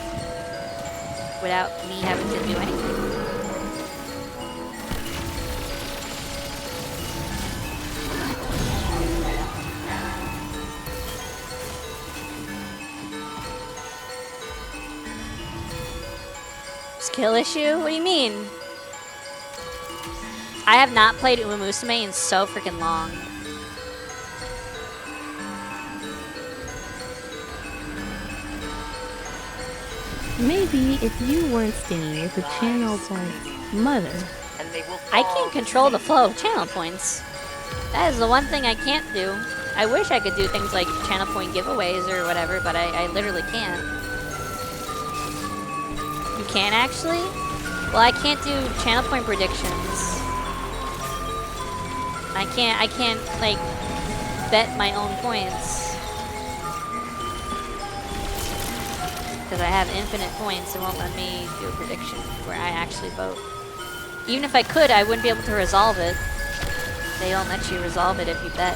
without me having to do anything. Skill issue? What do you mean? I have not played Uma Musume in so freaking long. Maybe if you weren't staying with the channel points mother. I can't control the flow of channel points. That is the one thing I can't do. I wish I could do things like channel point giveaways or whatever, but I literally can't. You can actually? Well, I can't do channel point predictions. I can't like bet my own points. Because I have infinite points, it won't let me do a prediction where I actually vote. Even if I could, I wouldn't be able to resolve it. They don't let you resolve it if you bet.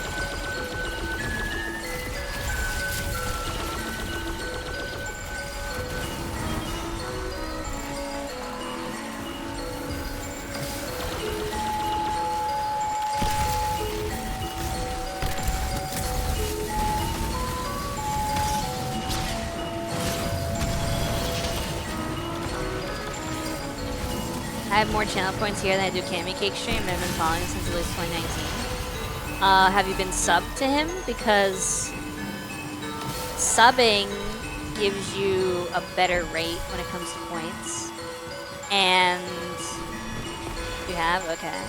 I have more channel points here than I do Cammy Cake Stream. I've been following since at least 2019. Have you been subbed to him? Because subbing gives you a better rate when it comes to points. And you have? Okay.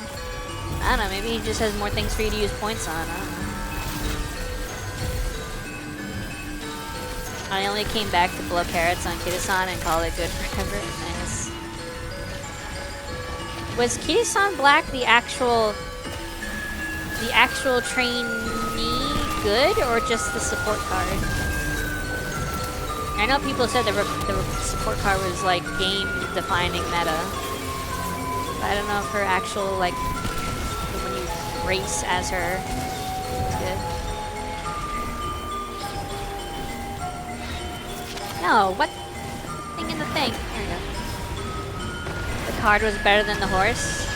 I don't know, maybe he just has more things for you to use points on. I don't know. I only came back to blow carrots on Kitasan and call it good forever. Nice. Was Kitasan Black the actual trainee good, or just the support card? I know people said the support card was like game-defining meta. But I don't know if her actual, like, when you race as her is good. No, what? Thing in the thing. There we go. The card was better than the horse.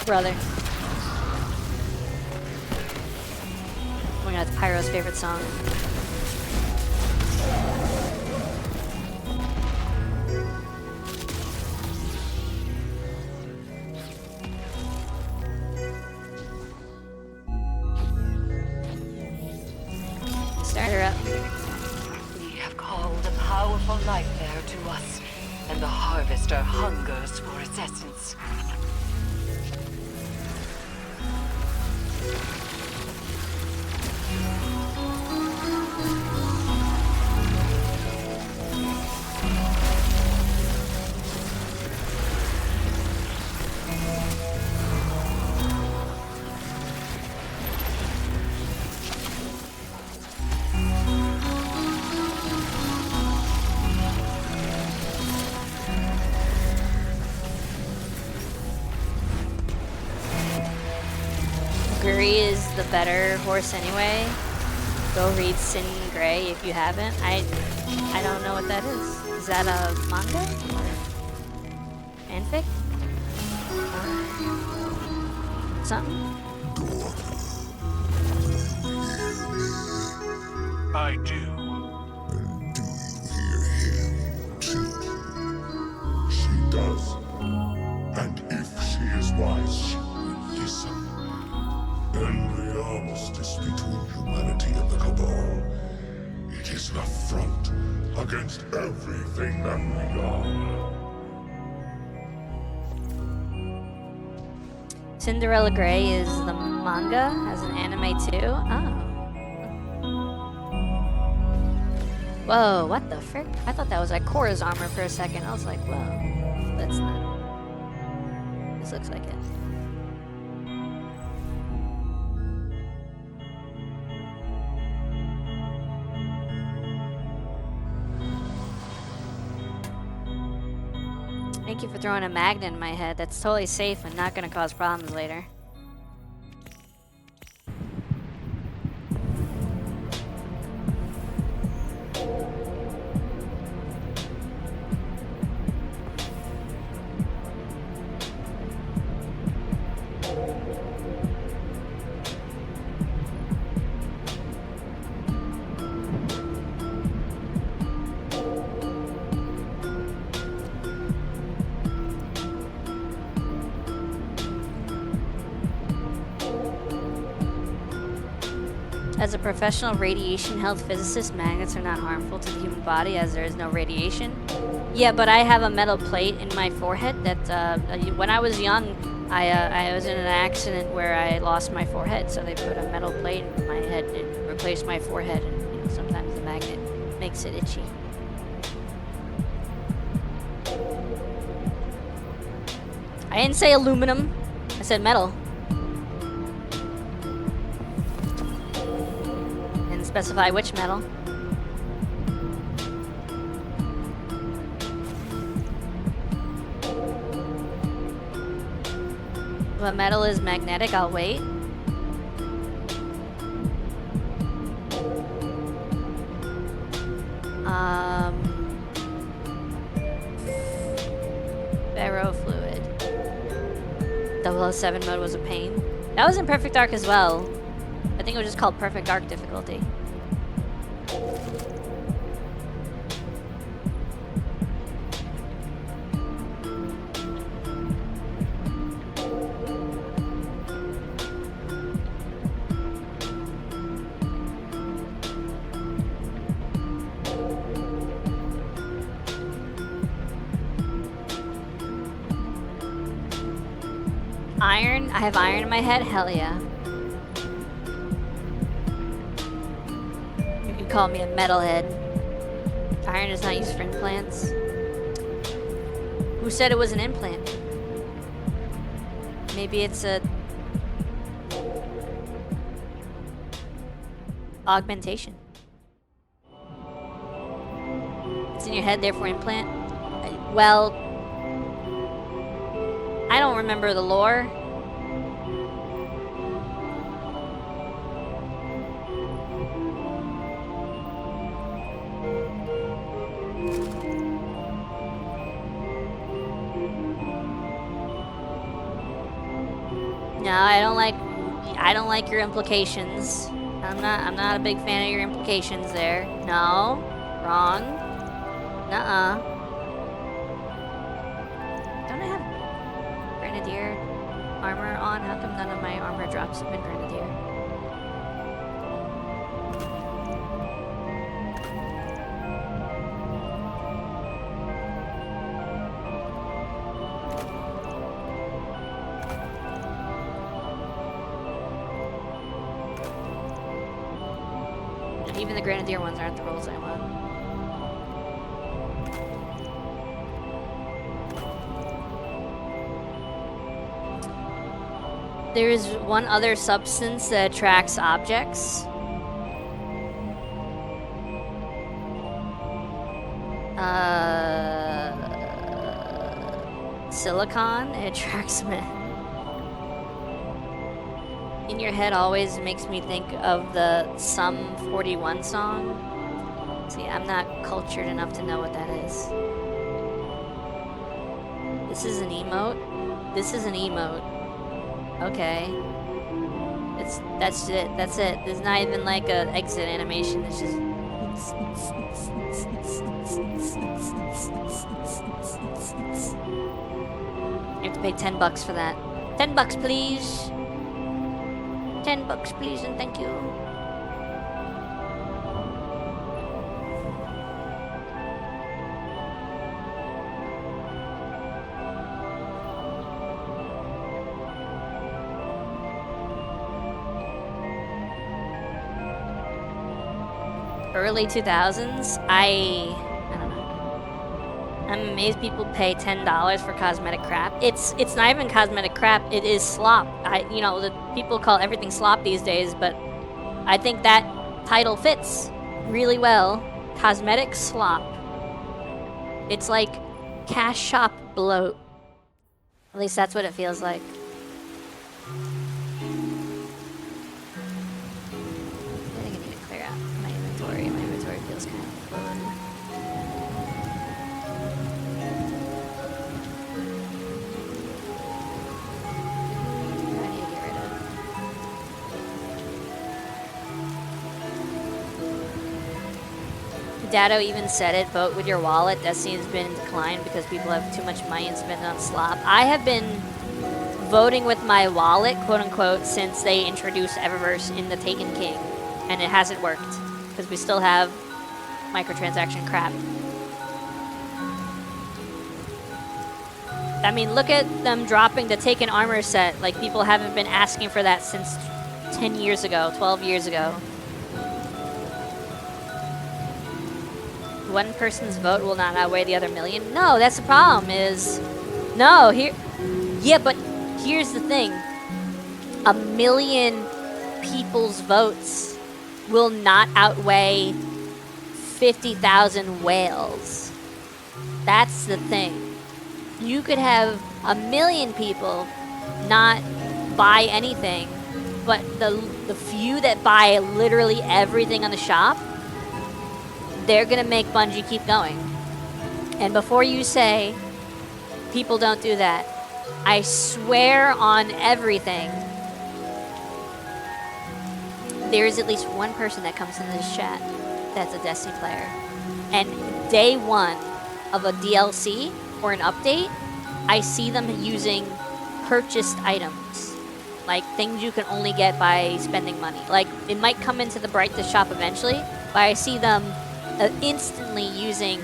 Brother. Oh my god, it's Pyro's favorite song. Start her up. We have called a powerful nightmare to us, and the harvester hungers for its essence. Guri is the better horse anyway. Go read Sin Gray if you haven't. I don't know what that is. Is that a manga? Or fanfic? Or something? I do. She does. And if she is wise, she will listen. And the armistice between humanity and the Cabal, it is an affront against everything that we are. Cinderella Grey is the manga, has an anime too. Oh. Whoa, what the frick? I thought that was like Korra's armor for a second. I was like, whoa, that's not. This looks like it. Thank you for throwing a magnet in my head. That's totally safe and not gonna cause problems later. As a professional radiation health physicist, magnets are not harmful to the human body as there is no radiation. Yeah, but I have a metal plate in my forehead that, when I was young, I was in an accident where I lost my forehead, so they put a metal plate in my head and replaced my forehead, and you know, sometimes the magnet makes it itchy. I didn't say aluminum, I said metal. Specify which metal. What metal is magnetic? I'll wait. Ferrofluid. 007 mode was a pain. That was in Perfect Dark as well. I think it was just called Perfect Dark difficulty. Iron? I have iron in my head? Hell yeah. You can call me a metalhead. Iron is not used for implants. Who said it was an implant? Maybe it's a augmentation. It's in your head, therefore implant? Well, I don't remember the lore. No, I don't like your implications. I'm not a big fan of your implications there. No. Wrong. Nuh-uh. Don't I have Grenadier armor on? How come none of my armor drops have been Grenadier? Even the Grenadier ones aren't the rolls I want. There is one other substance that attracts objects. Silicon, it attracts men. In Your Head always makes me think of the Sum 41 song. See, I'm not cultured enough to know what that is. This is an emote? This is an emote. Okay. That's it. That's it. There's not even like a exit animation. It's just... You have to pay $10 for that. $10, please. $10, please, and thank you. Early 2000s, I don't know. I'm amazed people pay $10 for cosmetic crap. It's not even cosmetic crap. It is slop. The people call everything slop these days, but I think that title fits really well. Cosmetic slop. It's like Cash shop bloat. At least that's what it feels like. I think I need to clear out my inventory. My inventory feels kind of full. I need to get rid of. Dado even said it, vote with your wallet. Destiny has been in decline because people have too much money and spend it on slop. I have been voting with my wallet, quote unquote, since they introduced Eververse in the Taken King, and it hasn't worked because we still have microtransaction crap. I mean, look at them dropping the Taken armor set. Like, people haven't been asking for that since 10 years ago, 12 years ago. One person's vote will not outweigh the other million. No, that's the problem is, no, yeah, but here's the thing. 1 million people's votes will not outweigh 50,000 whales. That's the thing. You could have 1 million people not buy anything, but the few that buy literally everything on the shop, they're gonna make Bungie keep going. And before you say, people don't do that, I swear on everything, there's at least one person that comes into this chat that's a Destiny player. And day one of a DLC or an update, I see them using purchased items. Like things you can only get by spending money. Like it might come into the Brightest shop eventually, but I see them instantly using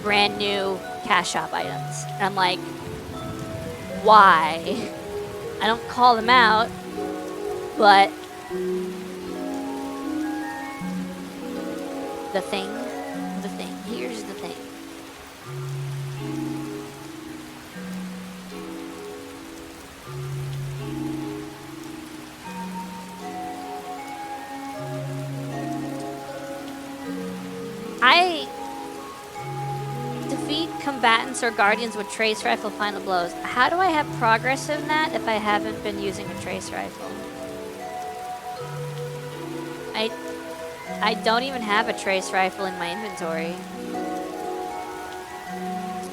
brand new cash shop items. And I'm like, why? I don't call them out, but the thing, here's the thing. I defeat combatants or guardians with trace rifle final blows. How do I have progress in that if I haven't been using a trace rifle? I don't even have a trace rifle in my inventory.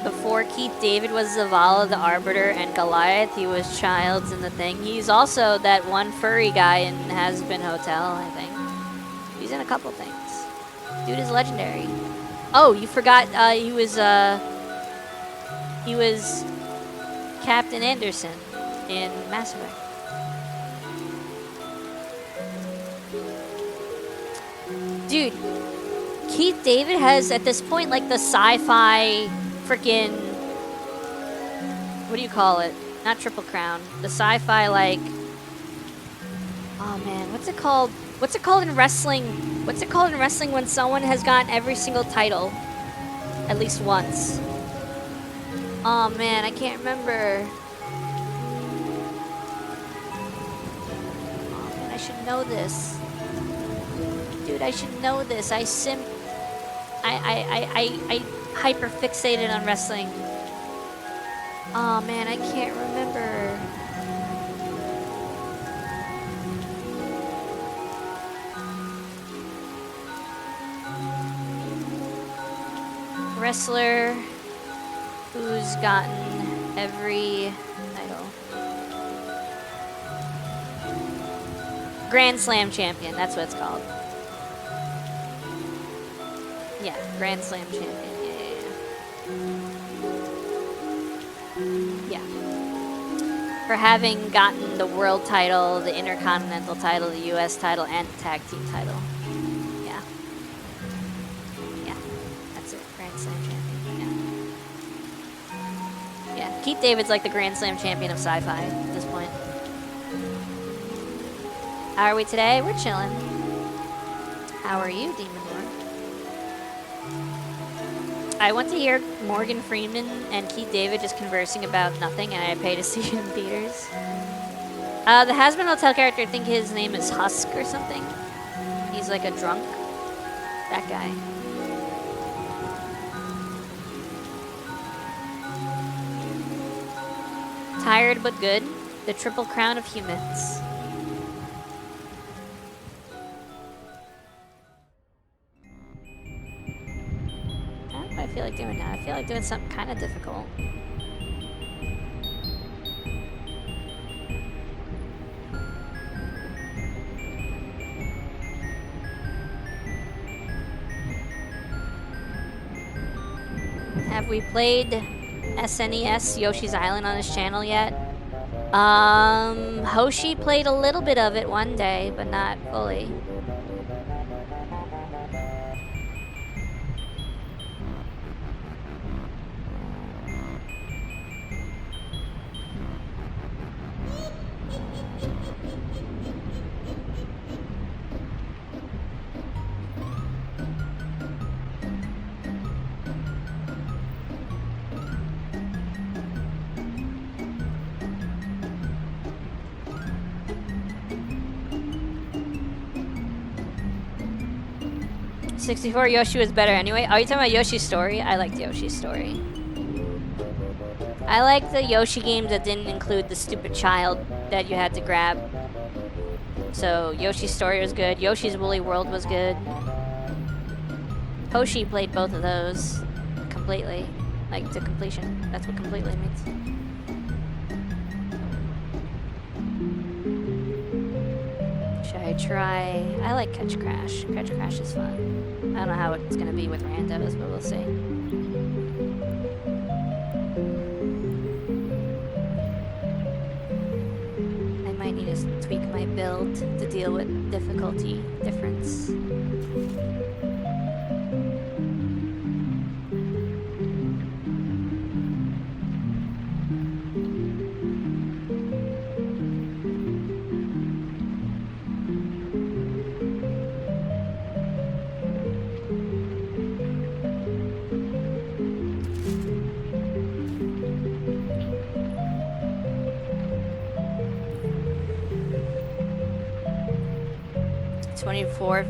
Before Keith David was Zavala the Arbiter and Goliath, he was Childs in the thing. He's also that one furry guy in Has Been Hotel, I think. He's in a couple things. Dude is legendary. Oh, you forgot he was Captain Anderson in Mass Effect. Dude, Keith David has at this point like the sci-fi freaking, what do you call it? Not Triple Crown. The sci-fi like, oh man, what's it called? What's it called in wrestling? What's it called in wrestling when someone has gotten every single title? At least once. Oh man, I can't remember. Oh man, I should know this. Dude, I should know this. I hyper fixated on wrestling. Oh man, I can't remember. Wrestler who's gotten every title. Grand Slam champion, that's what it's called. Yeah, Grand Slam champion. Yeah. For having gotten the world title, the intercontinental title, the US title, and the tag team title. Yeah. Yeah, that's it. Grand Slam champion. Yeah. Yeah, Keith David's like the Grand Slam champion of sci-fi at this point. How are we today? We're chilling. How are you, Demon Lord? I went to hear Morgan Freeman and Keith David just conversing about nothing, and I paid to see it in theaters. The Has Been Hotel character, I think his name is Husk or something. He's like a drunk. That guy. Tired but good. The triple crown of humans. What do I feel like doing now? I feel like doing something kind of difficult. Have we played SNES Yoshi's Island on his channel yet? Hoshi played a little bit of it one day, but not fully. '64 Yoshi was better anyway. Are you talking about Yoshi's Story? I liked Yoshi's Story. I like the Yoshi games that didn't include the stupid child that you had to grab. So Yoshi's Story was good. Yoshi's Woolly World was good. Hoshi played both of those completely, like to completion. That's what completely means. Should I try? I like Catch Crash. Catch Crash is fun. I don't know how it's gonna be with randos, but we'll see. I might need to tweak my build to deal with difficulty difference.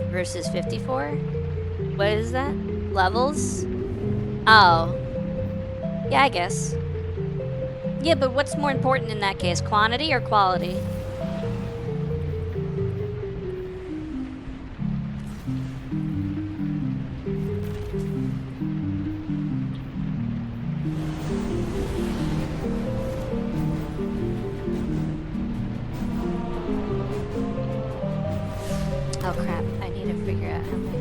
Versus 54? What is that? Levels? Oh. Yeah, I guess. Yeah, but what's more important in that case? Quantity or quality? Oh crap, I need to figure out how many.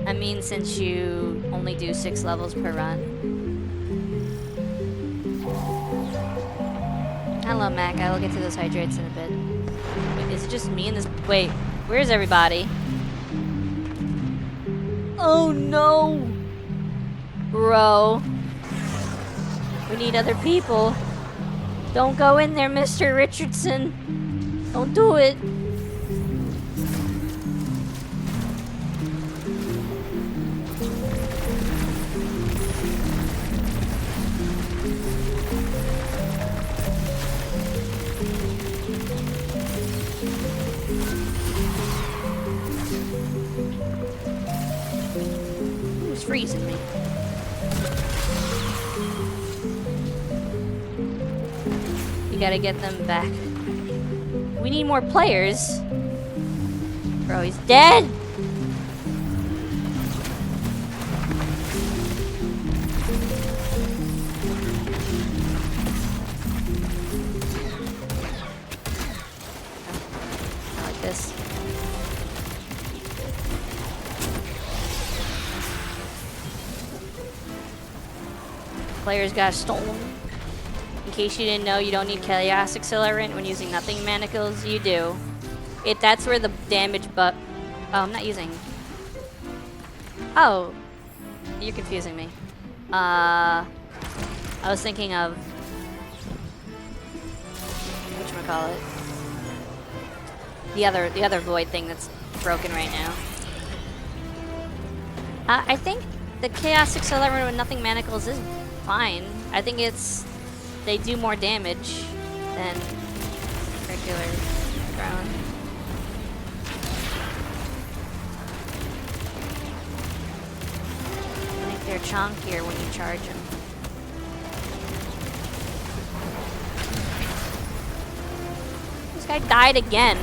I mean, since you only do 6 levels per run. Hello, Mac. I will get to those hydrates in a bit. Wait, is it just me in this? Wait, where's everybody? Oh no! Bro. We need other people. Don't go in there, Mr. Richardson. Don't do it. Who's freezing me? Gotta get them back. We need more players. Bro, he's dead! I like this. Players got stolen. In case you didn't know, you don't need Chaos Accelerant when using Nothing Manacles. You do. That's where the damage Oh, I'm not using... Oh. You're confusing me. I was thinking of... whatchamacallit? The other Void thing that's broken right now. I think the Chaos Accelerant with Nothing Manacles is fine. I think they do more damage than regular drone. they're chunkier when you charge them. This guy died again.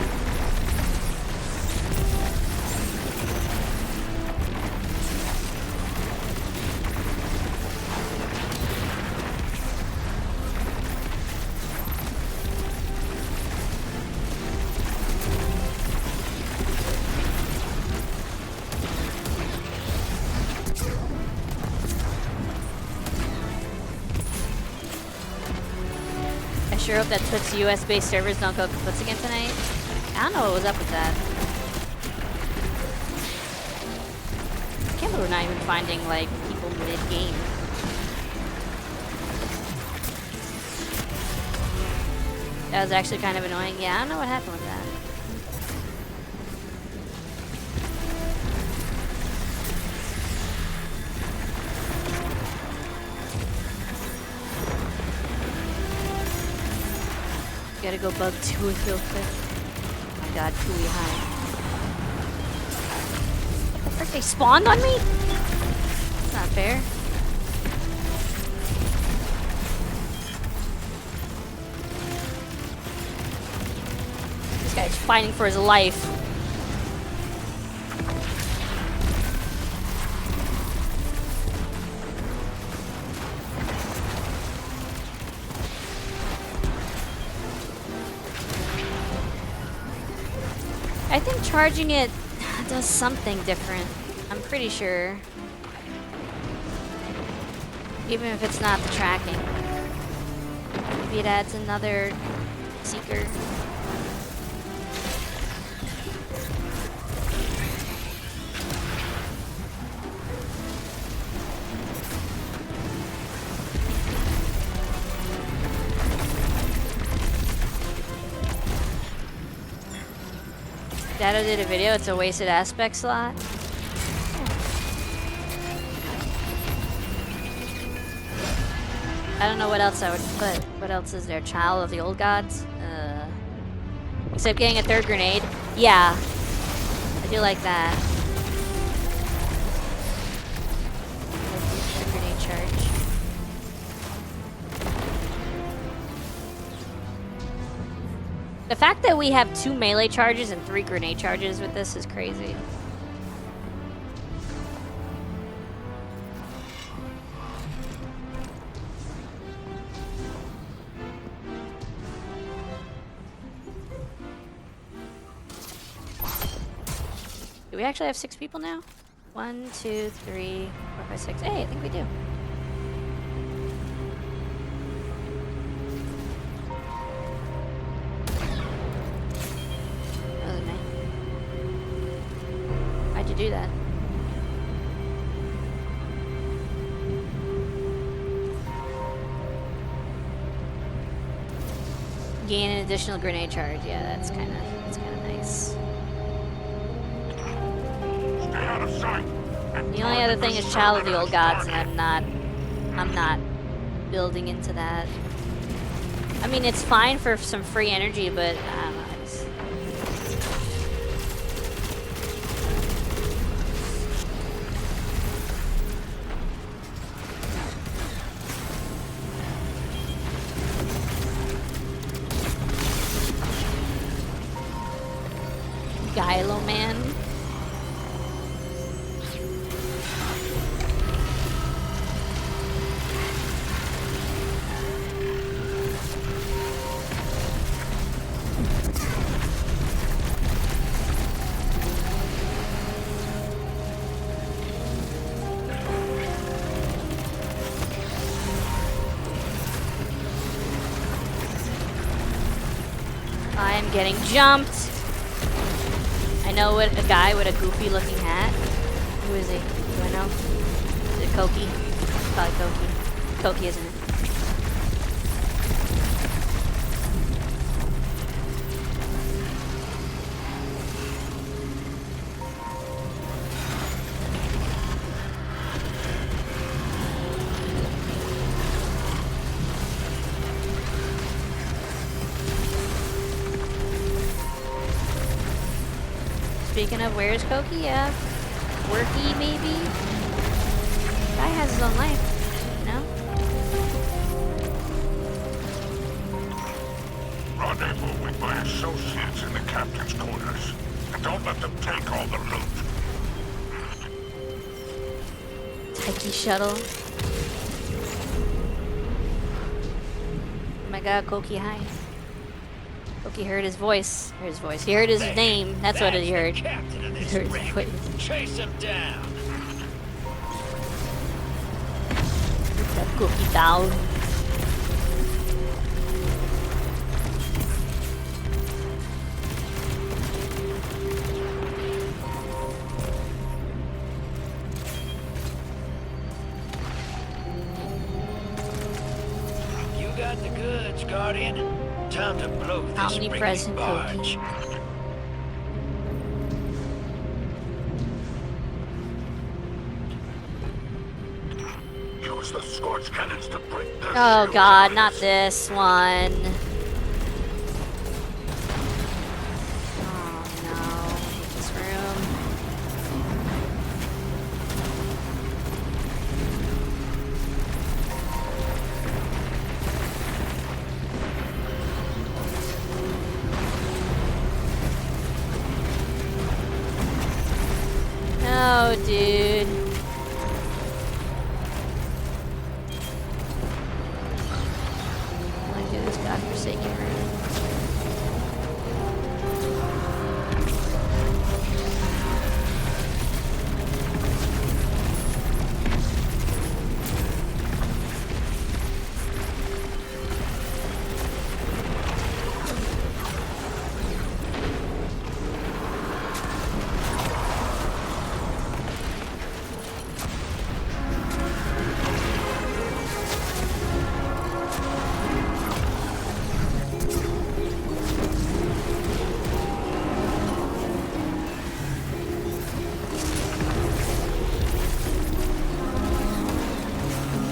I sure hope that Twitch US-based servers don't go kaputz again tonight. I don't know what was up with that. I can't believe we're not even finding, like, people mid-game. That was actually kind of annoying. Yeah, I don't know what happened with that. Gotta go bug Tui real quick. Oh my god, Tui, hi. What the frick, they spawned on me? That's not fair. This guy's fighting for his life. I think charging it does something different. I'm pretty sure. Even if it's not the tracking. Maybe it adds another seeker. Dado did a video, it's a wasted aspect slot. I don't know what else I would put. What else is there? Child of the Old Gods? Except getting a third grenade. Yeah. I do like that. Third grenade charge. The fact that we have 2 melee charges and 3 grenade charges with this is crazy. Do we actually have 6 people now? 1, 2, 3, 4, 5, 6. Hey, I think we do. Why'd you do that? Gain an additional grenade charge. Yeah, that's kind of nice. Stay out of sight. The only other thing is Child of the Old Gods, and I'm not building into that. I mean, it's fine for some free energy, but I don't know. Gylo Man. I am getting jumped. I know what a guy with a goofy looking hat. Who is he? Do I know? Is it Koki? Probably Koki. Koki, isn't it? Speaking of, where's Koki? Yeah. Worky, maybe? Guy has his own life, you know? Rendezvous with my associates in the captain's quarters. And don't let them take all the loot. Taiki shuttle. Oh my god, Koki, hi. Koki heard his voice. Heard his voice. He heard his name. That's what he heard. He heard his voice. Chase him down. Put that Koki down. You got the goods, Guardian. Time to blow this Omnipresent rickety Koki. barge. Use the scorch cannons to break their Oh shields. god, not this one. Oh no, I hate this room. No, dude. Look at this godforsaken room.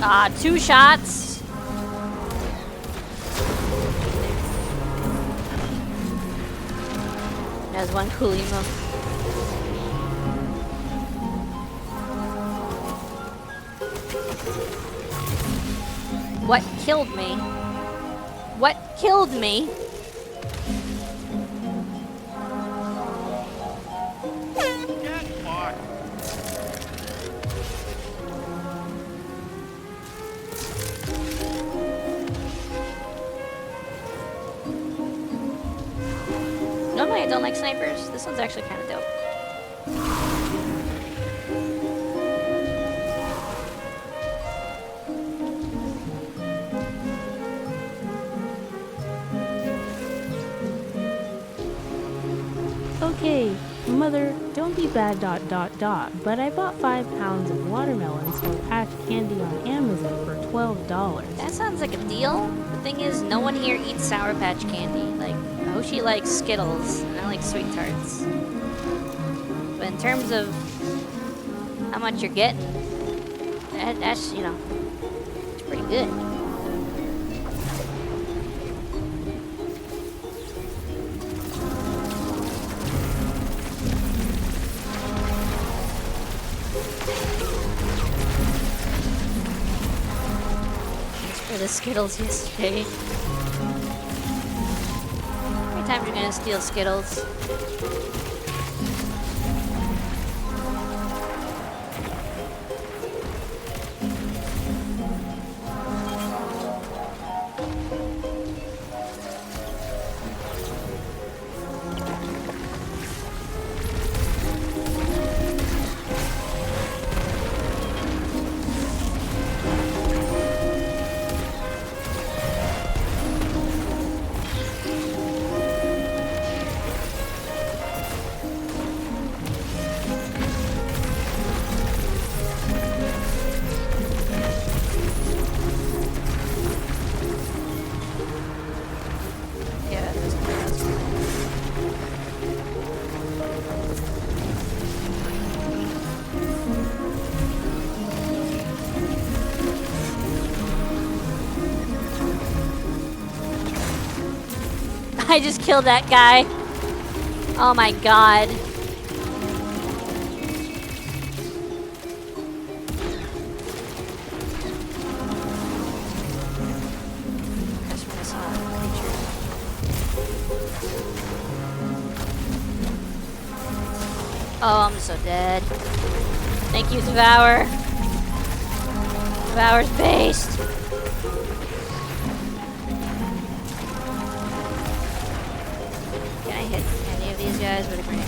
Ah, 2 shots. There's one Kulima. What killed me? What killed me? Normally I don't like snipers. This one's actually kind of dope. Okay, Mother, don't be bad ... but I bought 5 pounds of watermelons for patch candy on Amazon for $12. That sounds like a deal. The thing is, no one here eats Sour Patch candy. Like, Hoshi likes Skittles, and I like Sweet Tarts. But in terms of how much you're getting, that's, you know, it's pretty good. For the Skittles yesterday. How many times are you gonna steal Skittles? I just killed that guy. Oh my god. Oh, I'm so dead. Thank you, Devour. Devour's based. Can I hit any of these guys with a grenade?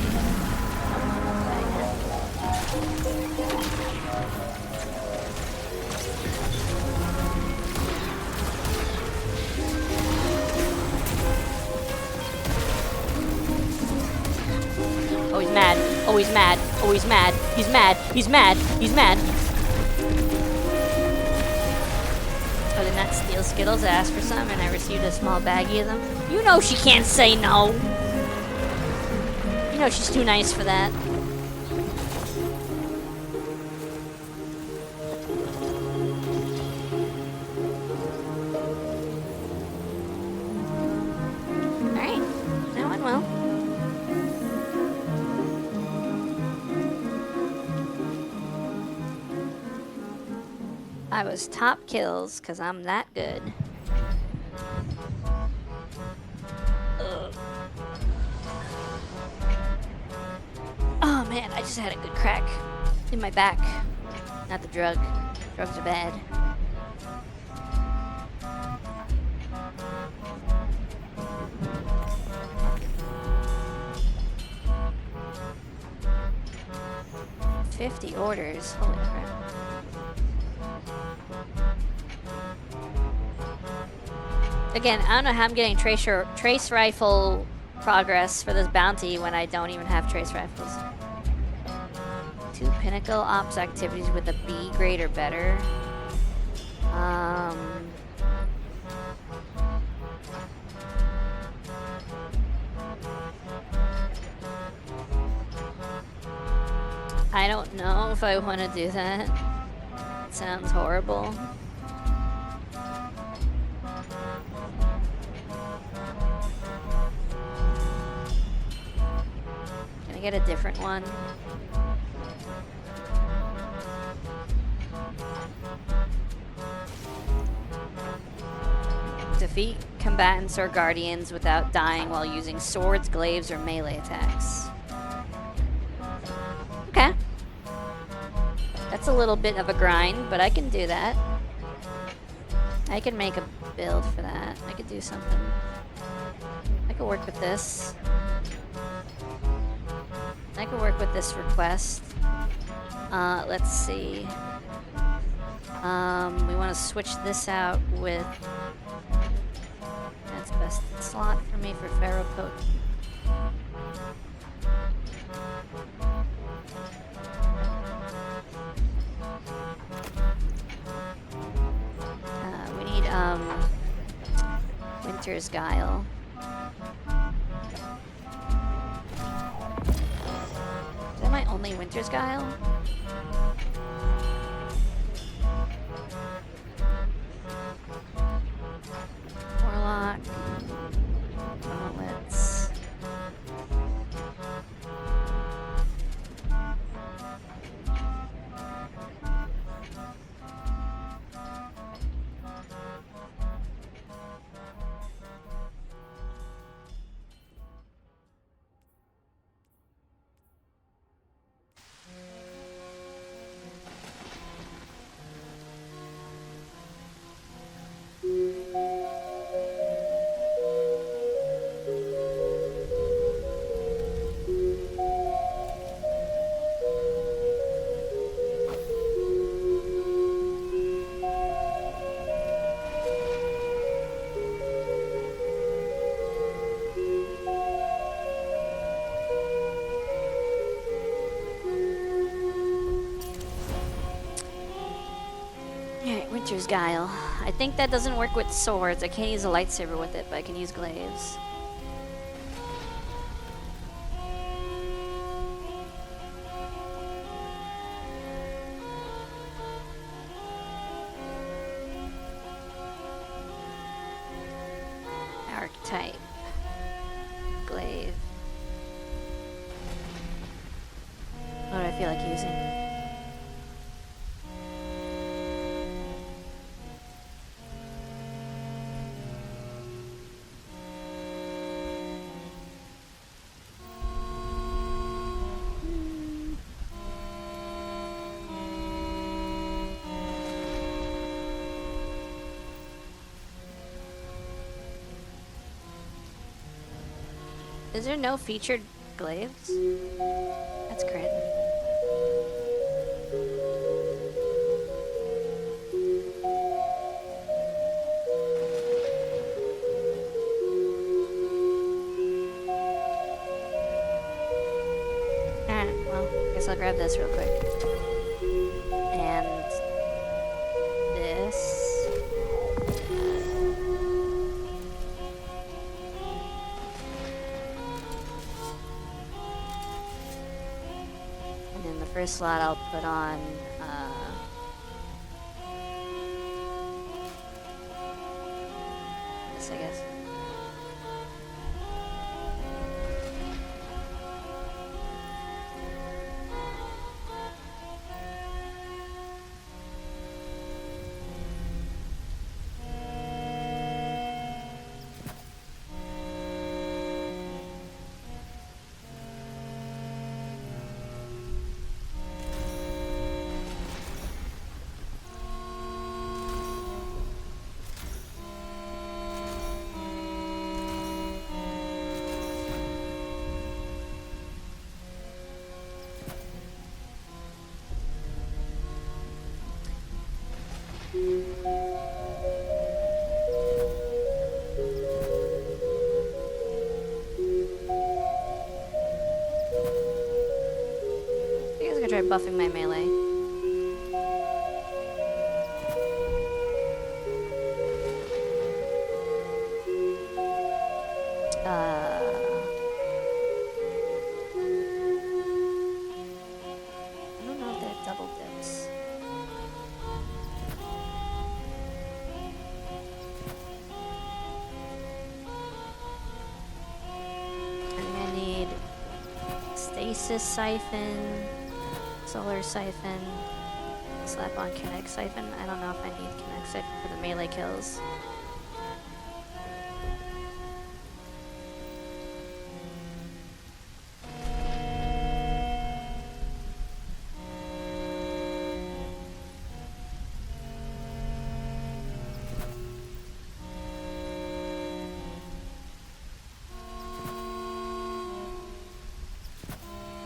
Oh, he's mad. Oh, he's mad. Oh, he's mad. He's mad. He's mad. He's mad. Oh, did not steal Skittles. I asked for some, and I received a small baggie of them. You know she can't say no. You know she's too nice for that. Alright. That went well. I was top kills, because I'm that good. Ugh. Oh man, I just had a good crack in my back. Not the drug. Drugs are bad. $50 orders. Holy crap. Again, I don't know how I'm getting trace rifle progress for this bounty when I don't even have trace rifles. 2 pinnacle ops activities with a B grade or better. I don't know if I want to do that. It sounds horrible. Can I get a different one? Defeat combatants or guardians without dying while using swords, glaives, or melee attacks. Okay. That's a little bit of a grind, but I can do that. I can make a build for that. I could do something. I could work with this. I could work with this request. Let's see. We want to switch this out with... That's best slot for me for Pharaoh Potent. We need, Winter's Guile. Is that my only Winter's Guile? Warlock. Gauntlets. Winter's Guile. I think that doesn't work with swords. I can't use a lightsaber with it, but I can use glaives. Archetype. Glaive. What do I feel like using? Is there no featured glaives? That's crazy. Alright, well, I guess I'll grab this real quick. And this. And in the first slot I'll put on this, I guess. I guess I could try buffing my melee. I don't know if that double dips. I need stasis siphon, solar siphon, slap on kinetic siphon. I don't know if I need kinetic siphon for the melee kills.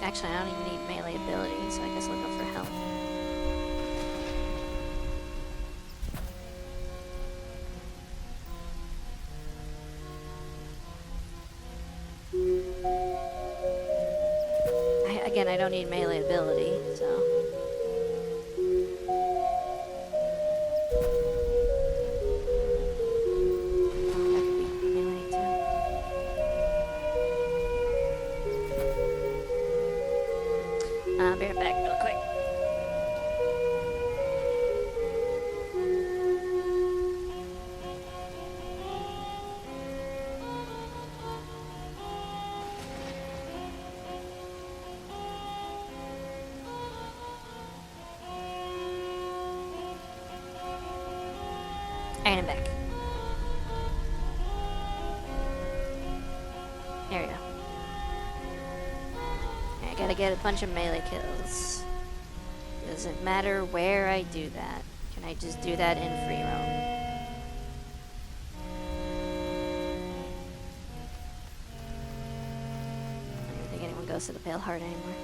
Actually, I don't even need melee ability, so I guess I'll go for health. Again, I don't need melee ability, so... Oh, that could be melee too. I'll be right back real quick. Alright, I'm back. There we go. I gotta get a bunch of melee kills. Doesn't matter where I do that. Can I just do that in free roam? I don't even think anyone goes to the Pale Heart anymore.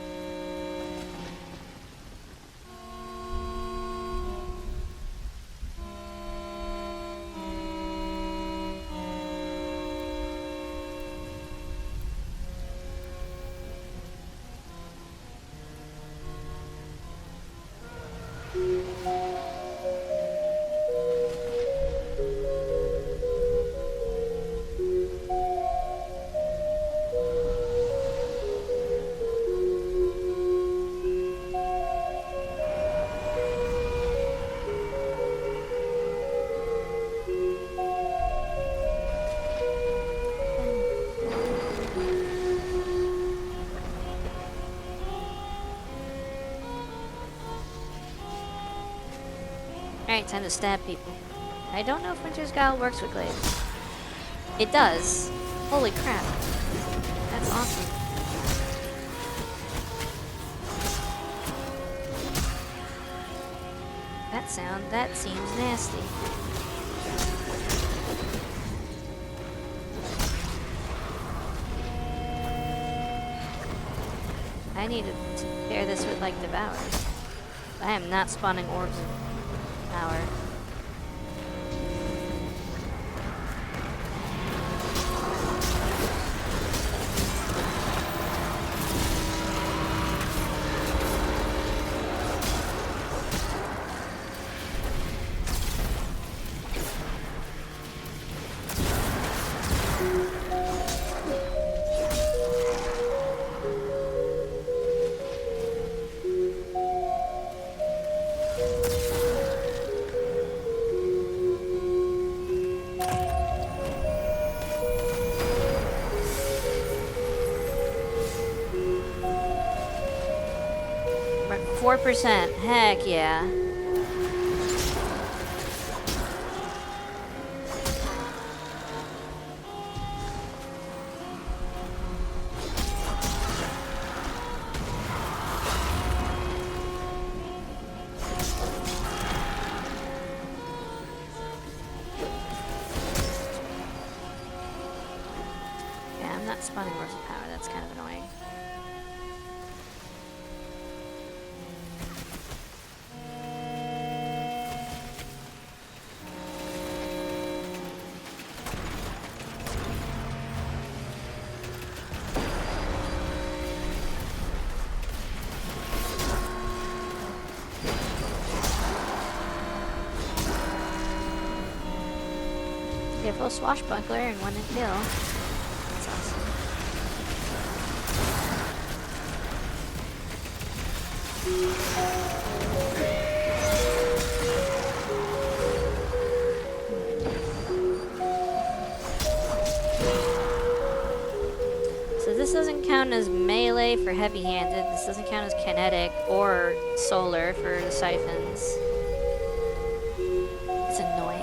Alright, time to stab people. I don't know if Winter's Guile works with glaives. It does. Holy crap. That's awesome. That seems nasty. I need to pair this with, like, Devour. I am not spawning orbs of power. We're at 4%. Heck yeah. Yeah, I'm not spawning Orbs of Power. That's kind of annoying. Get full swashbuckler and one hit kill. That's awesome. So this doesn't count as melee for heavy-handed. This doesn't count as kinetic or solar for the siphons. It's annoying.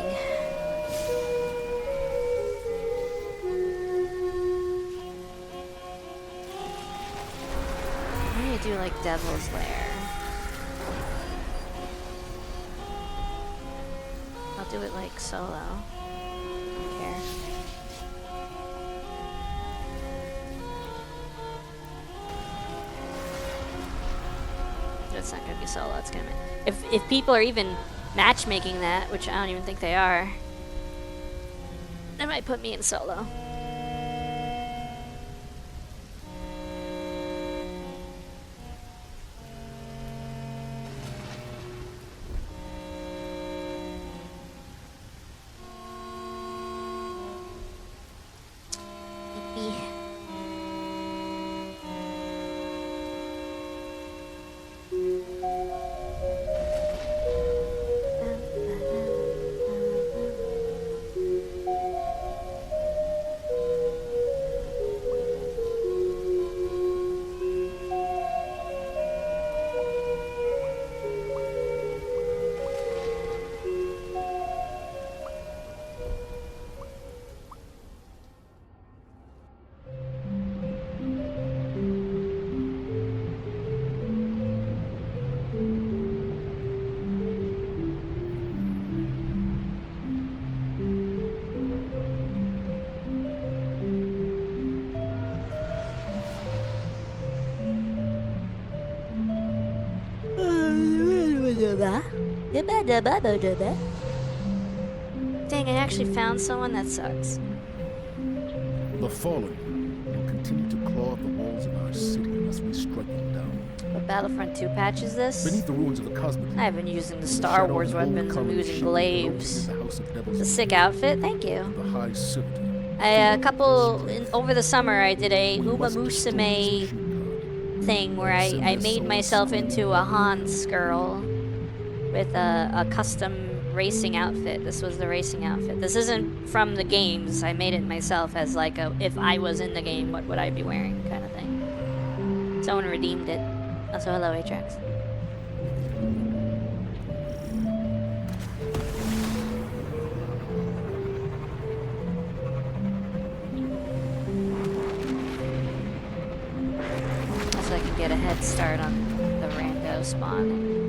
I'm gonna do like Devil's Lair. I'll do it like solo. Don't care. It's not gonna be solo. It's gonna be if people are even matchmaking that, which I don't even think they are. They might put me in solo. Dang, I actually found someone. That sucks. The fallen will continue to claw at the walls of our city unless we strike them down. What Battlefront 2 patch is this? Beneath the ruins of the cosmic. I've been using the Star Wars weapons. I'm using glaives. It's a sick outfit. Thank you. Over the summer, I did a Uma Musume thing where I made myself into a Hans girl with a custom racing outfit. This was the racing outfit. This isn't from the games. I made it myself as like a, if I was in the game, what would I be wearing kind of thing. Someone redeemed it. Also, hello, Atrax. So I can get a head start on the rando spawning.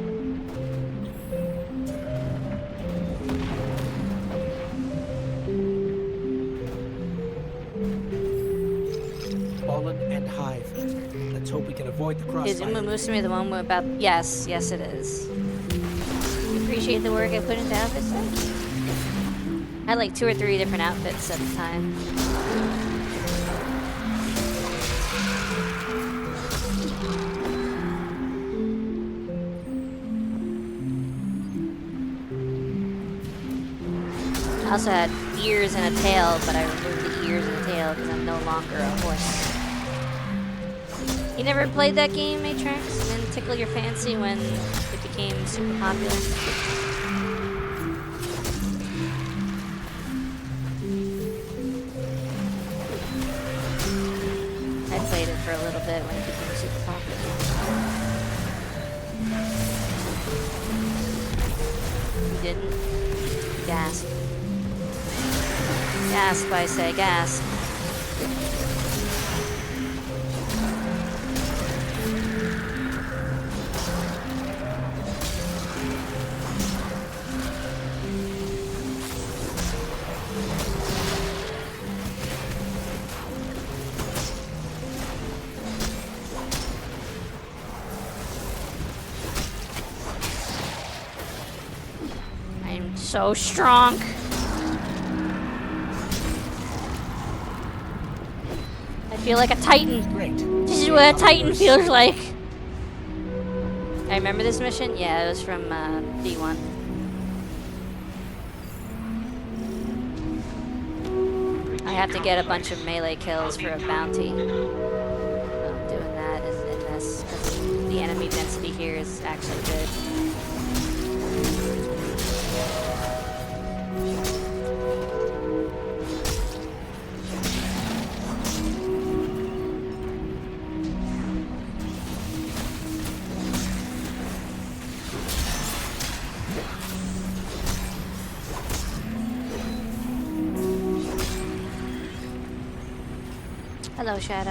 Fallen and Hive. Let's hope we can avoid the Is crossfire. Umumusumi the one about... Yes, yes it is. Appreciate the work I put into outfits. Thank you. I had like 2 or 3 different outfits at the time. I also had ears and a tail, but I removed the ears and the tail because I'm no longer a horse. You never played that game, Matrix? And then Tickle Your Fancy when it became super popular? I played it for a little bit when it became super popular. You didn't? Gasp. Gasp, I say, gasp. I'm so strong. I feel like a titan. Great. This is what a titan feels like. I remember this mission? Yeah, it was from D1. I have to get a bunch of melee kills for a bounty. I'm doing that in this because the enemy density here is actually good. Hello, Shadow.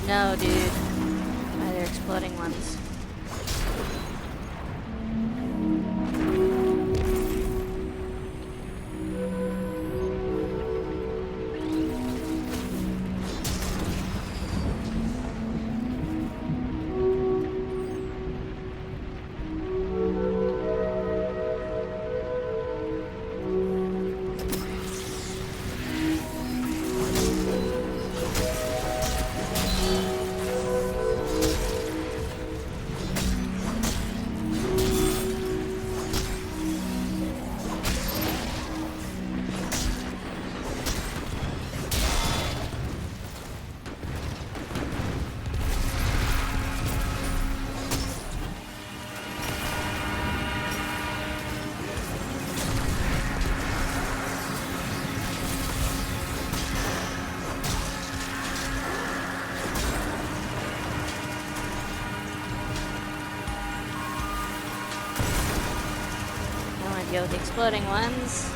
No, dude. Why they're exploding ones. Yo, the exploding ones.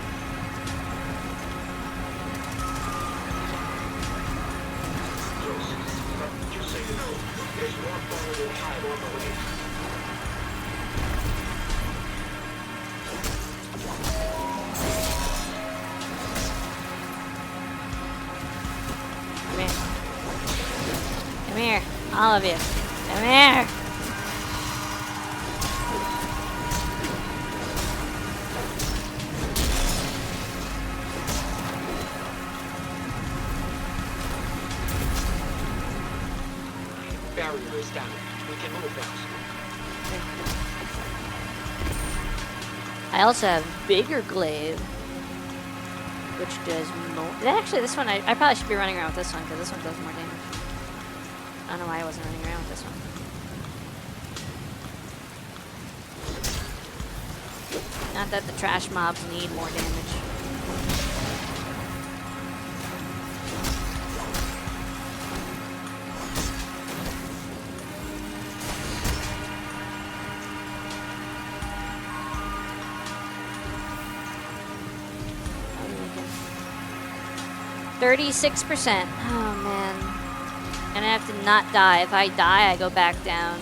Come here. Come here, all of you. Come here. Barrier is down. We can move now. I also have bigger glaive, which does more. Actually, this one I probably should be running around with this one because this one does more damage. I don't know why I wasn't running around with this one. Not that the trash mobs need more damage. How are we looking? 36%. Oh man. And I have to not die. If I die, I go back down.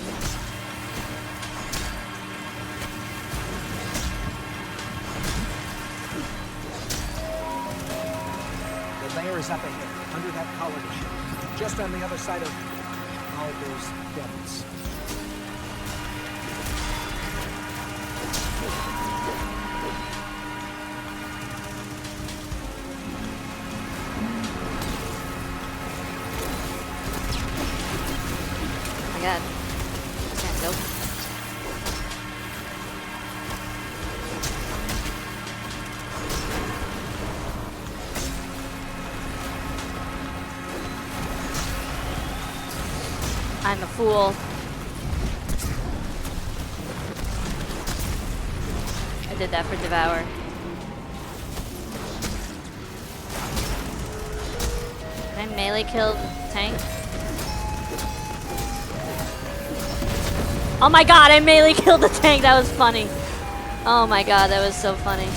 The lair is up ahead, under that colony ship. Just on the other side of all those devils. Oh my god. Can't go. I'm a fool. I did that for Devour. Can I melee kill the tank? Oh my god, I melee killed the tank. That was funny. Oh my god, that was so funny.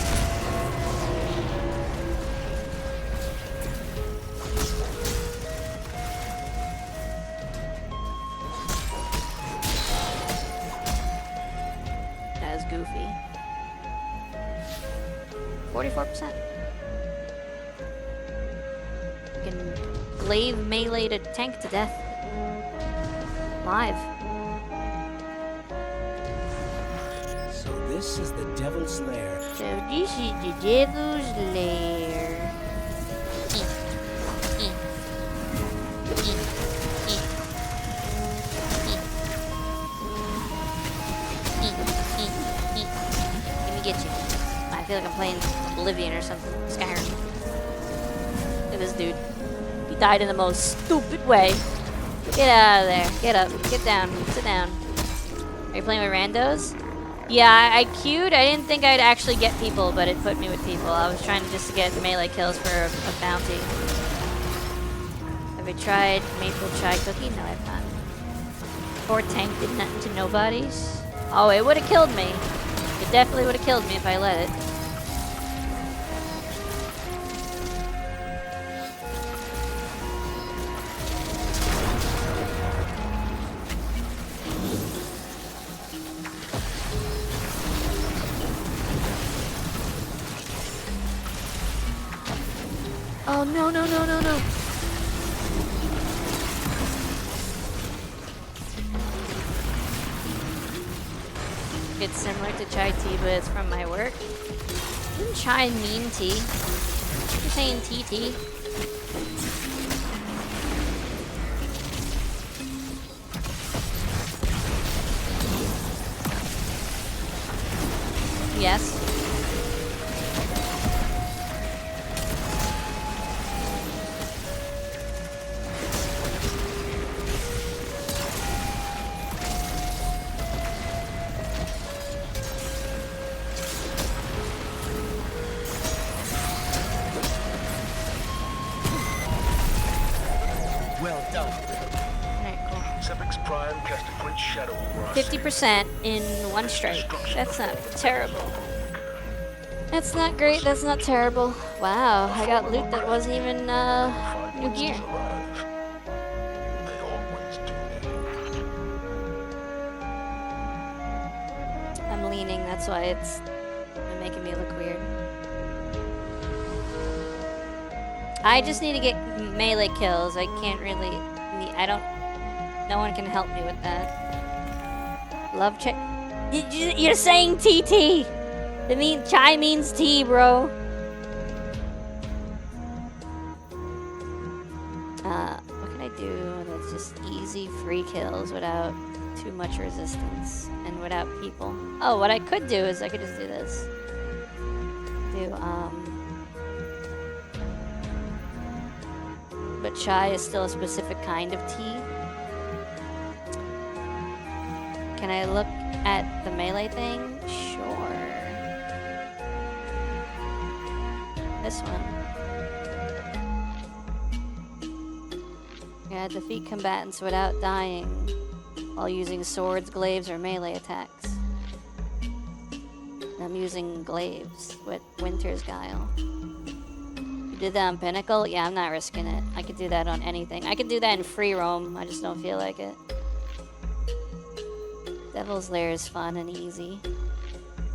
That is goofy. 44%. You can glaive melee to tank to death. Live. So this is the Devil's Lair. So this is the Devil's Lair. Let me get you. I feel like I'm playing Oblivion or something. Skyrim. Look at this dude. He died in the most stupid way. Get out of there. Get up. Get down. Sit down. Are you playing with randos? Yeah, I queued. I didn't think I'd actually get people, but it put me with people. I was trying just to get melee kills for a bounty. Have you tried maple chai cookie? No, I've not. Poor tank did nothing to nobodies. Oh, it would have killed me. It definitely would have killed me if I let it. Oh, no, no, no, no, no. It's similar to chai tea, but it's from my work. Isn't chai mean tea? You're saying tea. Yes. Well done. Alright, cool. Sepic's Prime cast a great shadow over our 50% in one strike. That's not terrible. That's not great, that's not terrible. Wow, I got loot that wasn't even new gear. They always do. I'm leaning, that's why it's making me look weird. I just need to get melee kills. I can't really... no one can help me with that. Love check. You're saying TT! Chai means tea, bro. What can I do that's just easy free kills without too much resistance and without people? Oh, what I could do is I could just do this. But chai is still a specific kind of tea. Can I look at the melee thing? Sure. This one. Yeah, defeat combatants without dying while using swords, glaives, or melee attacks. I'm using glaives with Winter's Guile. You did that on Pinnacle? Yeah, I'm not risking it. I could do that on anything. I could do that in free roam. I just don't feel like it. Devil's Lair is fun and easy.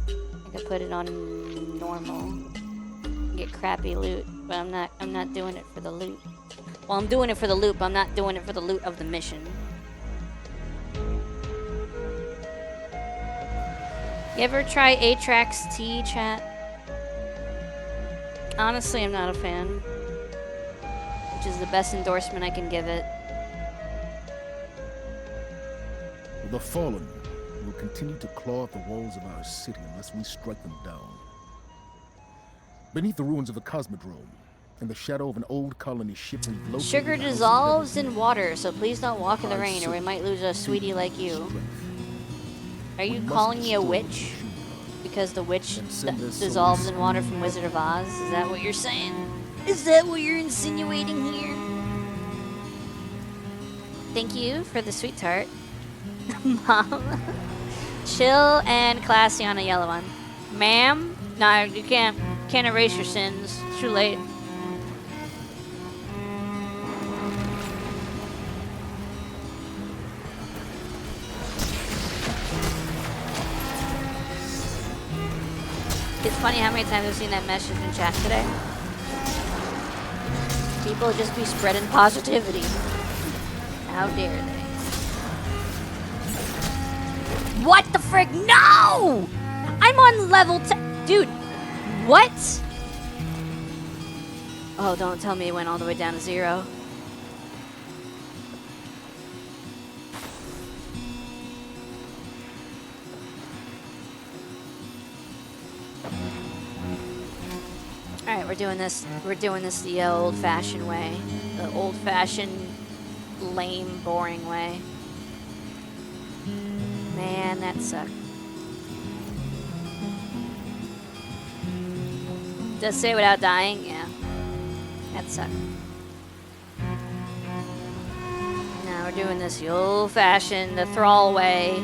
I could put it on normal. Get crappy loot, but I'm not doing it for the loot. Well, I'm doing it for the loot, but I'm not doing it for the loot of the mission. You ever try Atrax T, chat? Honestly, I'm not a fan. Which is the best endorsement I can give it. The fallen will continue to claw at the walls of our city unless we strike them down. Beneath the ruins of the Cosmodrome, in the shadow of an old colony ship we've located... Sugar dissolves in water, so please don't walk in the rain or we might lose a sweetie like you. Are you calling me a witch? Because the witch dissolves in water from Wizard of Oz? Is that what you're saying? Is that what you're insinuating here? Thank you for the sweet tart. Mom. Chill and classy on a yellow one. Ma'am? Nah, you can't erase your sins. It's too late. It's funny how many times I've seen that message in chat today. People just be spreading positivity. How dare they? What the frick? No! I'm on level 10. Dude, what? Oh, don't tell me it went all the way down to 0. Alright, we're doing this the old-fashioned way. The old-fashioned, lame, boring way. Man, that sucked. Does say without dying? Yeah. That sucked. Now we're doing this the old-fashioned, the thrall way.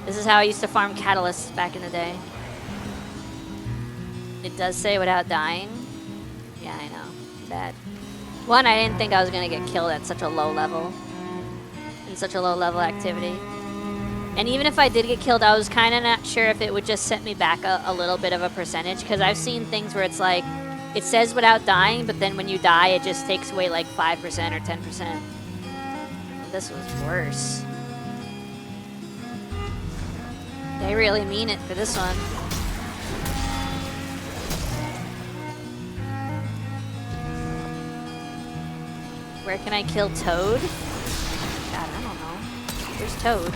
This is how I used to farm catalysts back in the day. It does say without dying. Yeah, I know. Bad. One, I didn't think I was gonna get killed at such a low level. In such a low level activity. And even if I did get killed, I was kind of not sure if it would just set me back a little bit of a percentage. Because I've seen things where it's like, it says without dying, but then when you die, it just takes away like 5% or 10%. This was worse. They really mean it for this one. Where can I kill Toad? God, I don't know. Where's Toad?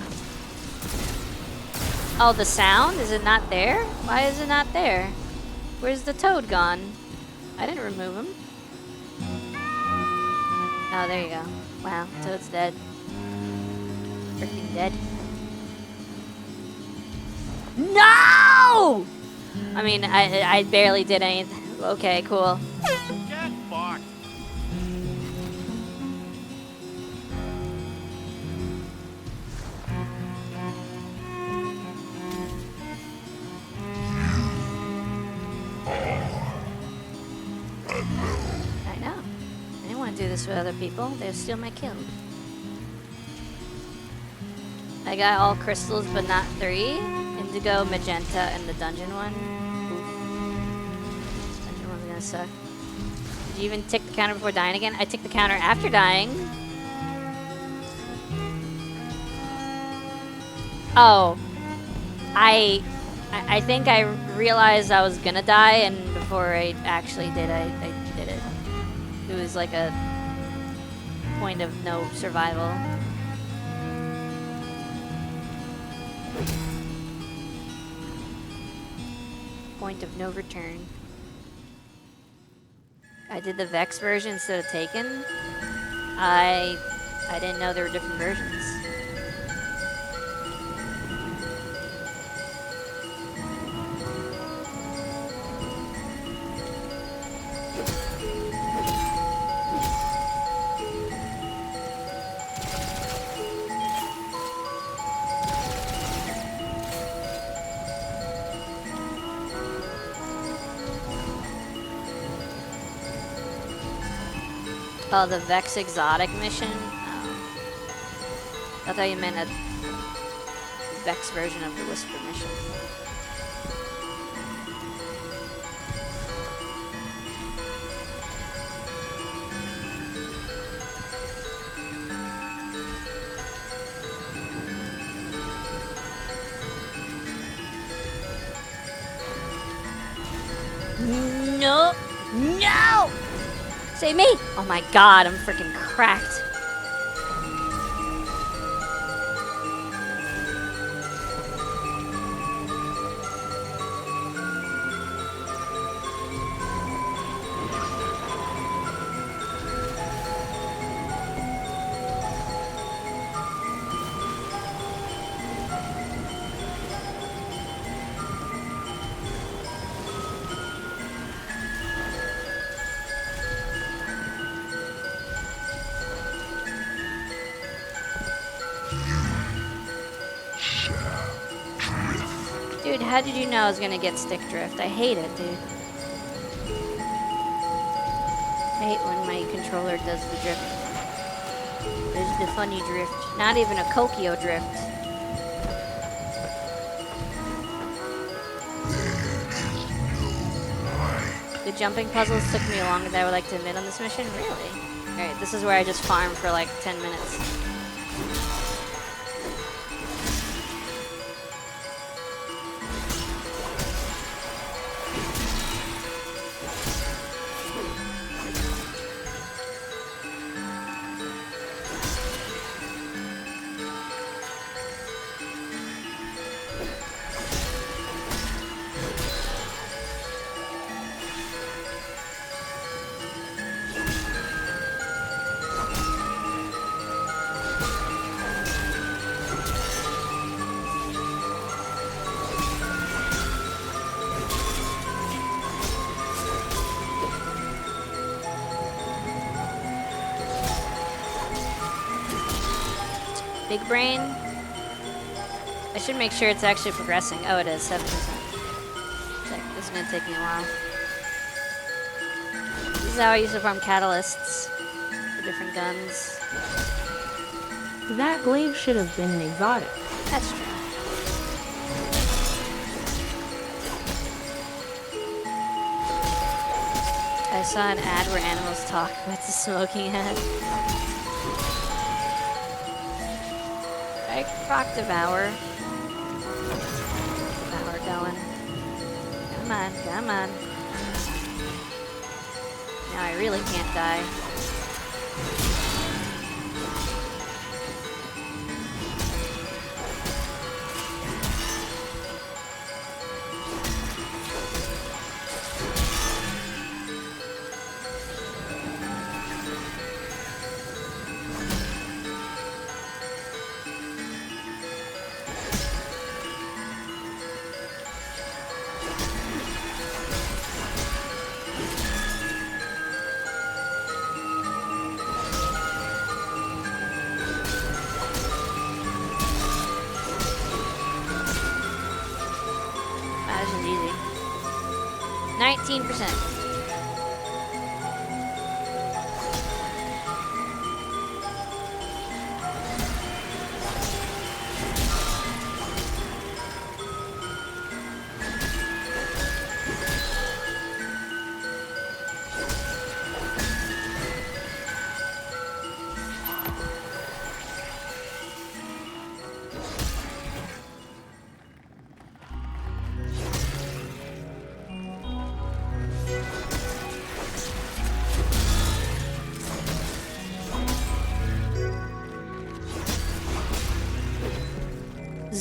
Oh, the sound? Is it not there? Why is it not there? Where's the Toad gone? I didn't remove him. Oh, there you go. Wow, Toad's dead. Freaking dead. No! I mean, I barely did anything. Okay, cool. Get fucked. I know. I didn't want to do this with other people. They'll steal my kill. I got all crystals, but not 3. Indigo, magenta, and the dungeon one. Oof. Dungeon one's gonna suck. Did you even tick the counter before dying again? I ticked the counter after dying. Oh. I think I realized I was gonna die, and before I actually did, I did it. It was like a point of no survival. Point of no return. I did the Vex version instead of Taken. I didn't know there were different versions. Oh, the Vex Exotic mission? I thought you meant a Vex version of the Whisper mission. No! No! Save me! Oh my god, I'm freaking cracked. Dude, how did you know I was gonna get stick drift? I hate it, dude. I hate when my controller does the drift. There's the funny drift. Not even a Kokio drift. The jumping puzzles took me longer than I would like to admit on this mission. Really? Alright, this is where I just farm for like 10 minutes. Big brain. I should make sure it's actually progressing. Oh, it is, 7%. Check. This is gonna take me a while. This is how I used to farm catalysts for different guns. That glaive should have been an exotic. That's true. I saw an ad where animals talk about the smoking head. Rock Devour. Devour going. Come on, come on. Now I really can't die. This is easy. 19%.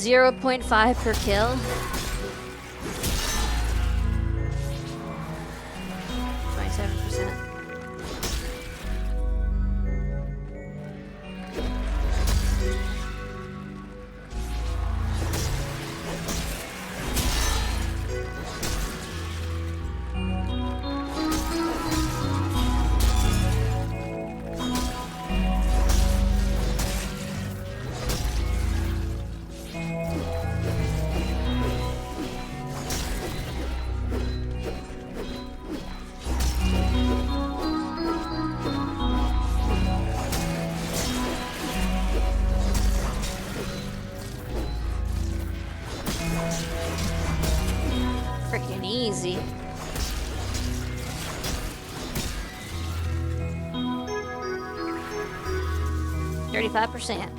.5 per kill. 27%. easy. $35%.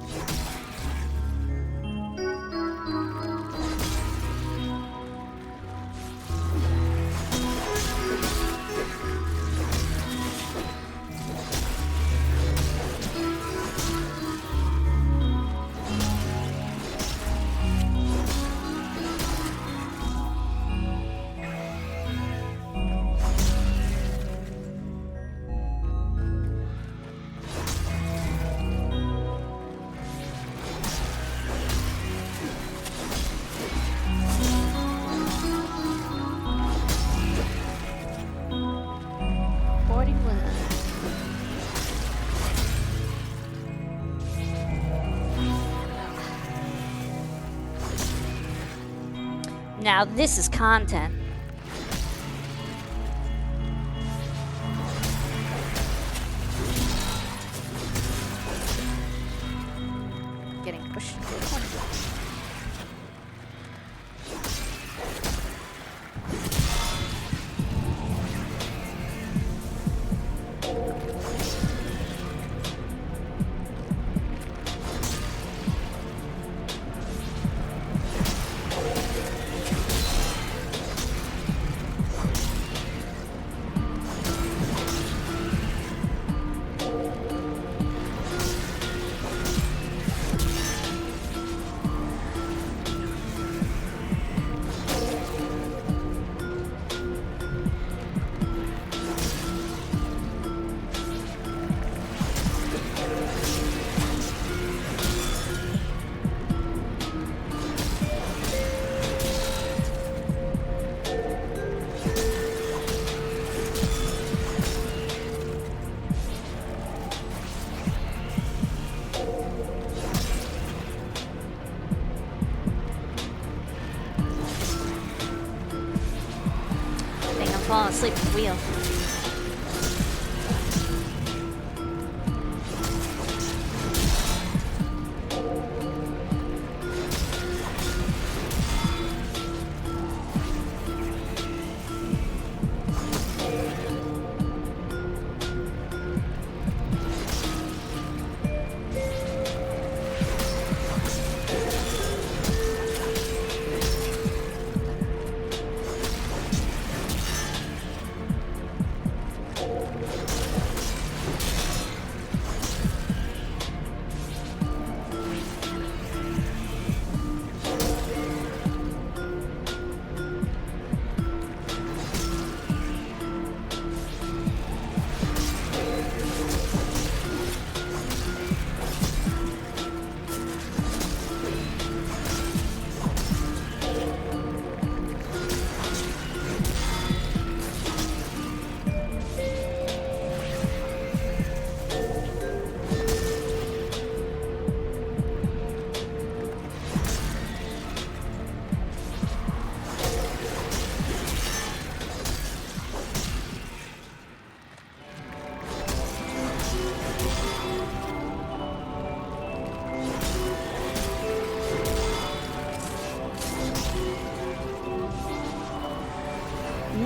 Now this is content. Getting pushed into a corner. Falling asleep at the wheel.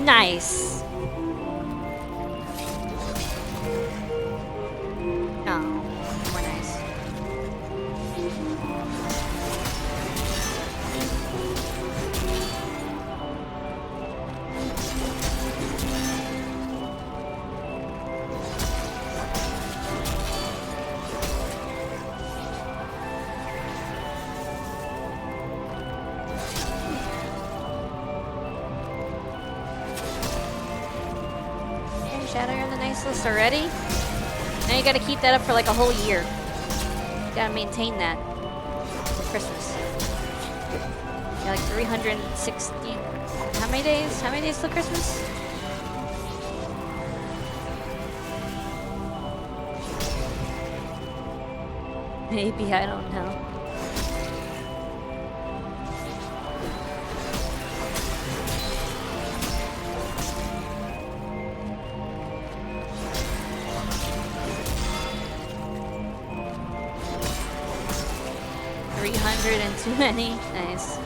Nice. Oh, more nice. Shadow, you're on the nice list already? Now you gotta keep that up for like a whole year. You gotta maintain that for Christmas. You got like 360... How many days? How many days till Christmas? Maybe, I don't know. And too many. Nice.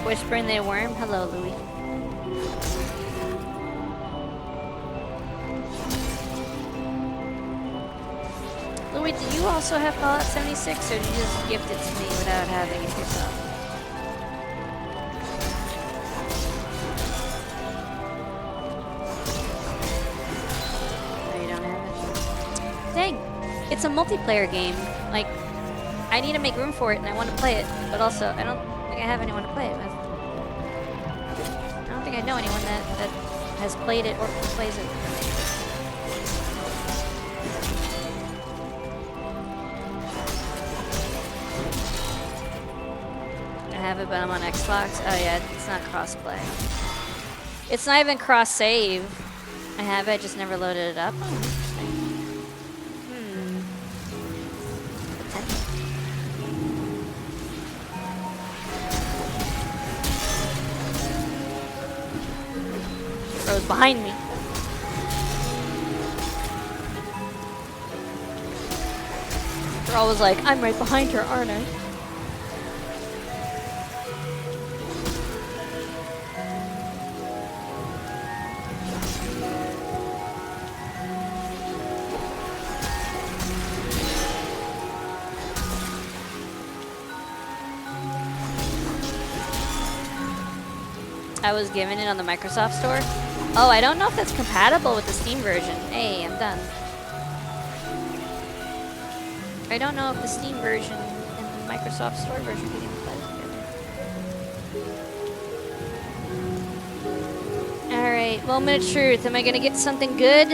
Quit whispering they worm. Hello, Louis. Louis, do you also have Fallout 76, or did you just gift it to me without having it yourself? No, you don't have it? Dang! It's a multiplayer game. Like, I need to make room for it, and I want to play it, but also, I don't think I have anyone to play it with. I don't think I know anyone that has played it or plays it. I have it, but I'm on Xbox. Oh yeah, it's not cross-play. It's not even cross-save. I have it, just never loaded it up. Oh, interesting. Rose behind me. They're always like, I'm right behind her, aren't I? I was given it on the Microsoft Store. Oh, I don't know if that's compatible with the Steam version. Hey, I'm done. I don't know if the Steam version and the Microsoft Store version can even play together. Alright, moment of truth. Am I gonna get something good?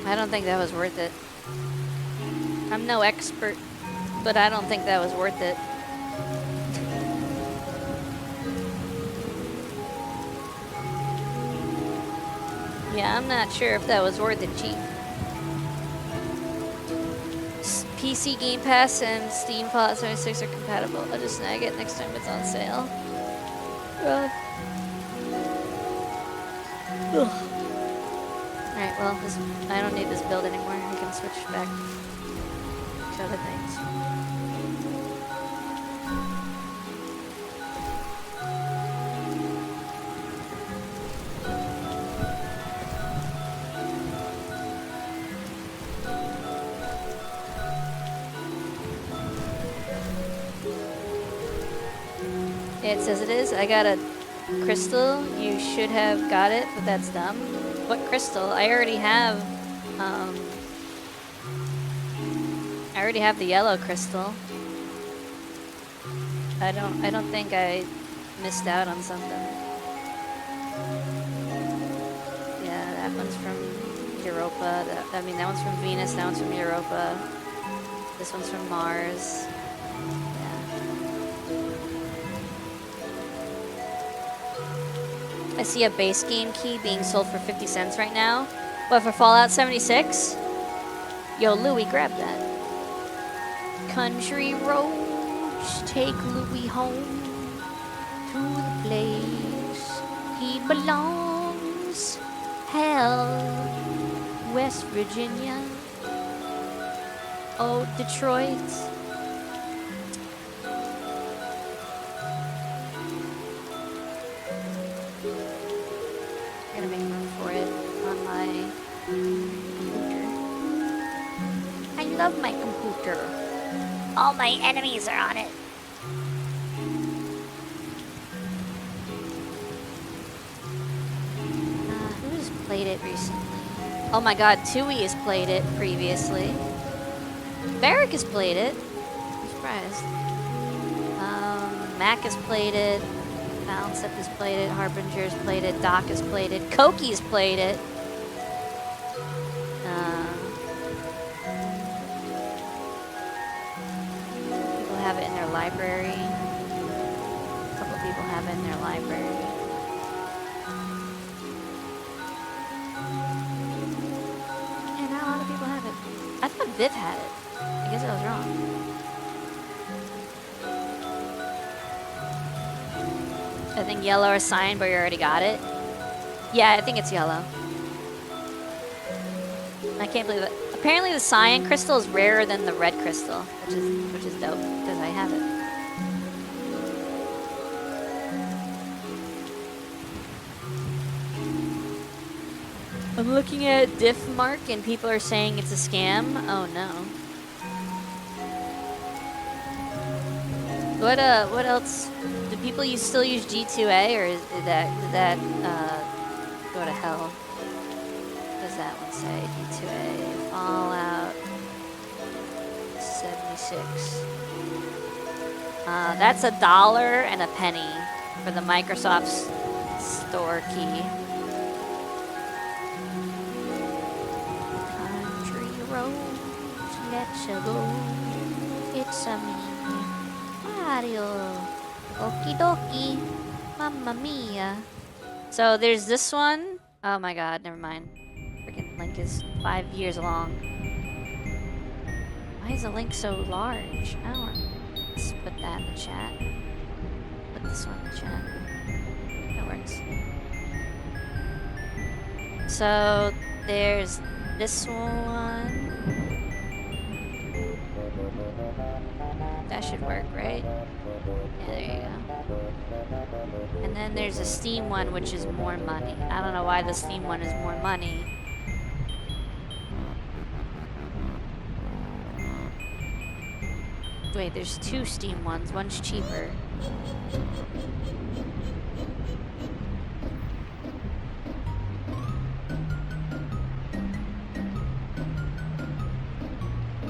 I don't think that was worth it. I'm no expert, but I don't think that was worth it. Yeah, I'm not sure if that was worth it, cheap. PC Game Pass and Steam Fallout 76 are compatible. I'll just snag it next time it's on sale. Alright, well, I don't need this build anymore. I can switch back to other things. It says it is. I got a crystal. You should have got it, but that's dumb. What crystal? I already have the yellow crystal. I don't think I missed out on something. Yeah, that one's from Europa. That one's from Venus, that one's from Europa. This one's from Mars. I see a base game key being sold for 50 cents right now. But for Fallout 76? Yo, Louie, grab that. Country roads take Louie home to the place he belongs. Hell, West Virginia. Oh, Detroit. I love my computer. All my enemies are on it. Who's played it recently? Oh my god, Tui has played it previously. Barrick has played it. I'm surprised. Mac has played it. Balancep has played it. Harbinger's played it. Doc has played it. Koki's played it. Have it in their library. A couple people have it in their library. Yeah, not a lot of people have it. I thought Viv had it. I guess I was wrong. I think yellow or signed, but you already got it. Yeah, I think it's yellow. I can't believe it. Apparently the cyan crystal is rarer than the red crystal, which is dope because I have it. I'm looking at Diffmark and people are saying it's a scam. Oh no. What else? Do people still use G2A, or did that go to hell? What does that one say? G2A Fallout 76. That's $1 and a penny for the Microsoft Store key. Country roads, let's go. It's a me. Mario. Okie dokie. Mamma mia. So there's this one. Oh my god, never mind. Freaking link is 5 years long. Why is the link so large? I don't want. Let's put that in the chat. Put this one in the chat. That works. So there's this one. That should work, right? Yeah, there you go. And then there's a Steam one, which is more money. I don't know why the Steam one is more money. Wait, there's 2 Steam ones. One's cheaper.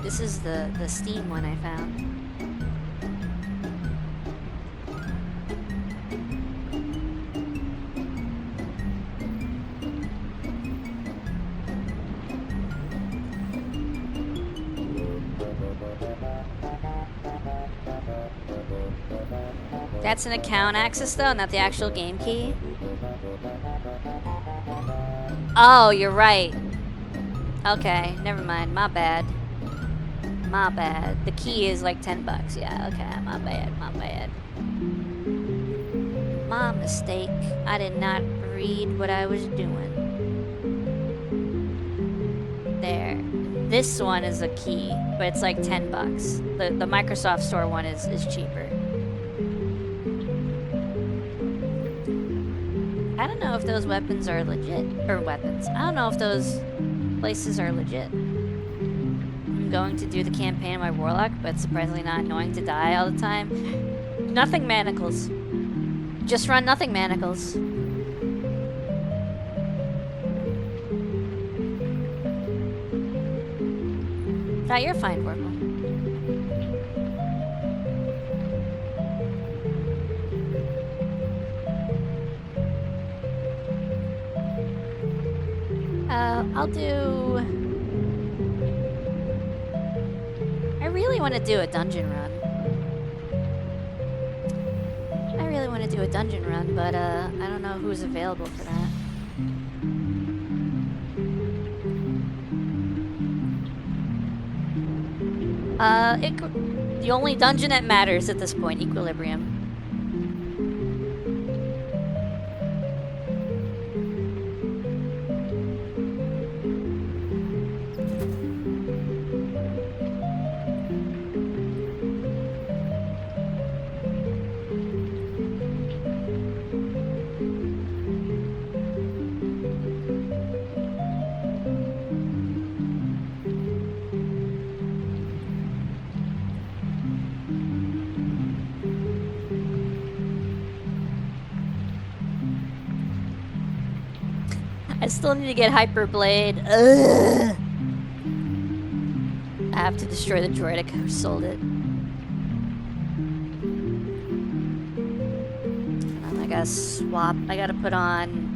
This is the Steam one I found. That's an account access though, not the actual game key. Oh, you're right. Okay, never mind. My bad. My bad. The key is like $10. Yeah, okay. My bad. My bad. My mistake. I did not read what I was doing. There. This one is a key, but it's like $10. The Microsoft Store one is cheaper. I don't know if those weapons are legit. Or weapons. I don't know if those places are legit. I'm going to do the campaign of my Warlock, but surprisingly not annoying to die all the time. Nothing manacles. Just run nothing manacles. Ah, you're fine, Vorpal. I'll do... I really want to do a dungeon run. I really want to do a dungeon run, but I don't know who's available for that. The only dungeon that matters at this point, Equilibrium. I still need to get Hyper Blade. Ugh. I have to destroy the droidic who sold it. And I gotta swap. I gotta put on.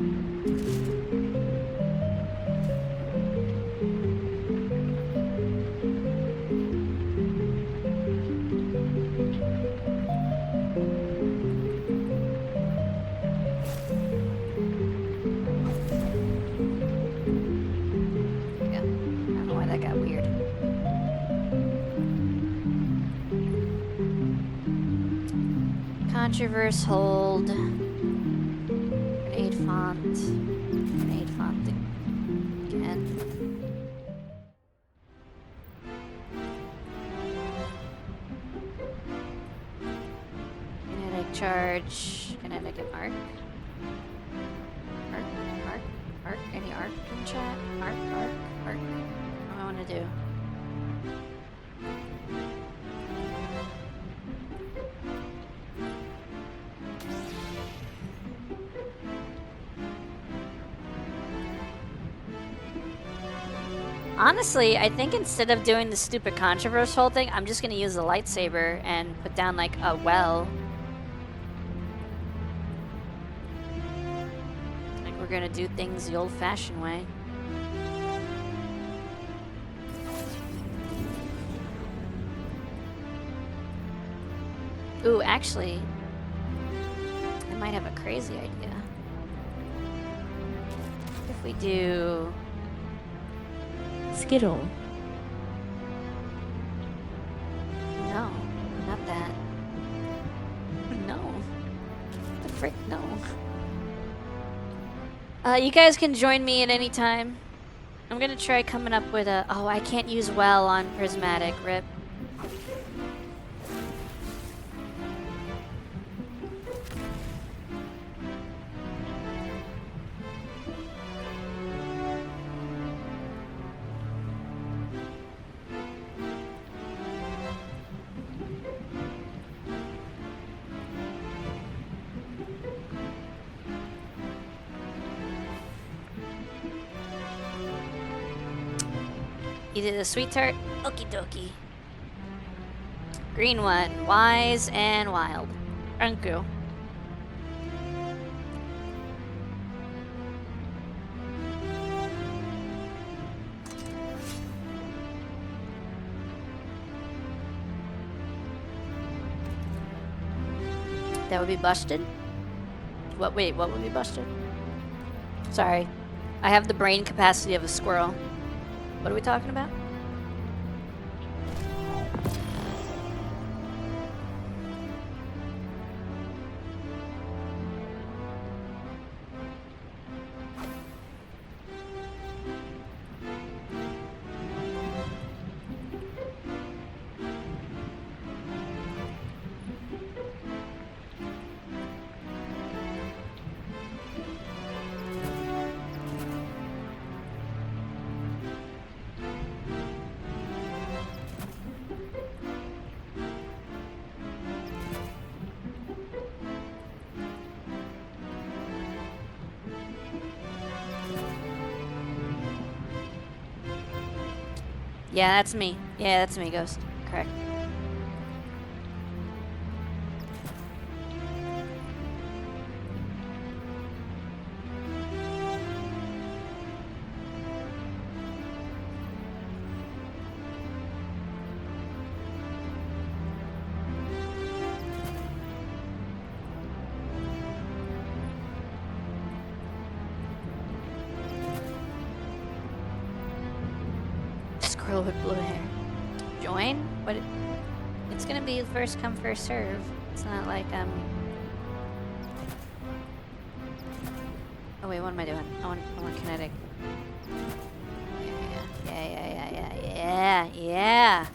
Controverse hold. Grenade font. Grenade font again. charge, kinetic, and arc. Arc. Any arc in chat? Arc. What do I want to do? Honestly, I think instead of doing the stupid controversial thing, I'm just gonna use the lightsaber and put down like a well. Like we're gonna do things the old-fashioned way. Ooh, actually, I might have a crazy idea. If we do Skittle. No, not that. No. The frick, no. You guys can join me at any time. I'm gonna try coming up with a... Oh, I can't use well on prismatic, rip. You did a sweet tart? Okie dokie. Green one. Wise and wild. Thank you. That would be busted? What? Wait, what would be busted? Sorry. I have the brain capacity of a squirrel. What are we talking about? Yeah, that's me. Yeah, that's me, Ghost. Correct. Girl with blue hair. Join? What? It's gonna be first come, first serve. It's not like Oh wait, what am I doing? I want kinetic. Yeah.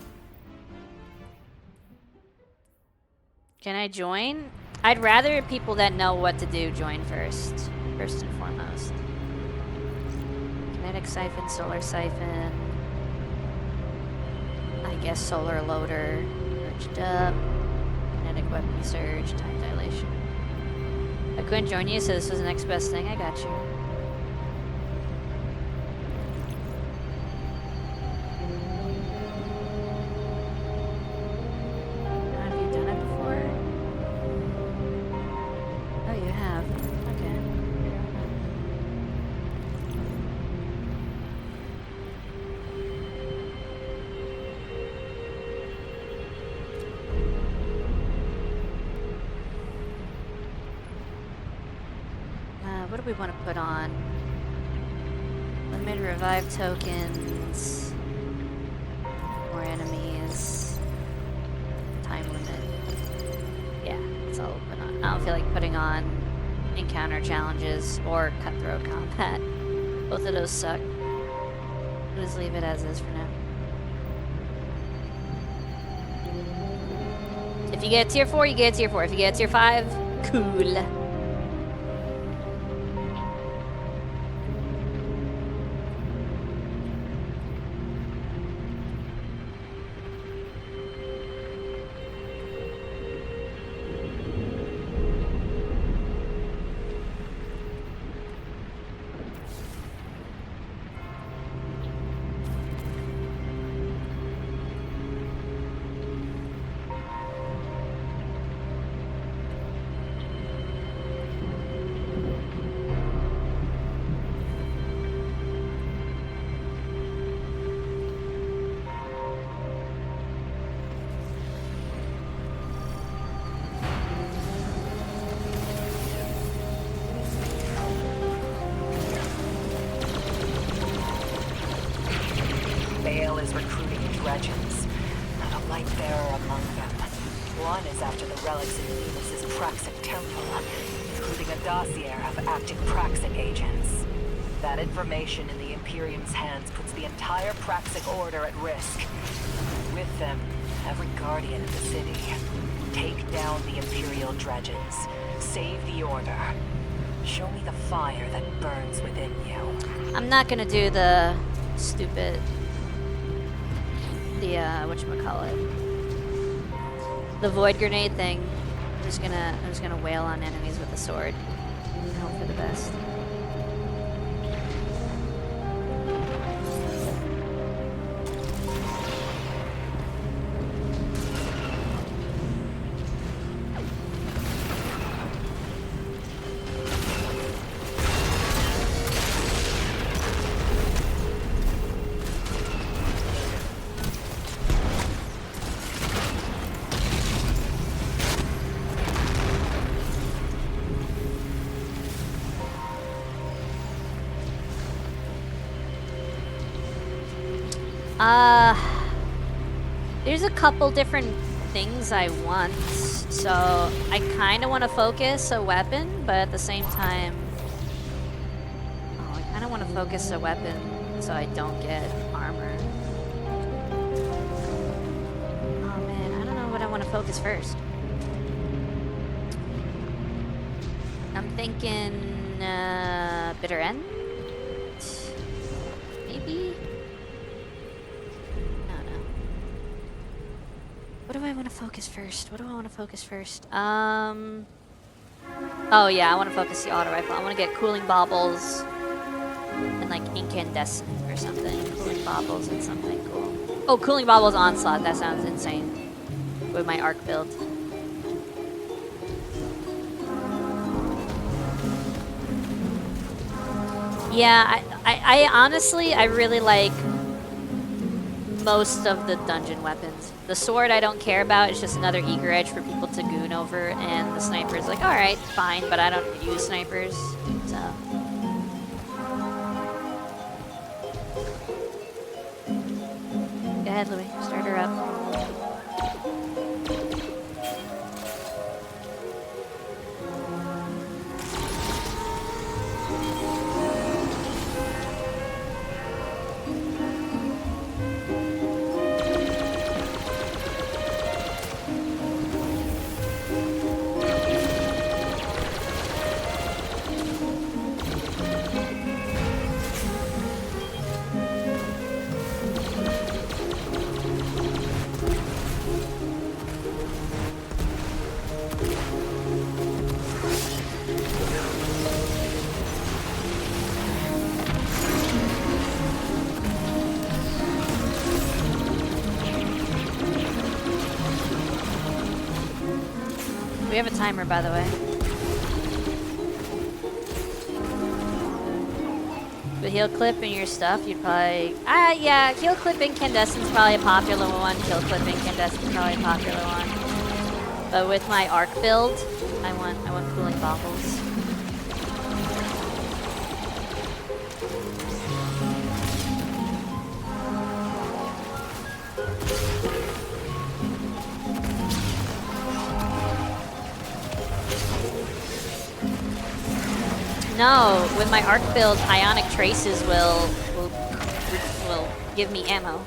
Can I join? I'd rather people that know what to do join first and foremost. Kinetic siphon, solar siphon. I guess solar loader, merged up, kinetic weapon surge, time dilation. I couldn't join you, so this was the next best thing. I got you. Have you done it before? Oh, you have. Okay. What do we want to put on? Limited revive tokens. More enemies. Time limit. Yeah, that's all we'll put on. I don't feel like putting on encounter challenges or cutthroat combat. Both of those suck. We'll just leave it as is for now. If you get tier 4, you get tier 4. If you get tier 5, cool. Is recruiting dredges, and a light bearer among them. One is after the relics in Venus's Praxic temple, including a dossier of active Praxic agents. That information in the Imperium's hands puts the entire Praxic Order at risk. With them, every guardian of the city. Take down the Imperial dredges. Save the Order. Show me the fire that burns within you. I'm not gonna do the stupid... whatchamacallit. The void grenade thing. I'm just gonna wail on enemies with a sword. And hope for the best. There's a couple different things I want, so I kind of want to focus a weapon, but at the same time, I kind of want to focus a weapon so I don't get armor. Oh man, I don't know what I want to focus first. I'm thinking Bitter End, maybe. What do I want to focus first? Oh yeah, I want to focus the auto rifle. I want to get cooling baubles and like incandescent or something. Cooling baubles and something cool. Oh, cooling baubles onslaught. That sounds insane. With my arc build. Yeah, I honestly, I really like most of the dungeon weapons. The sword I don't care about, it's just another eager edge for people to goon over, and the sniper is like, alright, fine, but I don't use snipers, so. Go ahead, Louis, start her up. We have a timer, by the way. With heal clip and your stuff, you'd probably... yeah, heal clip incandescent is probably a popular one. Heal clip incandescent is probably a popular one. But with my arc build, I want cooling baubles. No, with my arc build, ionic traces will give me ammo.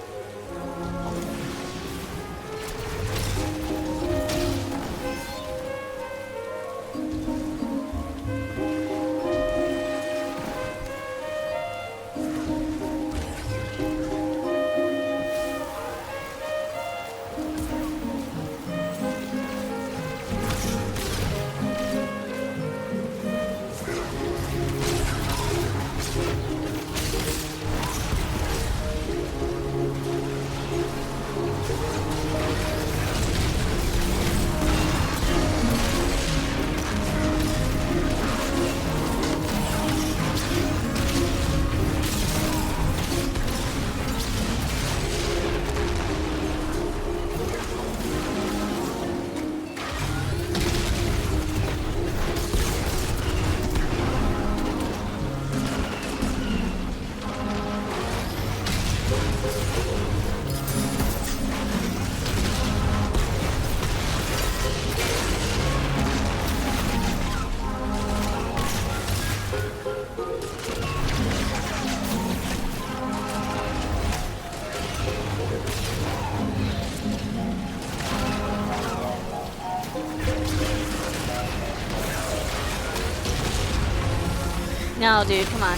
No, dude, come on.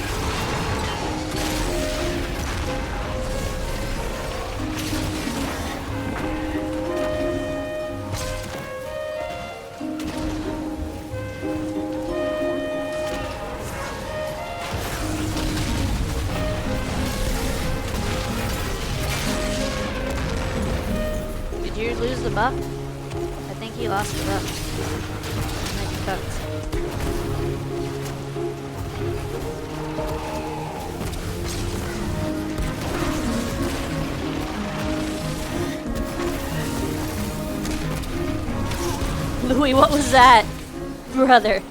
Did you lose the buff? I think he lost the buff. Might be cooked. Louis, what was that? Brother.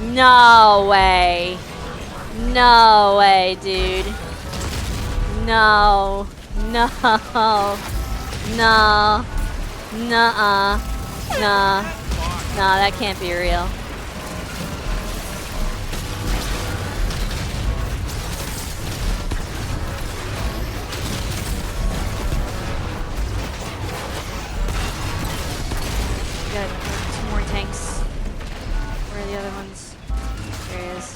No way. No way, dude. No. No. No. Nuh-uh. Nah. Nah, that can't be real. Got 2 more tanks. Where are the other ones? There he is.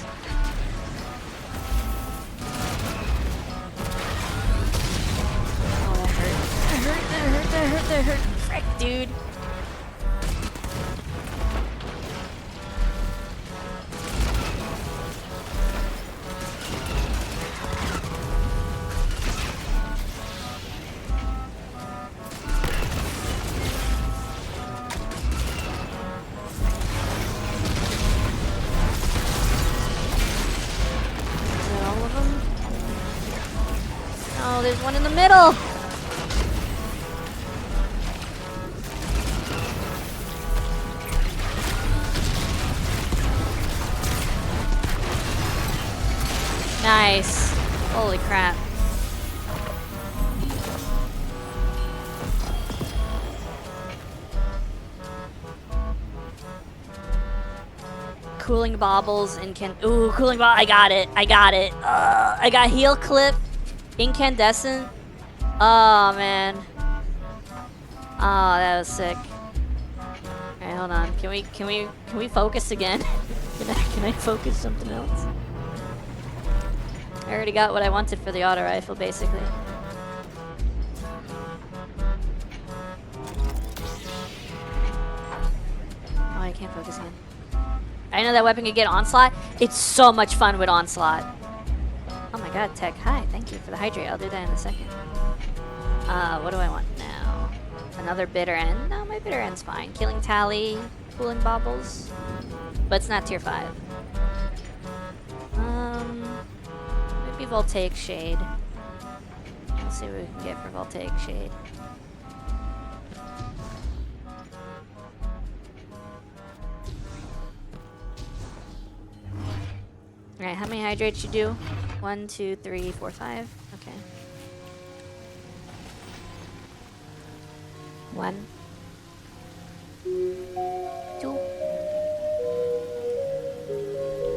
Oh, that hurt. That hurt. Frick, dude. Oh, there's one in the middle. Nice. Holy crap. Cooling baubles, ooh, cooling bauble. I got it. I got heal clip, incandescent. Oh man. Oh, that was sick. Alright, hold on. Can we focus again? Can I focus something else? I already got what I wanted for the auto rifle, basically. Oh, I can't focus again. I know that weapon could get onslaught. It's so much fun with onslaught. Oh my god, Tech. Hi, thank you for the hydrate. I'll do that in a second. What do I want now? Another bitter end? No, my bitter end's fine. Killing tally, cooling baubles. But it's not tier 5. Maybe voltaic shade. Let's see what we can get for voltaic shade. Alright, how many hydrates you do? 1, 2, 3, 4, 5. Okay. 1, 2,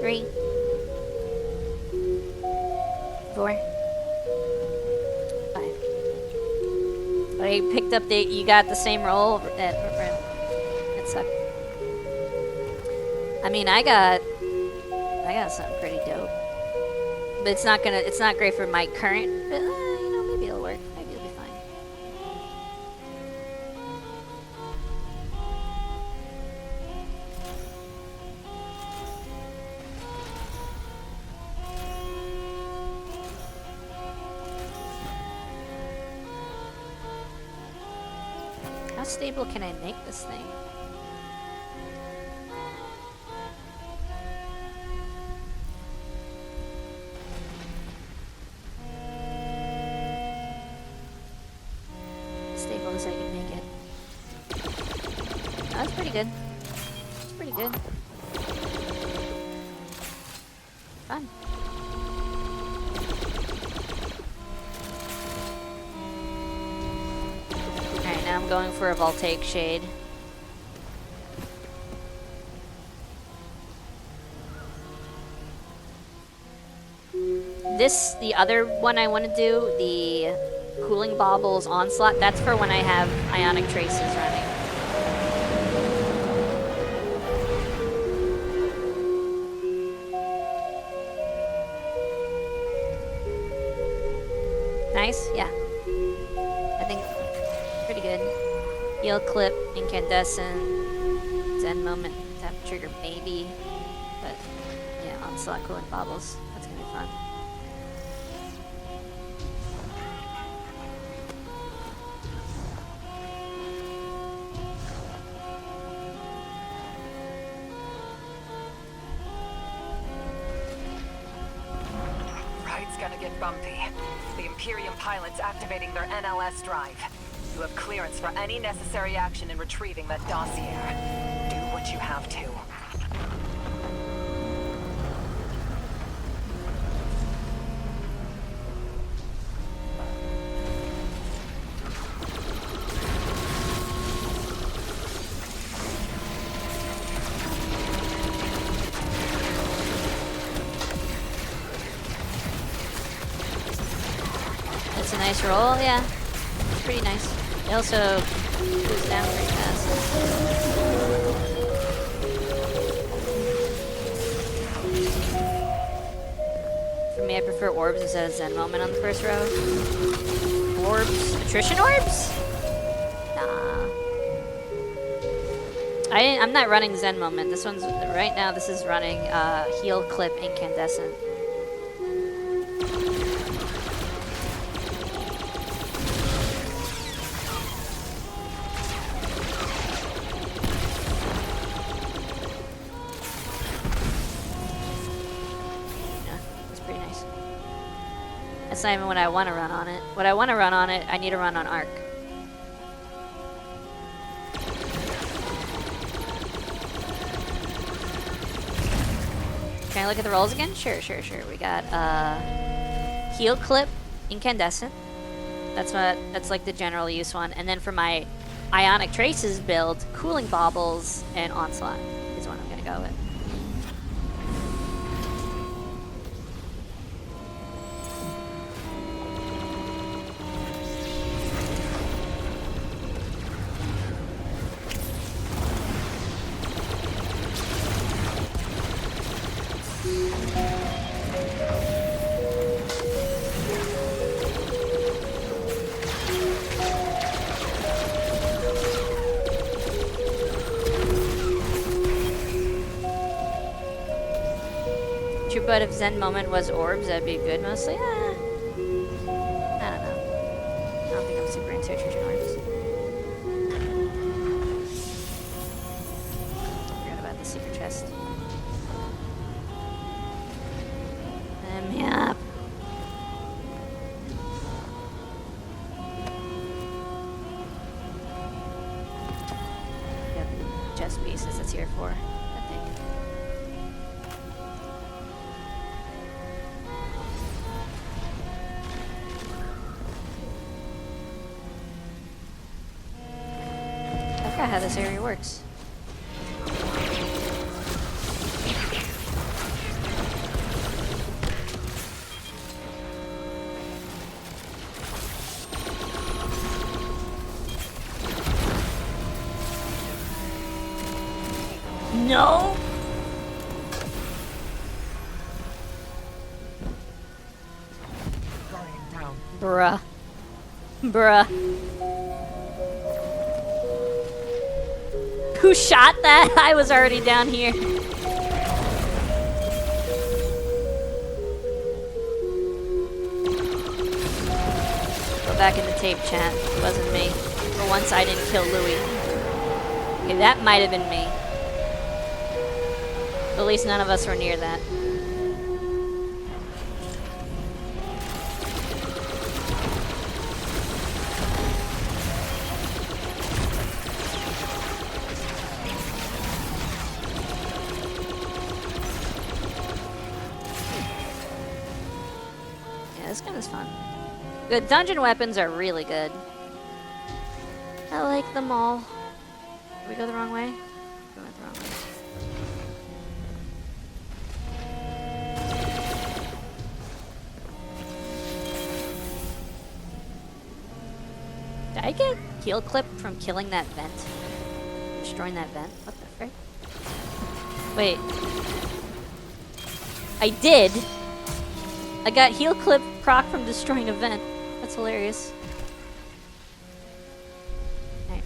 3, 4, 5. Oh, you picked up you got the same roll that sucked. I mean, I got something pretty dope. But it's not great for my current, but you know, maybe it'll work. Maybe it'll be fine. How stable can I make this thing? Stable as I can make it. That's pretty good. That's pretty good. Fun. Alright, now I'm going for a voltaic shade. The other one I want to do, the cooling baubles onslaught, that's for when I have ionic traces running. Nice, yeah. I think pretty good. Heal clip, incandescent, Zen moment, tap trigger maybe. But yeah, onslaught, cooling baubles. That's gonna be fun. Ride's gonna get bumpy. The Imperium pilot's activating their NLS drive. You have clearance for any necessary action in retrieving that dossier. Do what you have to. That's a nice roll, yeah. It's pretty nice. It also goes down pretty fast. For me, I prefer orbs instead of Zen moment on the first row. Orbs? Attrition orbs? Nah. I'm not running Zen moment. This one's, right now, this is running heal clip incandescent. That's not even what I want to run on it. What I want to run on it, I need to run on Arc. Can I look at the rolls again? Sure. We got heal clip, incandescent. That's like the general use one. And then for my ionic traces build, cooling baubles and onslaught is what I'm gonna go with. But if Zen moment was orbs, that'd be good mostly. I don't know. I don't think I'm super into attrition orbs. Forgot about the secret chest. Let me up. Got the chest pieces that's here for, I think. I forgot how this area works. No! Bruh. Who shot that? I was already down here. Go back in the tape chat. It wasn't me. For once I didn't kill Louis. Okay, that might have been me. But at least none of us were near that. This gun is fun. The dungeon weapons are really good. I like them all. Did we go the wrong way? We went the wrong way. Did I get heal clip from killing that vent? Destroying that vent? What the frick? Wait. I did! I got heal clip proc from destroying a vent. That's hilarious. Alright.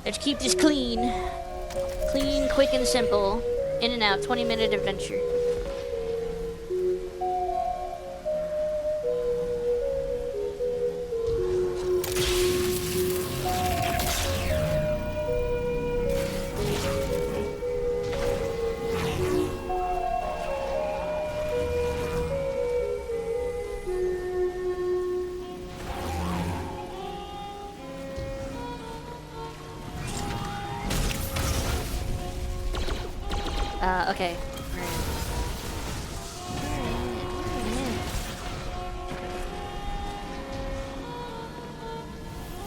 Let's keep this clean. Clean, quick, and simple. In and out, 20-minute adventure. Okay.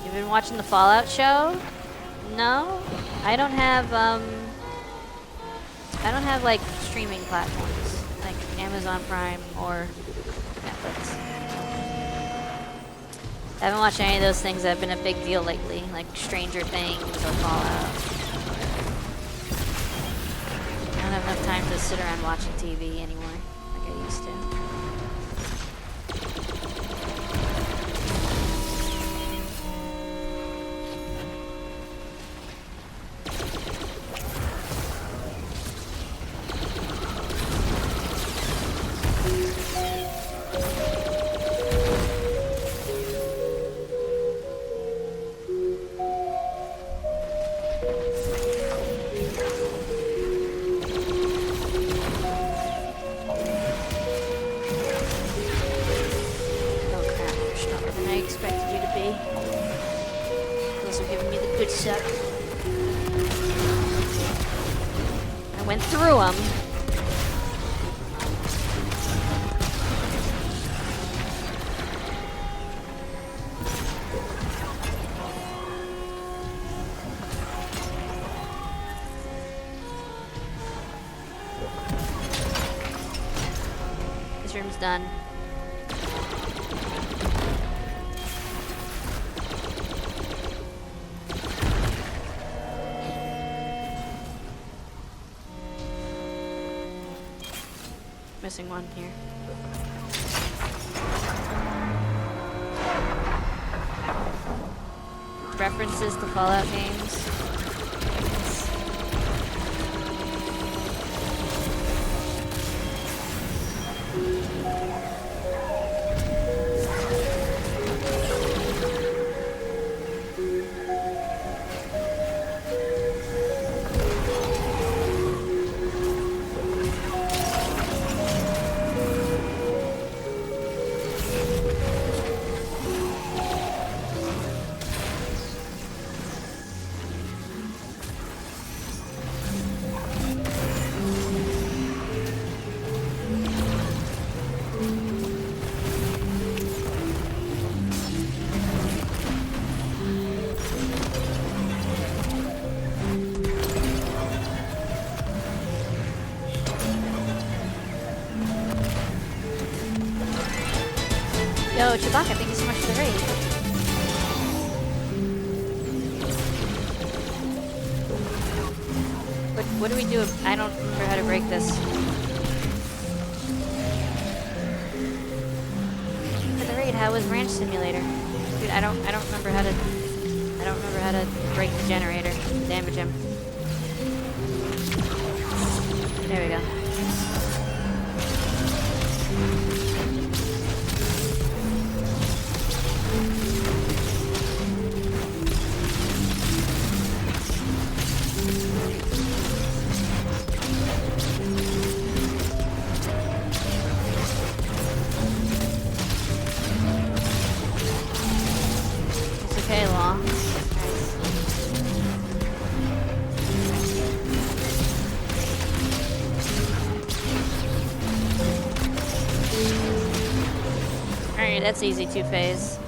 You've been watching the Fallout show? No? I don't have like streaming platforms like Amazon Prime or Netflix. I haven't watched any of those things that have been a big deal lately, like Stranger Things or Fallout. I don't have enough time to sit around watching TV anymore, like I used to. Done. Missing one here. References to Fallout games. Yo, Chewbacca, thank you so much for the raid. What do we do? I don't remember how to break this. For the raid, how was Ranch Simulator? Dude, I don't remember how to break the generator. Damage him. There we go. That's easy, two-phase.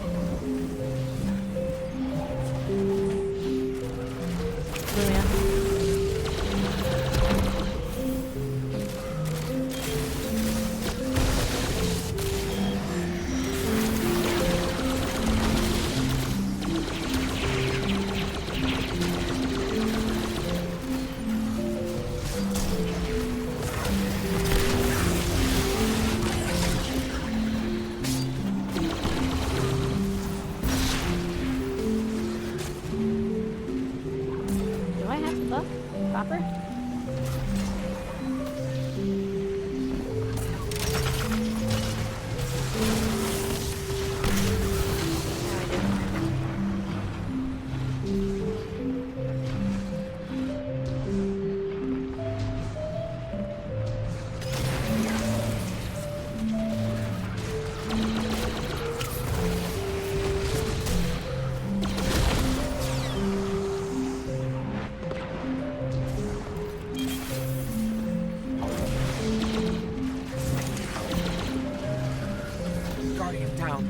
Guardian down.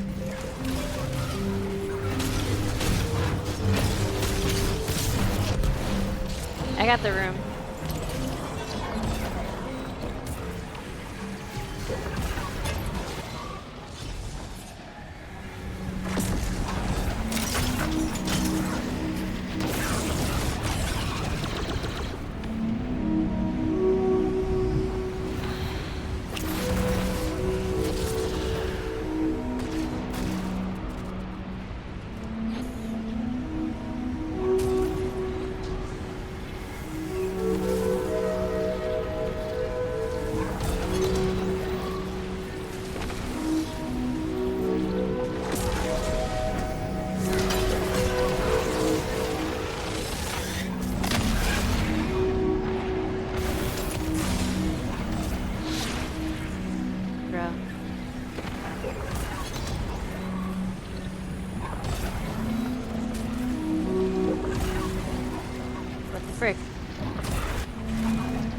I got the room.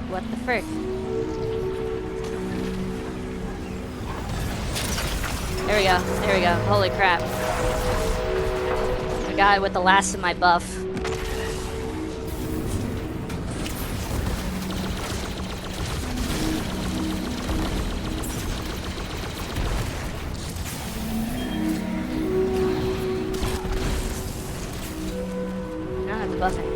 What the frick? There we go. There we go. Holy crap. I got it with the last of my buff. I don't have the buff anymore.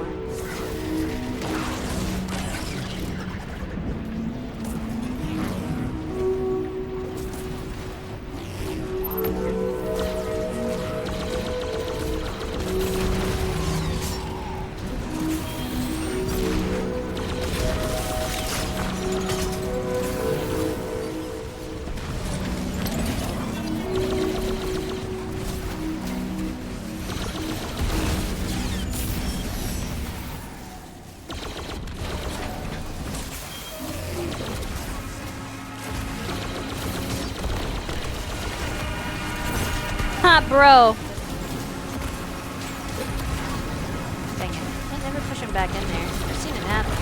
Bro. Dang it. I never push him back in there. I've seen it happen.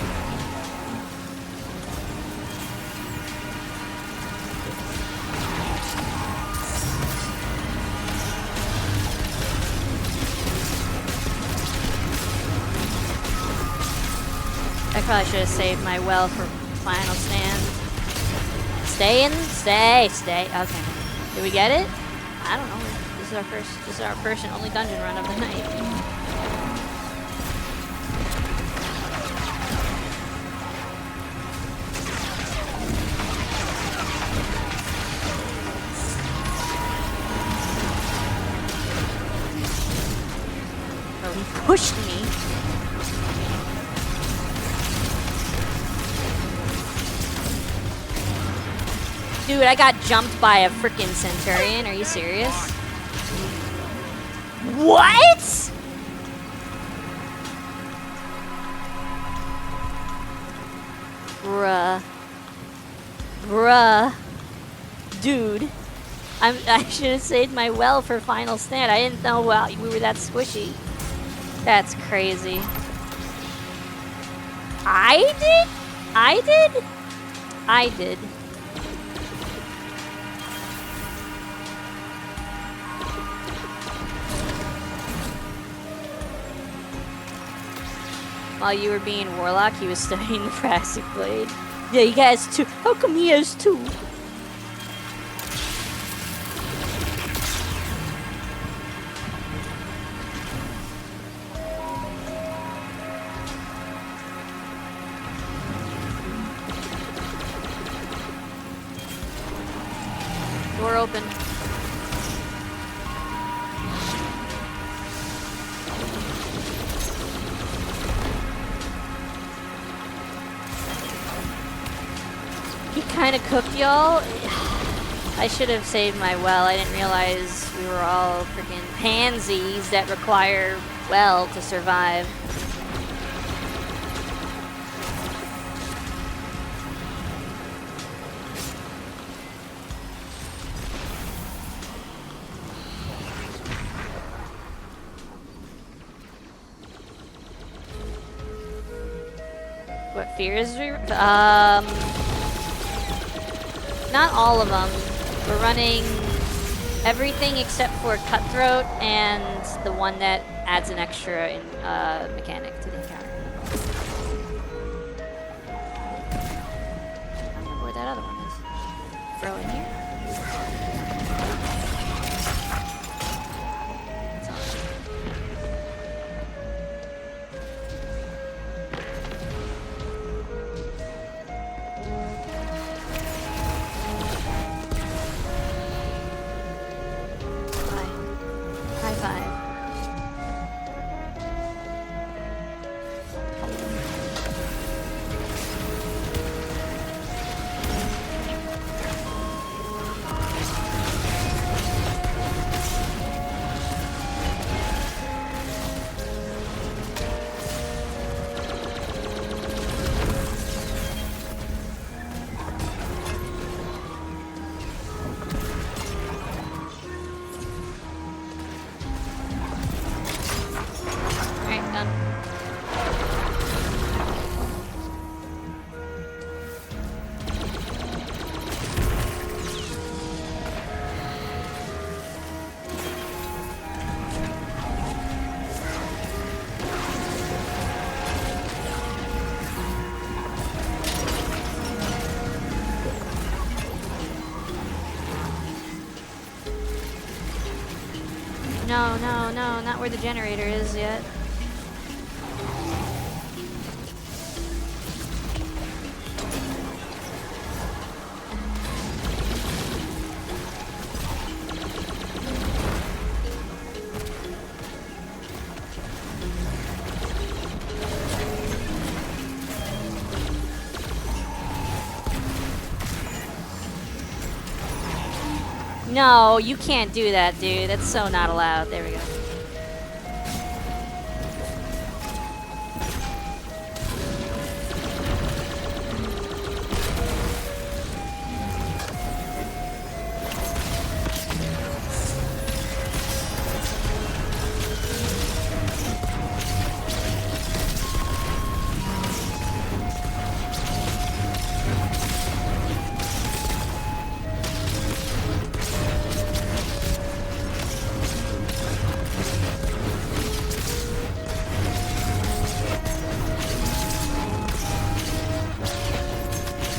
I probably should have saved my well for final stand. Stay in? Stay. Okay. Did we get it? I don't know. This is our first and only dungeon run of the night. Oh, he pushed me. Dude, I got jumped by a freaking Centurion. Are you serious? What? Bruh. Dude. I should have saved my well for final stand. I didn't know we were that squishy. That's crazy. I did? While you were being Warlock, he was studying the Praxic Blade. Yeah, he has two. How come he has two? Door open. Kind of cooked y'all. I should have saved my well. I didn't realize we were all freaking pansies that require well to survive. What fears? Not all of them. We're running Everything except for Cutthroat and the one that adds an extra mechanic to the encounter. I don't remember what that other one is. Throw in here? That's all. High five. Alright, done. No, no, no, not where the generator is yet. No, you can't do that, dude. That's so not allowed. There we go.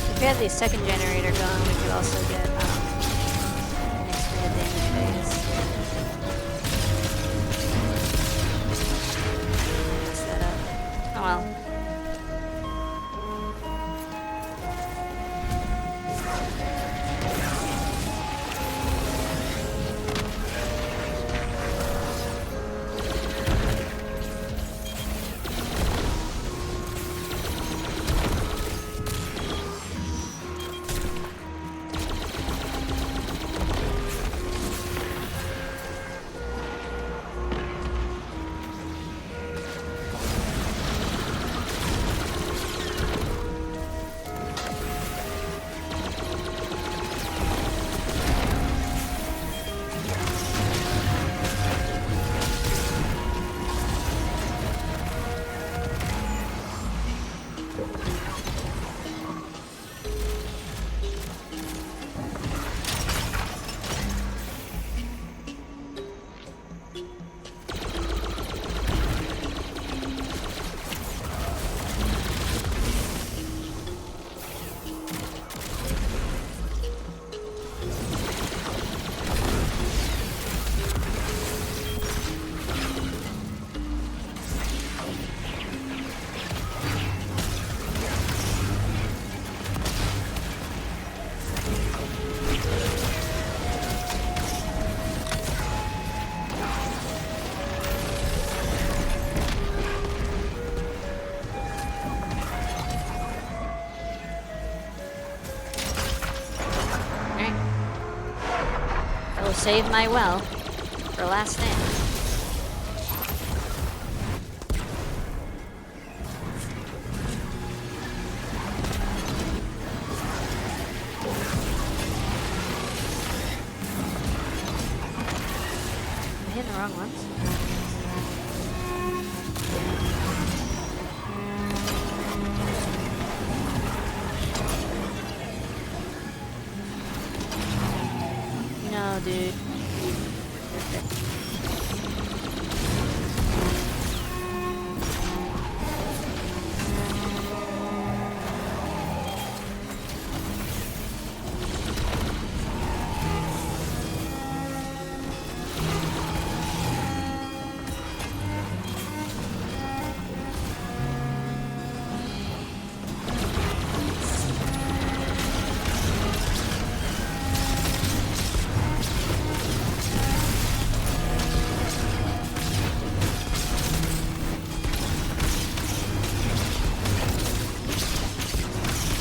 If we had the second generator going, we could also get an extended damage phase. Mess that up. Oh well. Save my well for last stand. I'm hitting the wrong ones. No, dude.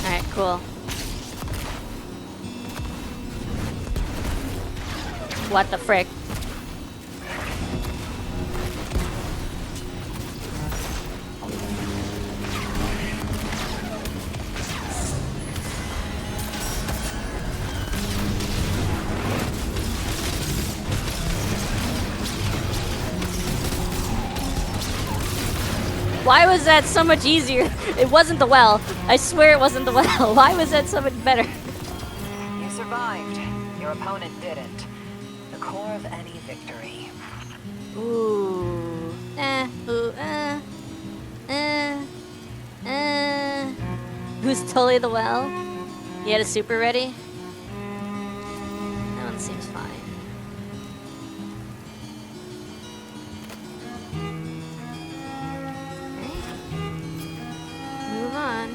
Alright, cool. What the frick? Why was that so much easier? It wasn't the well. I swear it wasn't the well. Why was that so much better? You survived. Your opponent didn't. The core of any victory. Ooh. Ooh, Who's totally the well? You had a super ready? That one seems fine. Move on.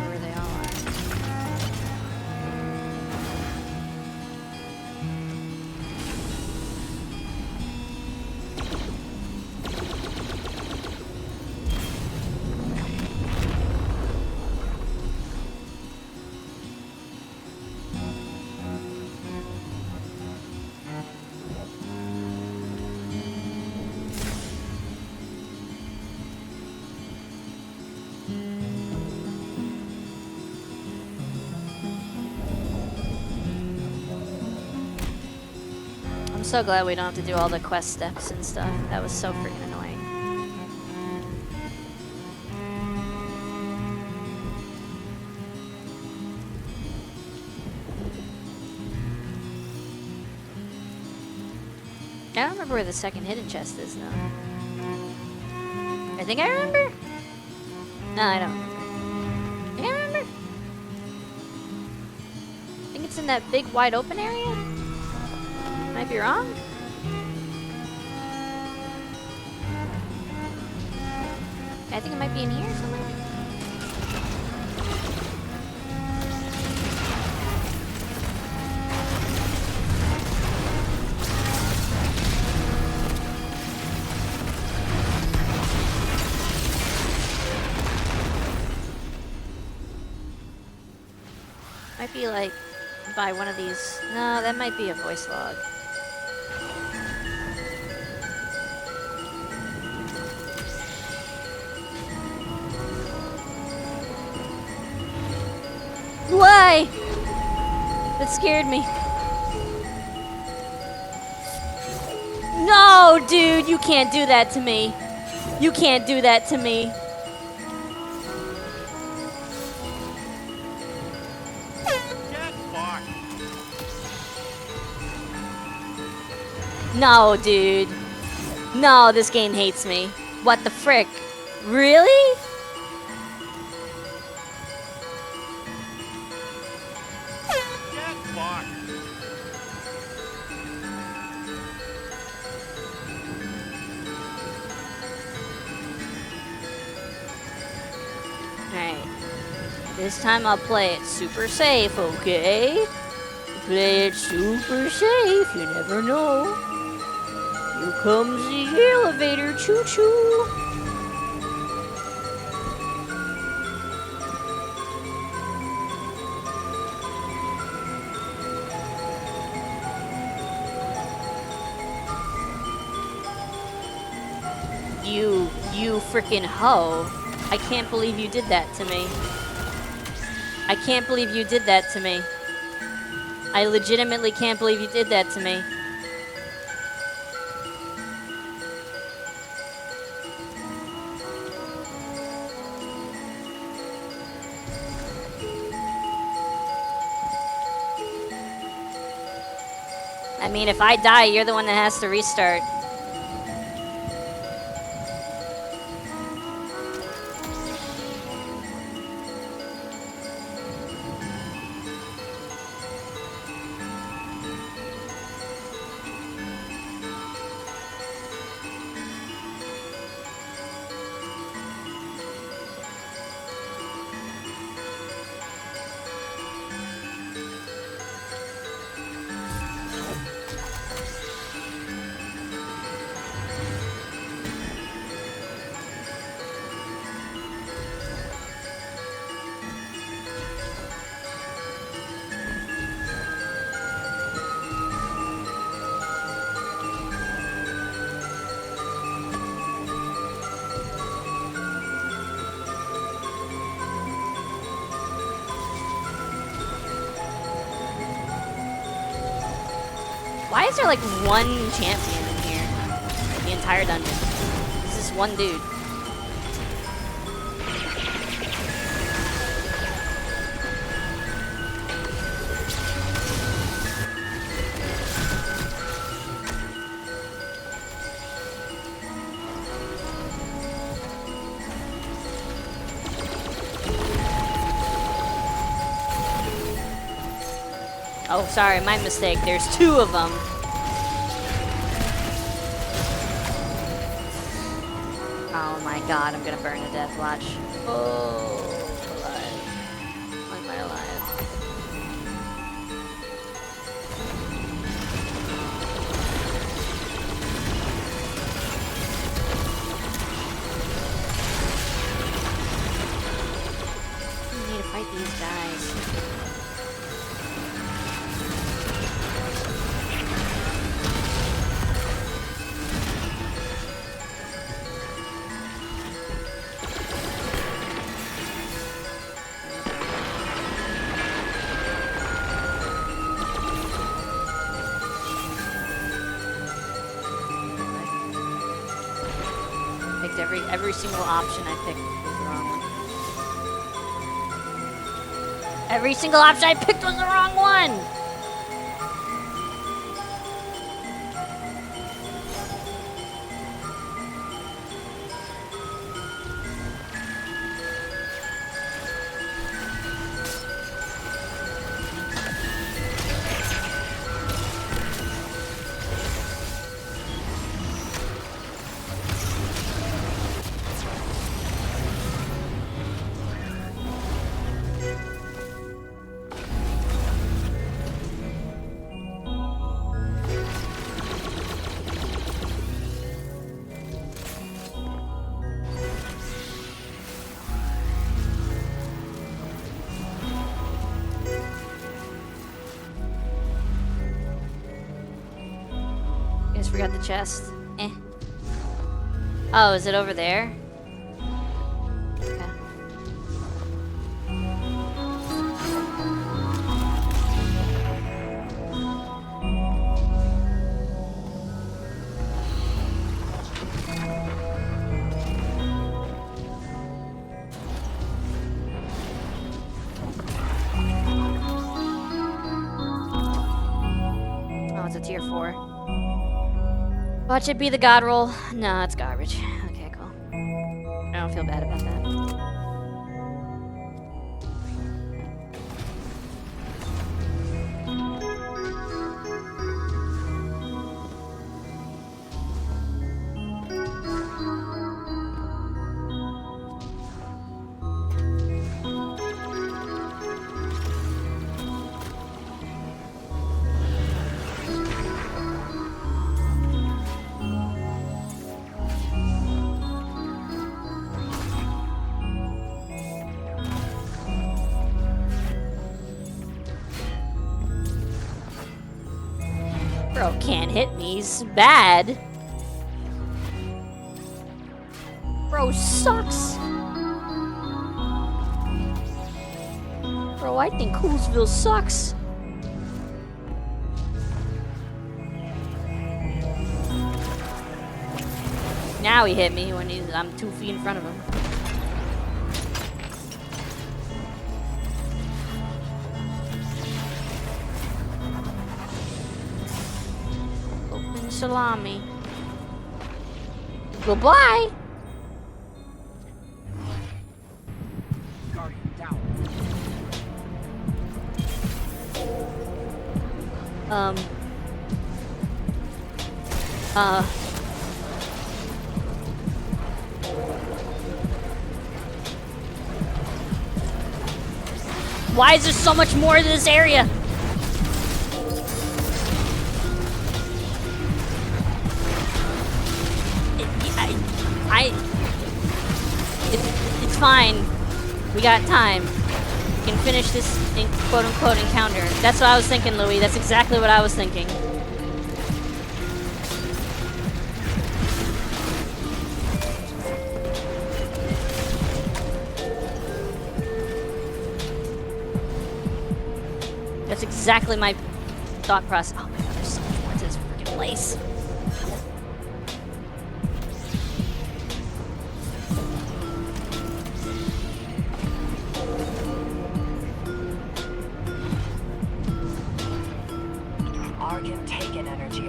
Where they all are. I'm so glad we don't have to do all the quest steps and stuff. That was so freaking annoying. I don't remember where the second hidden chest is, though. I think I remember? No, I don't remember. I think I remember? I think it's in that big wide open area? Might be wrong? I think it might be in here somewhere. Might be like by one of these. No, that might be a voice log. Why? That scared me. No, dude, you can't do that to me. You can't do that to me. No, dude. No, this game hates me. What the frick? Really? Alright. This time I'll play it super safe, okay? Play it super safe, you never know. Here comes the elevator, choo-choo. You freaking hoe. I can't believe you did that to me. I can't believe you did that to me. I legitimately can't believe you did that to me. I mean, if I die, you're the one that has to restart. Why is there like one champion in here? The entire dungeon. It's this one dude. Oh, sorry, my mistake. There's two of them. Oh my god, I'm gonna burn to death. Watch. Oh, alive. Why am I alive? I need to fight these guys. Every single option I picked was the wrong one. Every single option I picked was the wrong one! Forgot the chest. Eh. Oh, is it over there? Okay. Oh, it's a tier 4. Watch it be the god roll. No, it's garbage. Okay, cool. I don't feel bad about that. Bro can't hit me, he's bad. Bro sucks. Bro, I think Coolsville sucks. Now he hit me when I'm 2 feet in front of him. salami. Goodbye. Guardian down. Why is there so much more to this area? It's fine. We got time. We can finish this quote-unquote encounter. That's what I was thinking, Louis. That's exactly what I was thinking. That's exactly my thought process. Oh my god, there's so much more to this freaking place.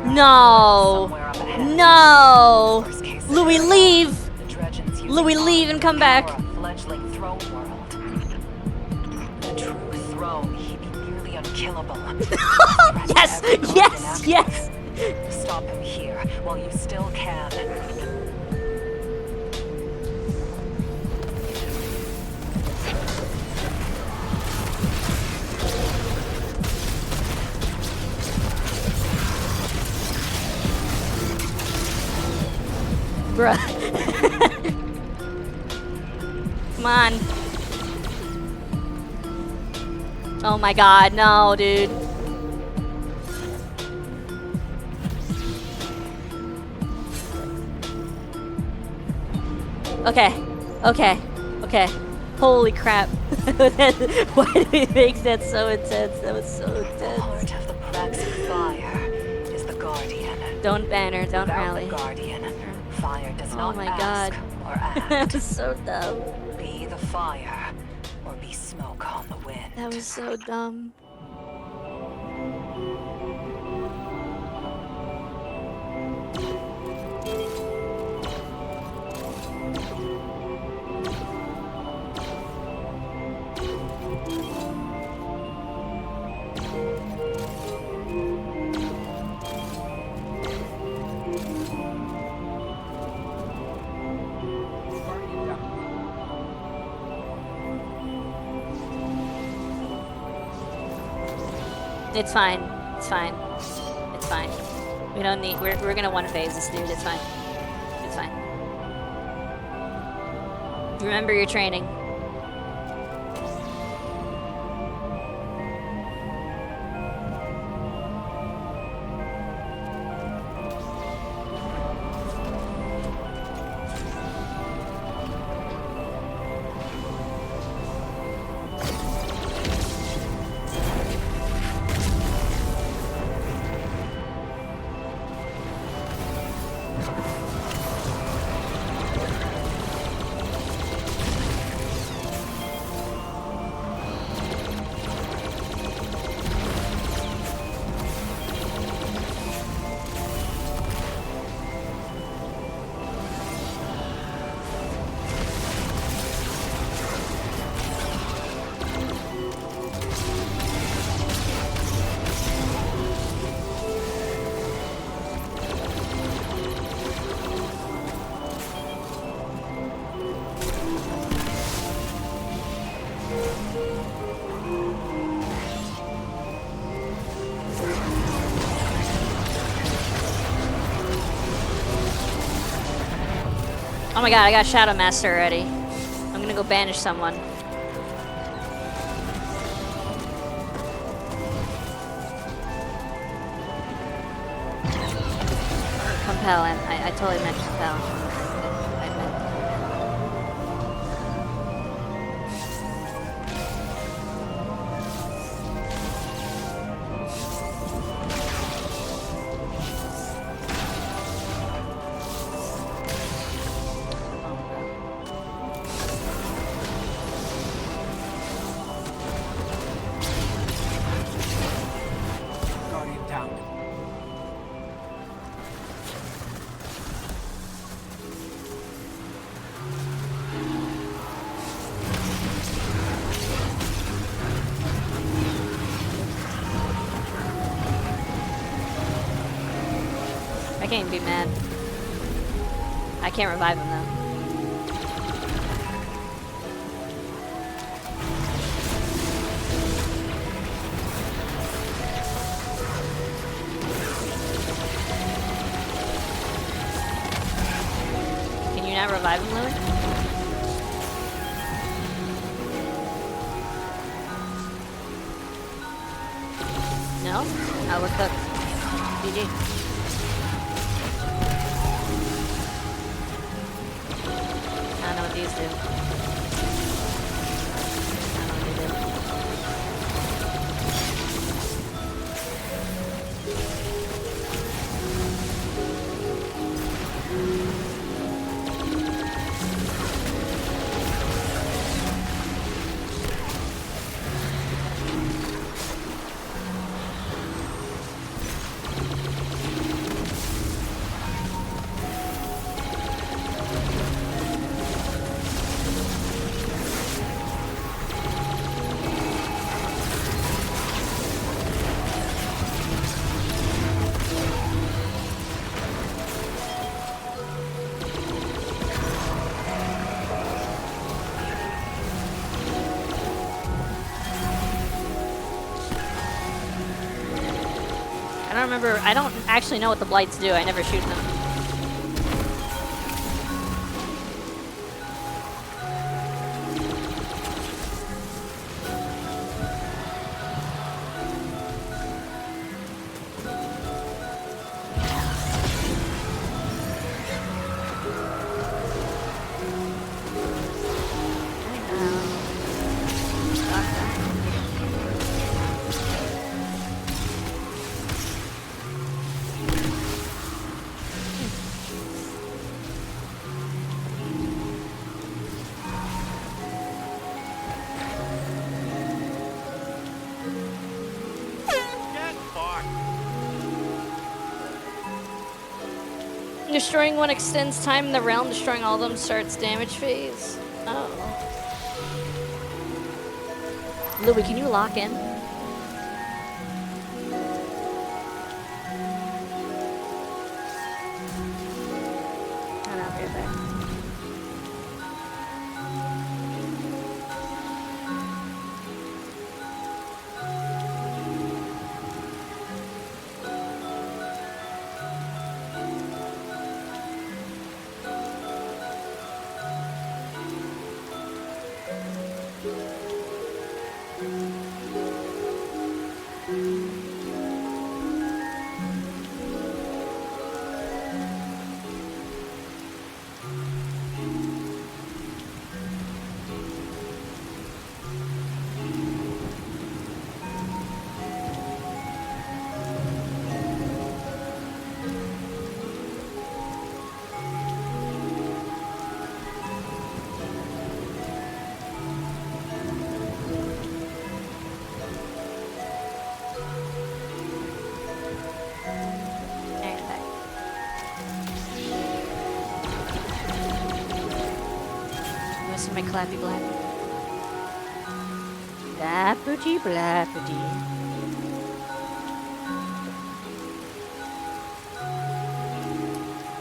No! No! Louis, leave! Louis, leave and come back. The true throne, he'd be nearly unkillable. Yes! Yes! Yes! Stop him here while you still can. Bruh. Come on. Oh my god, no, dude. Okay. Okay. Okay. Holy crap. Why do we make that so intense? That was so intense. Part of the Praxic fire is the Guardian. Don't banner, don't Without rally. The Guardian, fire does not my ask god. or act. That was so dumb. Be the fire, or be smoke on the wind. That was so dumb. It's fine. It's fine. It's fine. We don't need. We're gonna one phase this dude. It's fine. It's fine. Remember your training. Oh my god, I got Shadow Master already. I'm gonna go banish someone. Compel, I totally meant compel. I meant Guardian down. can't even be mad. I can't revive him though. Can you not revive him, Louis? No? Oh, we're cooked. GG. I don't know what these do. I don't know what they do. I don't actually know what the blights do. I never shoot them. Destroying one extends time in the realm. Destroying all of them starts damage phase. Oh. Louis, can you lock in? I'll be right back. My clappy blappy. Blappity blappity.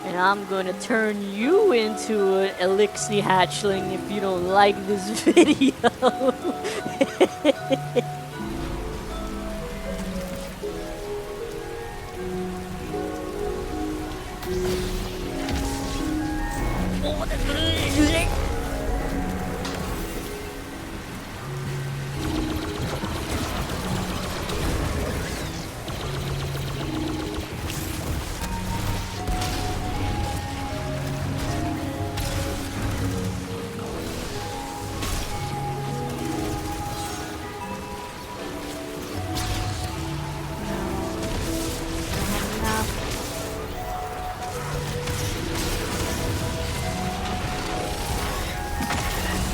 And I'm gonna turn you into an elixir hatchling if you don't like this video.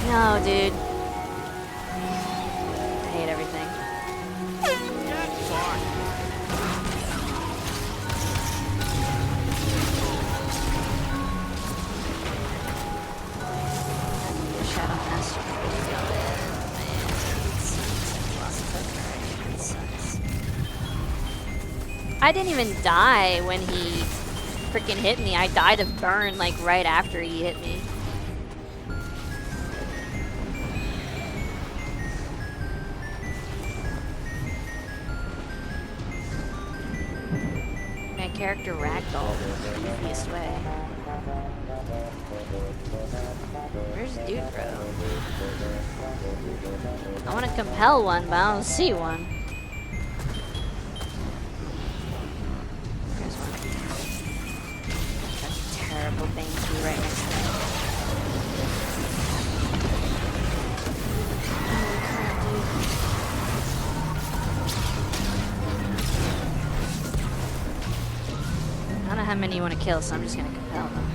No, dude. I hate everything. Shadow Master. I didn't even die when he freaking hit me. I died of burn like right after he hit me. My character ragdolled the easiest way. Where's dude, bro? I want to compel one, but I don't see one. There's one. That's a terrible thing to be right next to me. Holy crap, dude. I don't know how many you want to kill, so I'm just gonna compel them.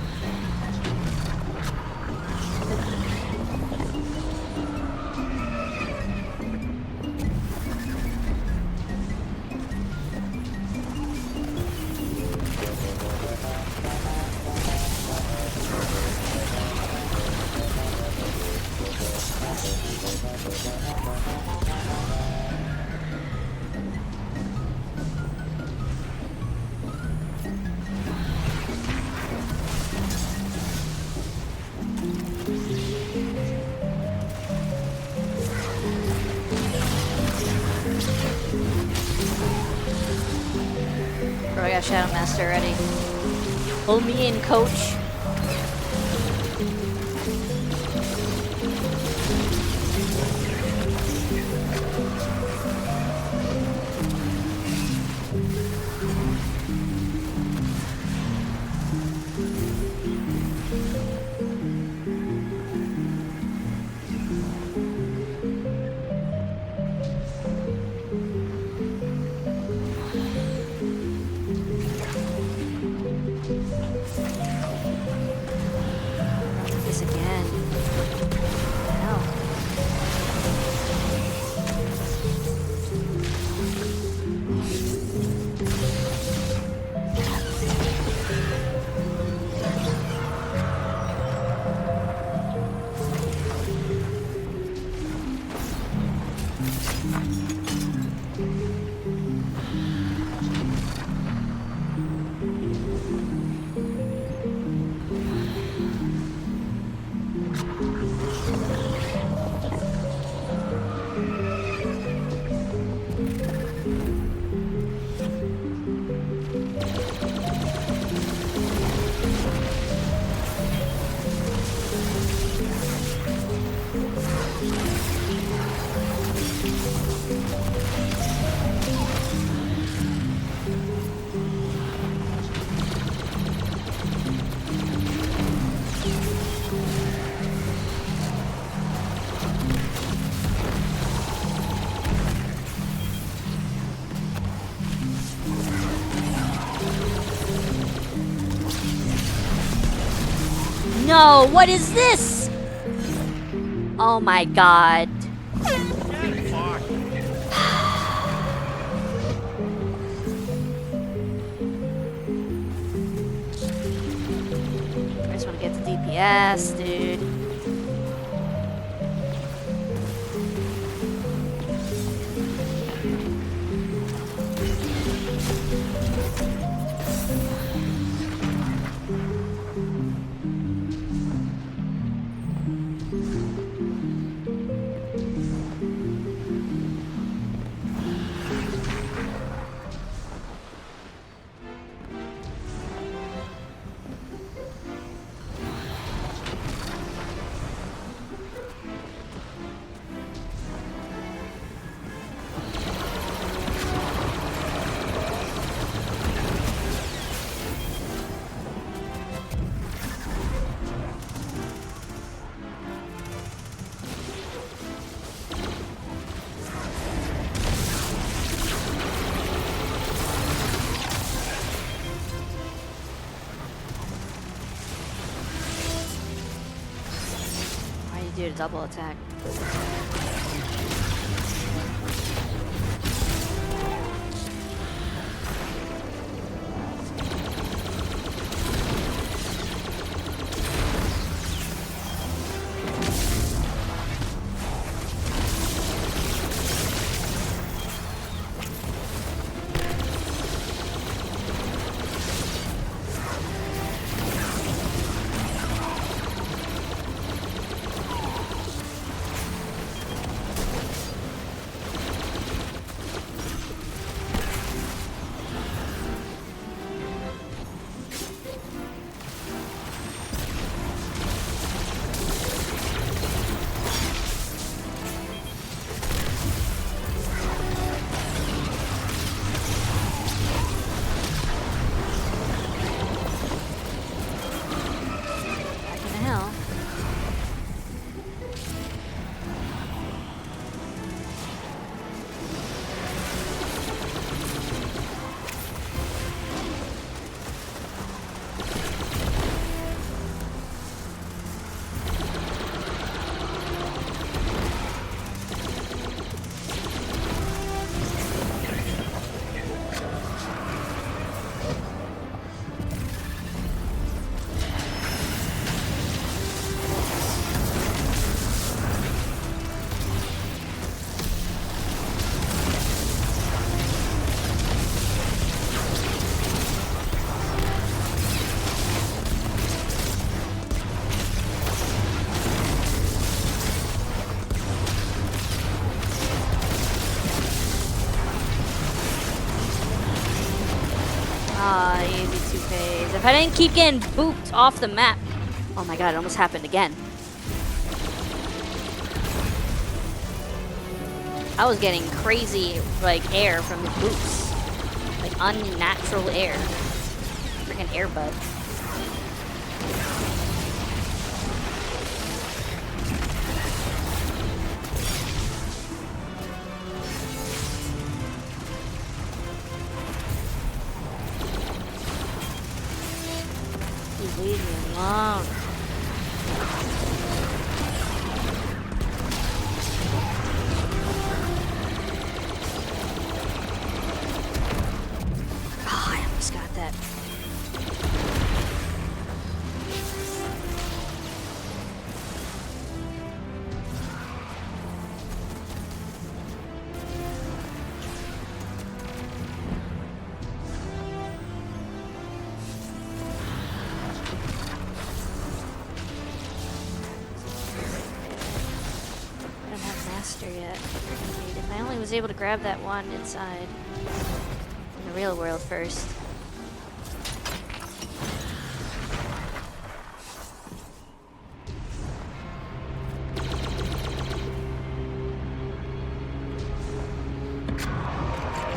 Bro, I got Shadow Master already. Hold me in, coach. This again. What the hell? No, what is this? Oh my god. I just want to get the DPS, dude. Do a double attack. hell. Ah, easy 2Ks. If I didn't keep getting booped off the map. Oh my god, it almost happened again. I was getting crazy, like, air from the boops. Like, unnatural air. Freaking air butt. Leave me alone. Oh, I almost got that. Yet. If I only was able to grab that one inside in the real world first.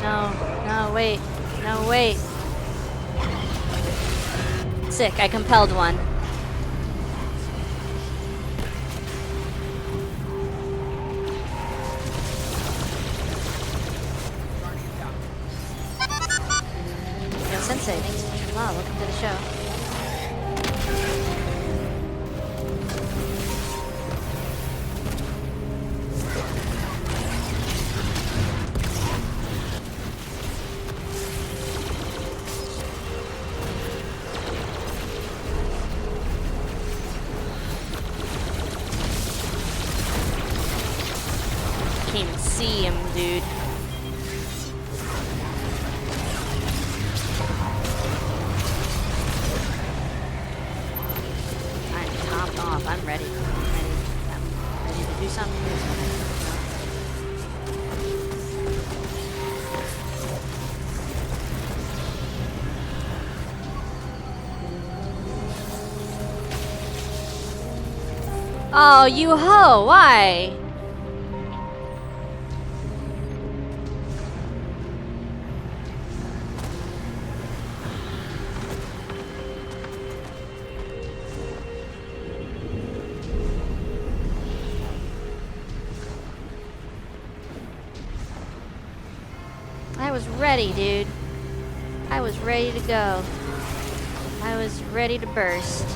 No, wait. No, wait. Sick, I compelled one. Sensei, thanks so much for the love. Welcome to the show. Can't even see him, dude. I'm ready. I'm ready to do something. Oh, you ho! Why? I was ready, dude. I was ready to go. I was ready to burst.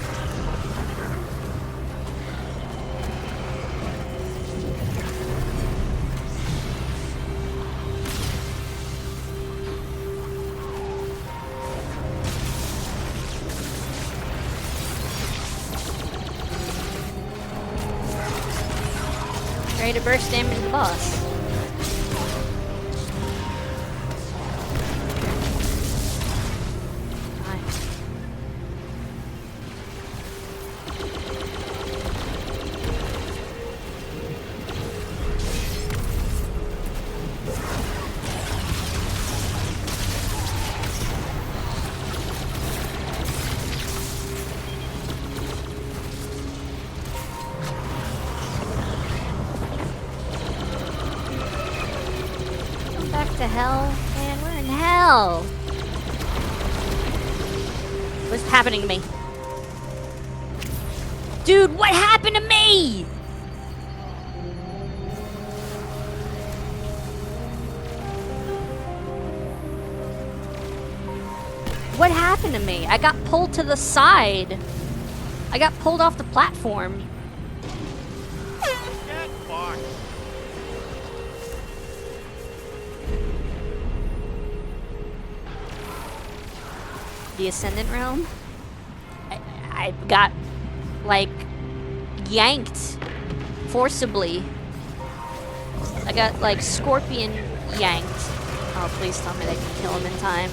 Ready to burst damage the boss. To hell? Man, we're in hell. What's happening to me? Dude, what happened to me? What happened to me? I got pulled to the side. I got pulled off the platform. Get fucked. The Ascendant Realm. I got, like, yanked forcibly. I got, like, Scorpion yanked. Oh, please tell me they can kill him in time.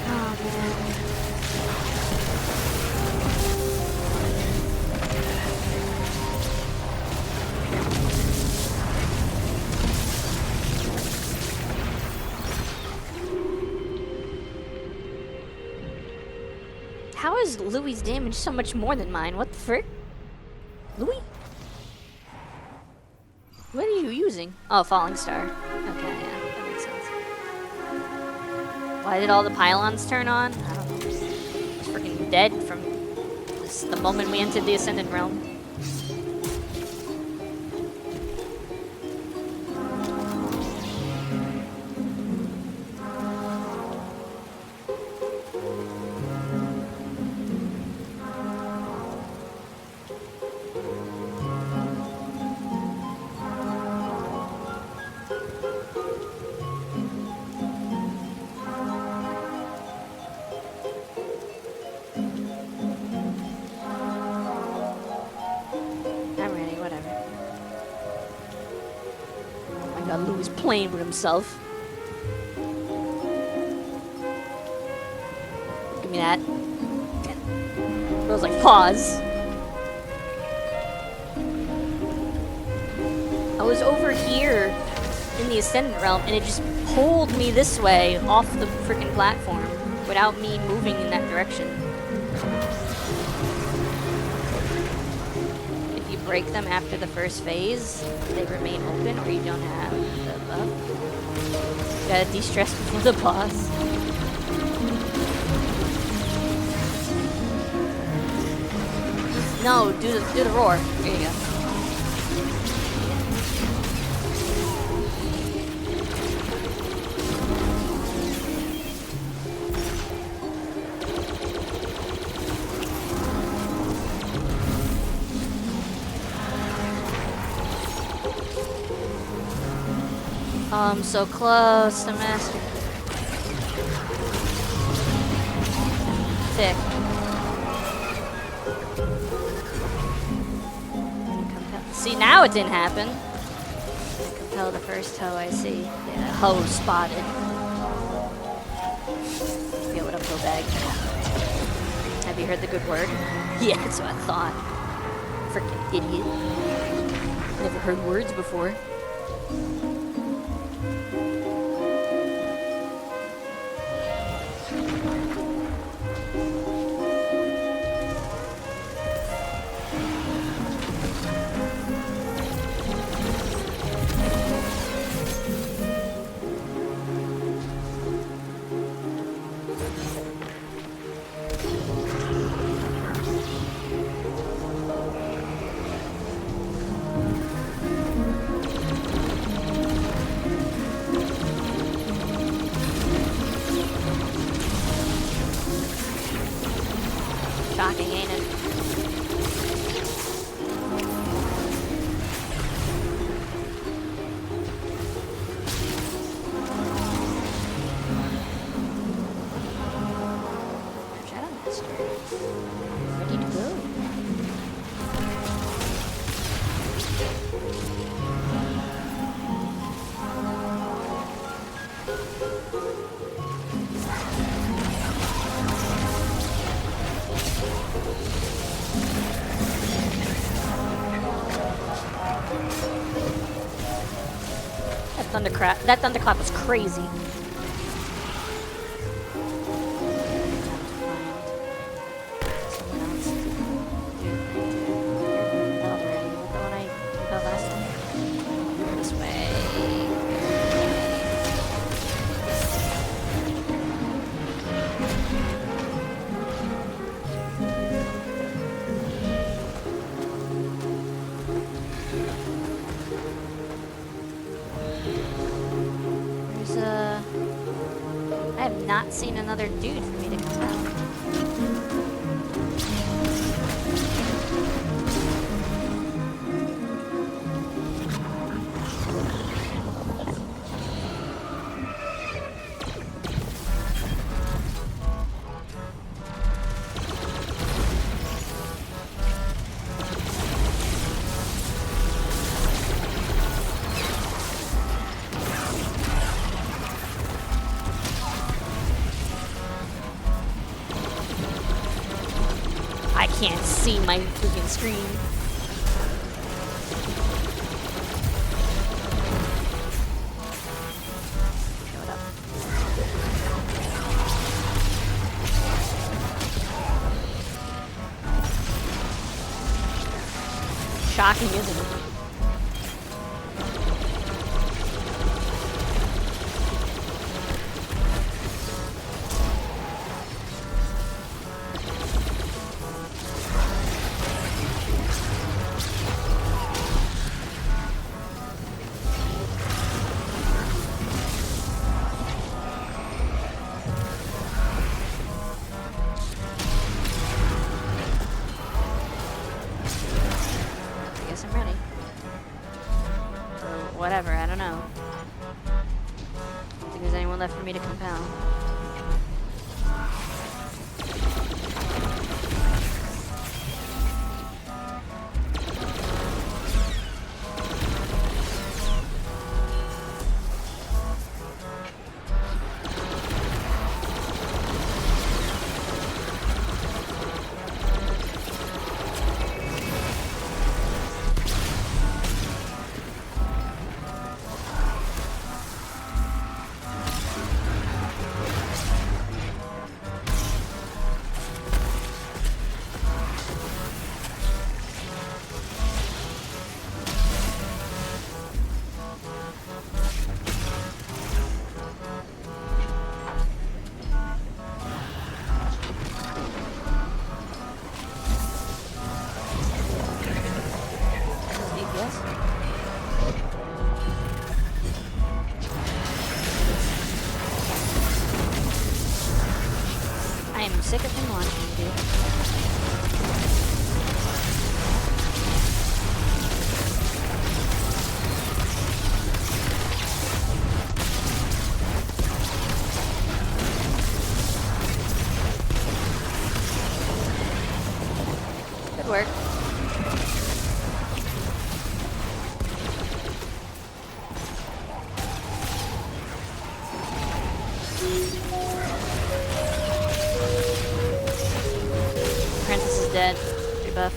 Oh, man. How is Louis' damage so much more than mine? What the frick? Louis? What are you using? Oh, Falling Star. Okay, yeah, that makes sense. Why did all the pylons turn on? I don't know. It's freaking dead from the moment we entered the Ascendant Realm. Louis playing with himself. Give me that. I was like, pause. I was over here in the Ascendant Realm and it just pulled me this way off the freaking platform without me moving in that direction. If you break them after the first phase, they remain open or you don't have the buff. You gotta de-stress before the boss. No, do the roar. There you go. So close to master. Sick. See, now it didn't happen. Compel the first hoe I see. Yeah, hoe spotted. Yeah, what up, go bag? Have you heard the good word? Yeah, that's what I thought. Freaking idiot. Never heard words before. Shocking, ain't it? Shadow Master. Ready to go. That thunderclap was crazy. Someone else. The one I got last time. not seen another dude for me to compel. I can't see my freaking screen. Okay, what up? Shocking, isn't it? I guess I'm ready. Or whatever, I don't know. I don't think there's anyone left for me to compel. I am sick of him watching me, dude. Good work. Princess is dead. Rebuff.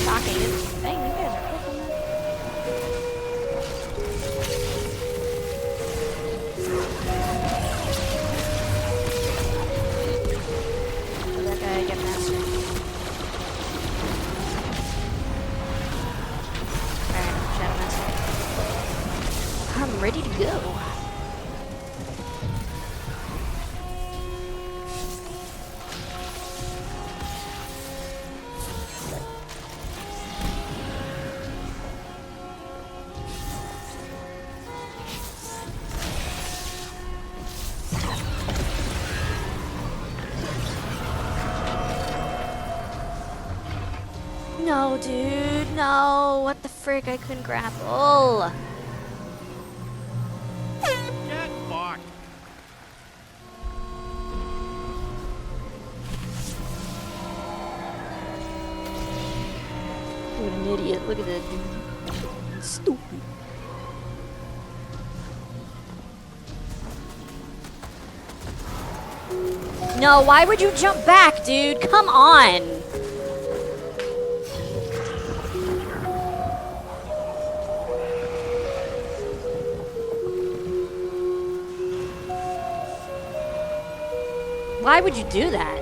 Shocking. Dang, you guys are quick on that. Let that guy get master. Alright, Shadow Master. I'm ready to go. No, dude, no. What the frick? I couldn't grapple. Get fucked. What an idiot. Look at that dude. Stupid. No, why would you jump back, dude? Come on. Why would you do that?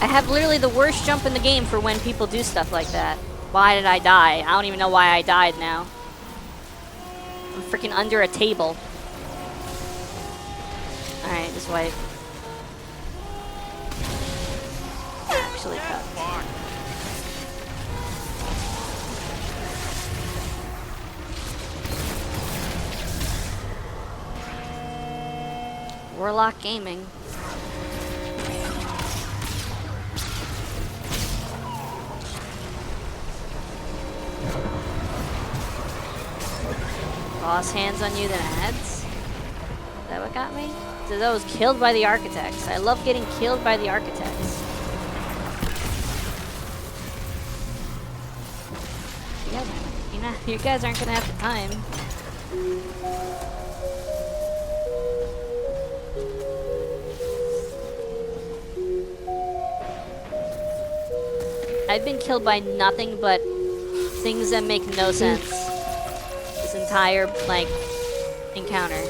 I have literally the worst jump in the game for when people do stuff like that. Why did I die? I don't even know why I died now. I'm freaking under a table. Alright, just wipe. Actually cut. Warlock Gaming. Boss hands on you, then ads? Is that what got me? So that was killed by the architects. I love getting killed by the architects. You guys aren't gonna have the time. I've been killed by nothing but things that make no sense. This entire, like, encounter.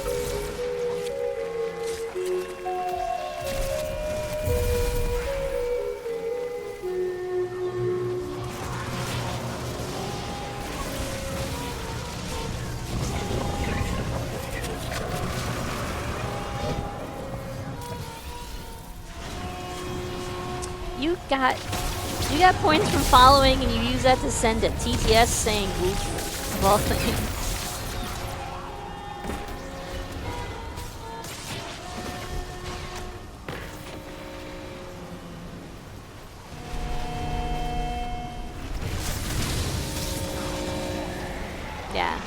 You got points from following, and you use that to send a TTS saying "woof" of all things. Yeah.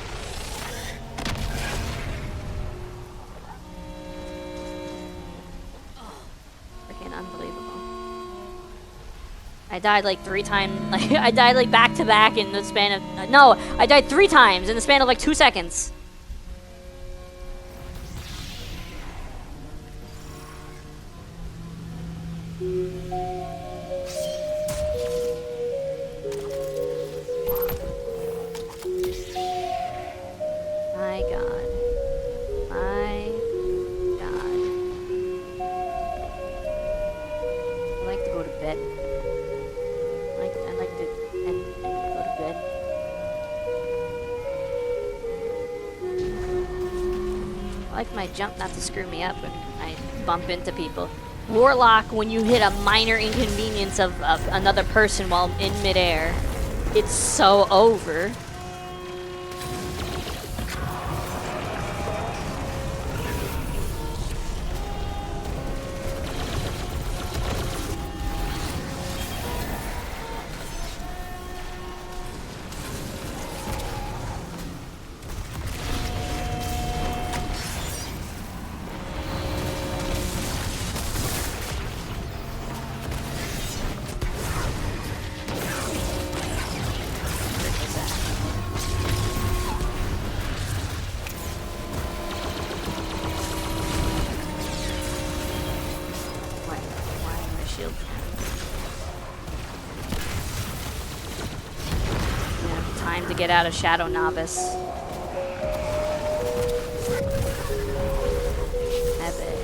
Freaking unbelievable. I died like 3 times. Like I died like back to back in the span of no, I died 3 times in the span of like 2 seconds. My God. My God. I like to go to bed. I like to go to bed. I like my jump not to screw me up when I bump into people. Warlock, when you hit a minor inconvenience of another person while in midair, it's so over. Get out of Shadow Novice. Epic.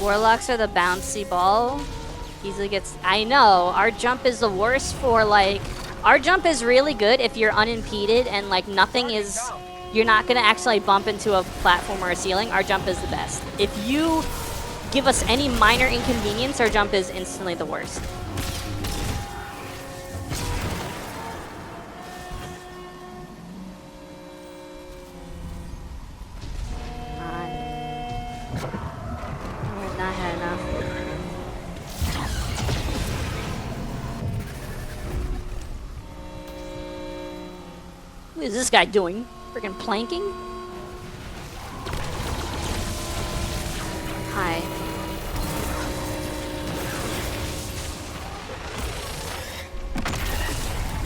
Warlocks are the bouncy ball. Easily gets. I know our jump is the worst for like. Our jump is really good if you're unimpeded and like nothing is. You're not gonna actually bump into a platform or a ceiling. Our jump is the best. If you give us any minor inconvenience, our jump is instantly the worst. Come on. We've not had enough. What is this guy doing? Freaking planking? Hi.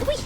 Whee!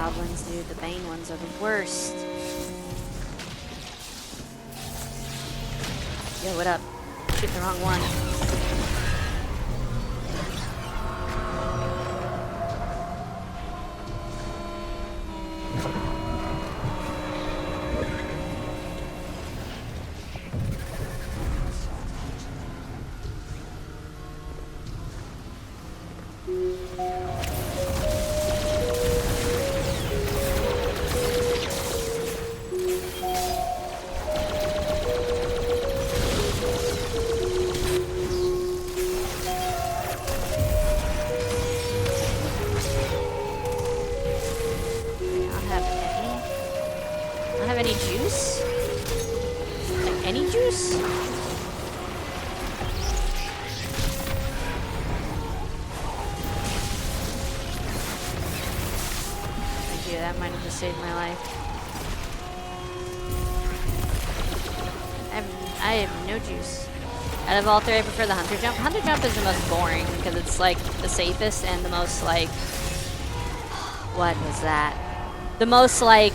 goblins, dude. The Bane ones are the worst. Yo, what up? Shoot the wrong one. Saved my life. I have no juice. Out of all three, I prefer the Hunter Jump. Hunter Jump is the most boring because it's like the safest and the most like... What was that? The most like...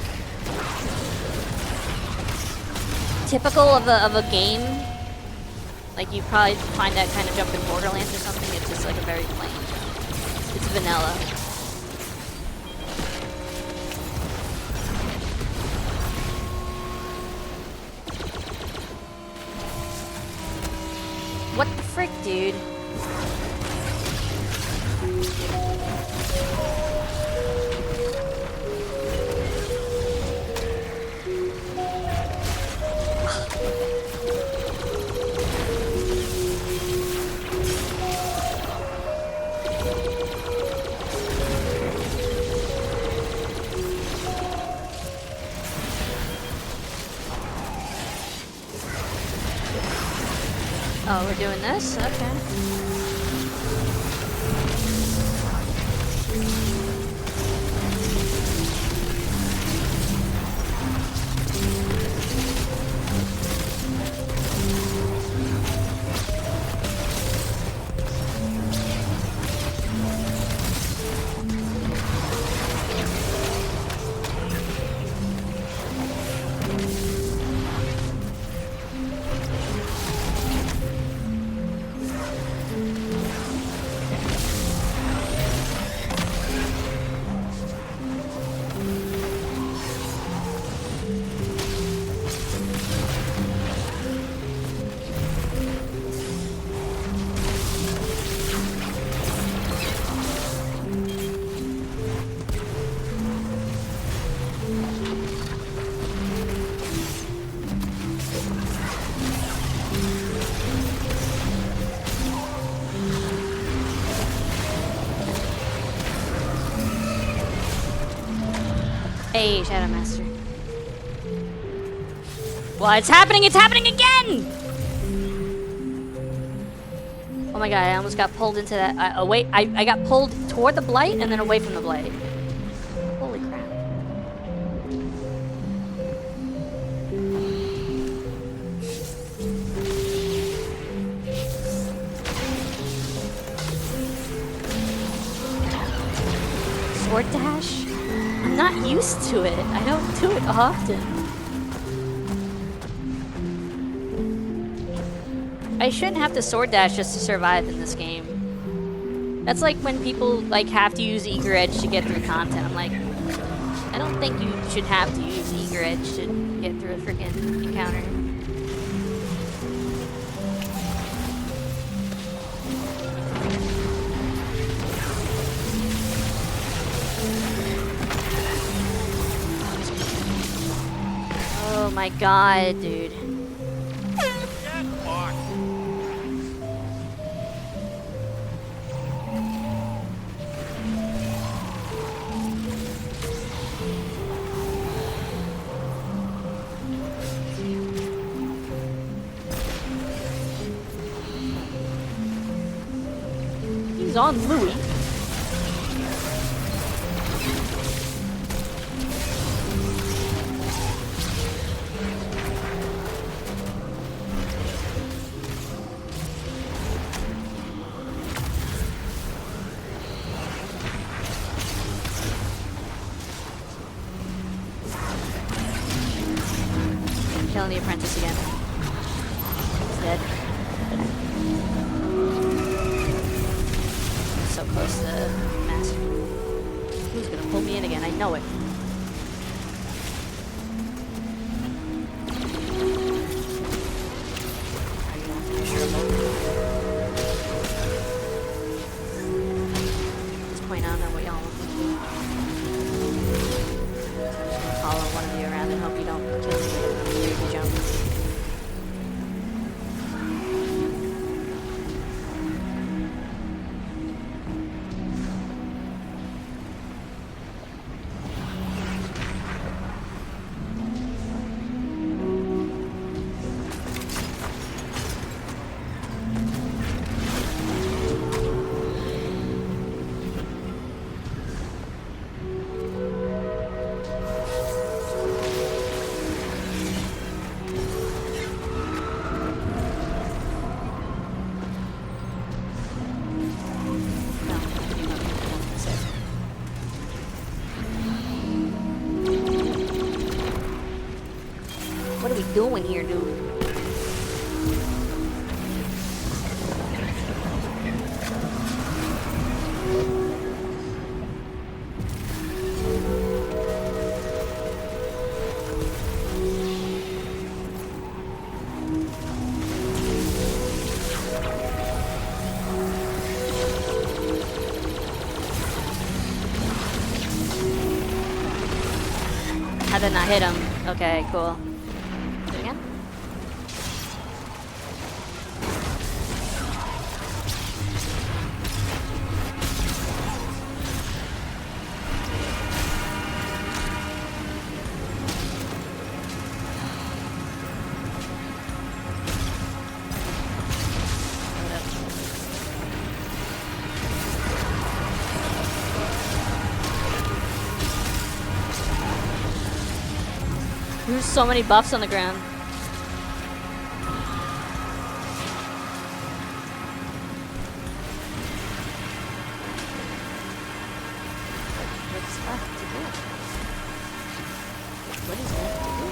typical of a game. Like you probably find that kind of jump in Borderlands or something. It's just like a very plain jump. It's vanilla. What the frick, dude? Oh, we're doing this? Okay. Hey, Shadow Master. Well, it's happening again! Oh my god, I almost got pulled into that, I got pulled toward the Blight and then away from the Blight. Holy crap. Sword dash? I'm not used to it. I don't do it often. I shouldn't have to sword dash just to survive in this game. That's like when people like have to use eager edge to get through content. I'm like, I don't think you should have to use eager edge to get through a freaking encounter. Oh my god, dude. He's on Louis. killing the apprentice again. He's dead. So close to master. Who's gonna pull me in again? I know it. At this point, I don't know what y'all want me to do. I'm just gonna follow one of you around and hope you don't kill me if you jump. What are we doing here, dude? How did not hit him? Okay, cool. Do it again. There's so many buffs on the ground. What's left to do? What is left to do?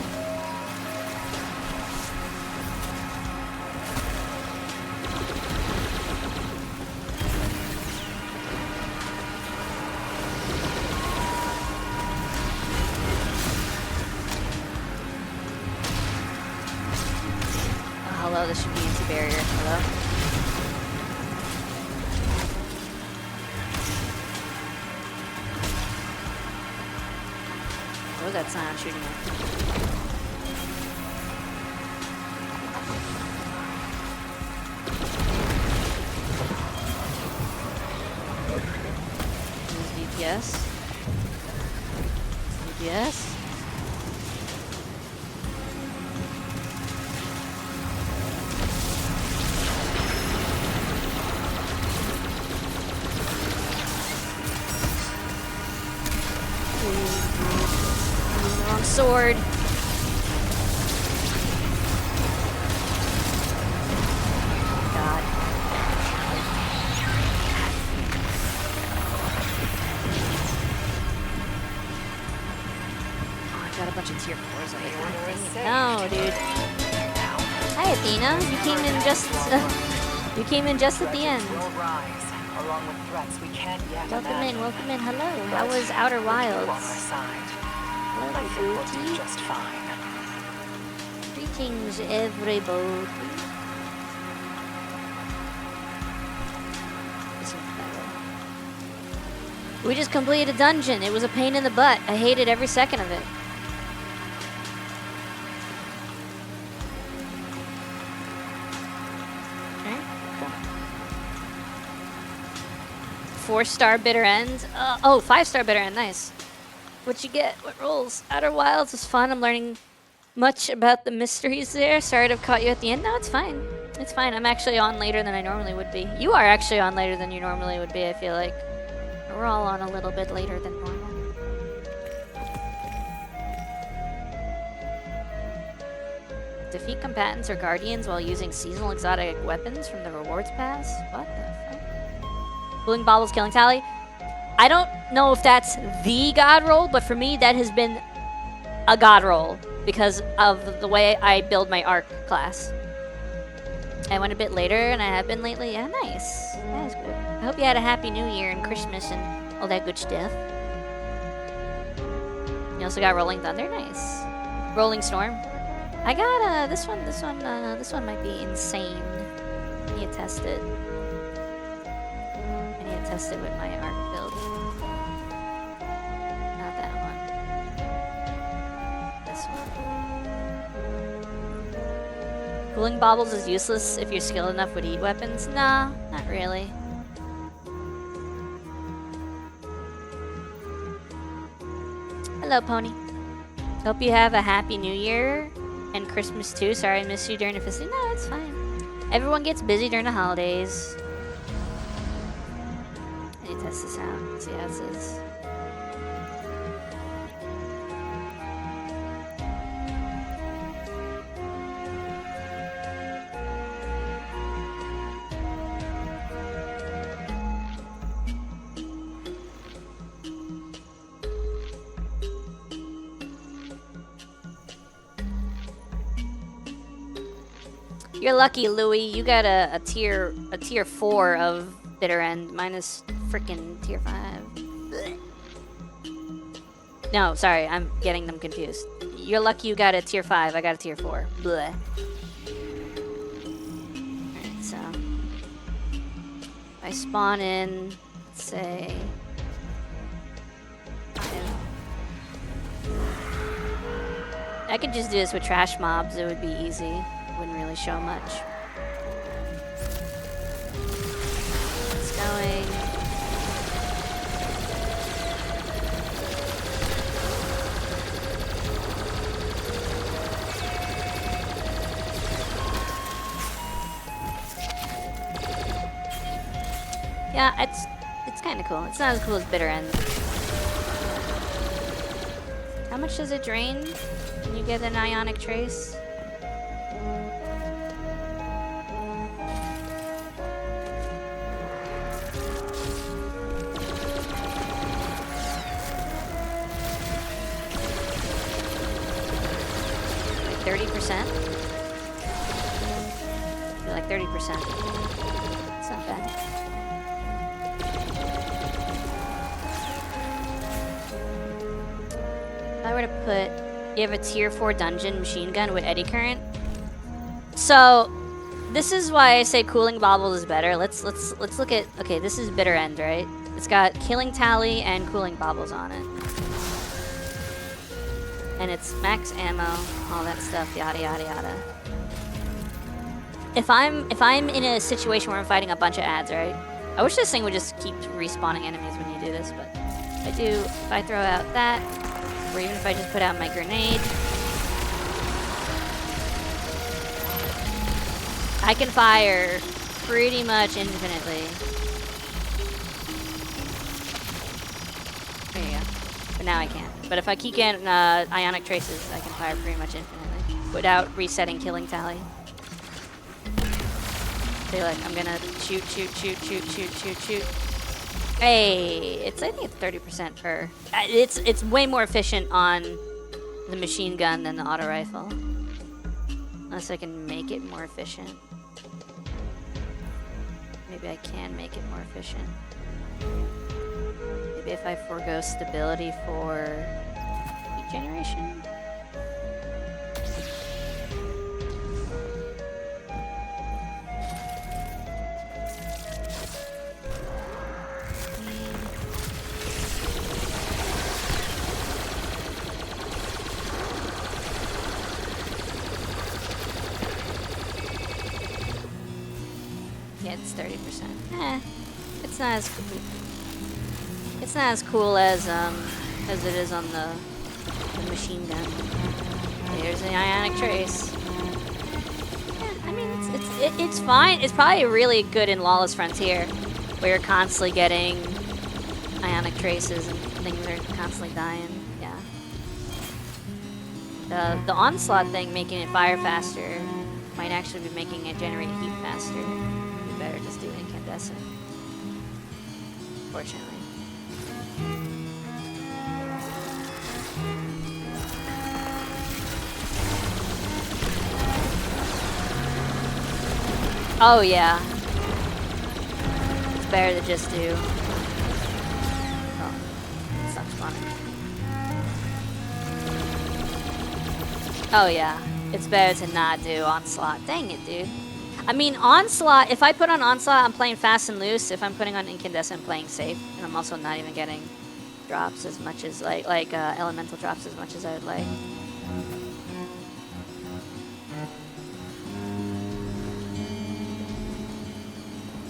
Hello, this should be anti-barrier. Hello? What was that sound shooting at? DPS. DPS. Wrong sword. God. Oh, I got a bunch of tier 4s over here. No, dude. Hi, Athena. You came in just at the end. Along with threats we can't yet Welcome in, welcome in. Hello. How was Outer Wilds? I think we'll do just fine. Greetings, everybody. We just completed a dungeon. It was a pain in the butt. I hated every second of it. Okay, cool. 4-star bitter end. Oh, 5-star bitter end. Nice. What you get? What rolls? Outer Wilds was fun. I'm learning much about the mysteries there. Sorry to have caught you at the end. No, it's fine. It's fine. I'm actually on later than I normally would be. You are actually on later than you normally would be, I feel like. We're all on a little bit later than normal. Defeat combatants or guardians while using seasonal exotic weapons from the rewards pass? What the fuck? Bowling baubles, killing tally. I don't know if that's the god roll, but for me, that has been a god roll. because of the way I build my arc class. I went a bit later, and I have been lately. Yeah, nice. That is good. I hope you had a happy New Year and Christmas and all that good stuff. You also got Rolling Thunder, nice. Rolling Storm. I got this one might be insane. I need to test it. I need to test it with my arc build. Not that one. This one. Cooling Baubles is useless if you're skilled enough with heat weapons. Nah, not really. Hello, Pony. Hope you have a happy New Year and Christmas too. Sorry I missed you during the festive. No, it's fine. Everyone gets busy during the holidays. I need to test this out. See how it says. You're lucky, Louis. You got a tier 4 of Bitter End. Mine is freaking tier 5. Blech. No, sorry, I'm getting them confused. You're lucky you got a tier 5. I got a tier 4. Bleh. Alright, so if I spawn in, let's say, I could just do this with trash mobs. It would be easy. Wouldn't really show much. It's going. Yeah, it's kind of cool. It's not as cool as Bitter End. How much does it drain when you get an ionic trace? Like 30%? Like 30%. It's not bad. If I were to put, you have a tier 4 dungeon machine gun with eddy current. So this is why I say Cooling Baubles is better. Let's look at, okay, this is Bitter End, right? It's got Killing Tally and Cooling Baubles on it. And it's max ammo, all that stuff, yada yada yada. If I'm in a situation where I'm fighting a bunch of ads, right? I wish this thing would just keep respawning enemies when you do this, but if I throw out that, or even if I just put out my grenade, I can fire pretty much infinitely. There you go. But now I can't. But if I keep getting ionic traces, I can fire pretty much infinitely without resetting Killing Tally. So look, I'm gonna shoot. Hey, I think it's 30% per. It's way more efficient on the machine gun than the auto rifle. Unless I can make it more efficient. Maybe I can make it more efficient. Maybe if I forego stability for heat generation. Yeah, it's 30%. It's not as cool as it is on the machine gun. There's the ionic trace. Yeah, I mean it's fine. It's probably really good in Lawless Frontier, where you're constantly getting ionic traces and things are constantly dying. Yeah. The onslaught thing, making it fire faster, might actually be making it generate heat faster. You better just do incandescent. Fortunately. Oh yeah. It's better to just do. Oh, stop spawning. Oh yeah. It's better to not do Onslaught. Dang it, dude. I mean, Onslaught, if I put on Onslaught, I'm playing fast and loose. If I'm putting on Incandescent, I'm playing safe. And I'm also not even getting drops as much as, elemental drops as much as I would like.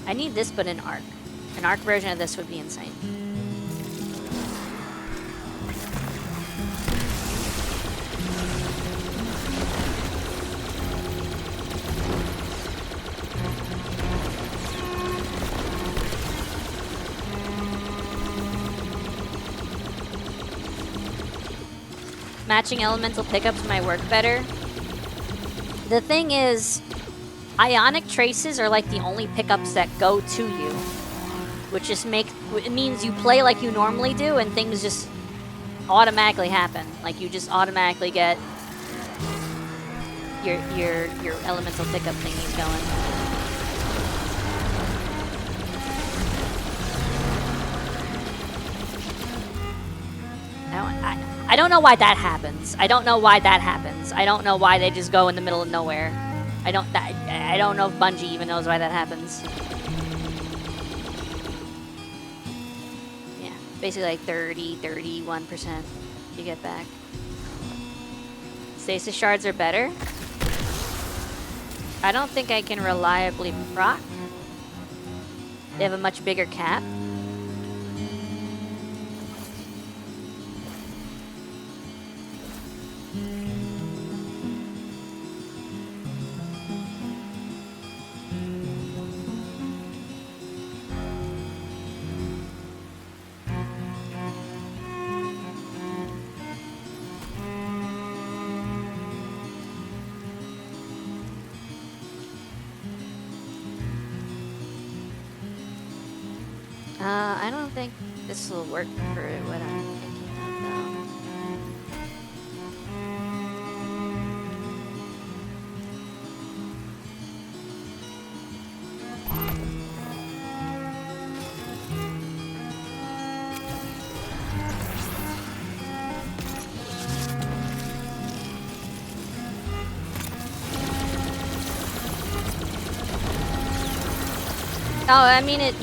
I need this, but in Arc. An Arc version of this would be insane. Matching elemental pickups might work better. The thing is, Ionic Traces are like the only pickups that go to you, which just it means you play like you normally do and things just automatically happen. Like you just automatically get your elemental pickup thingies going. I don't know why that happens. I don't know why that happens. I don't know why they just go in the middle of nowhere. I don't know if Bungie even knows why that happens. Yeah, basically like 31% you get back. Stasis shards are better. I don't think I can reliably proc. They have a much bigger cap. I don't think this will work for what I'm thinking of, though. Oh, I mean, it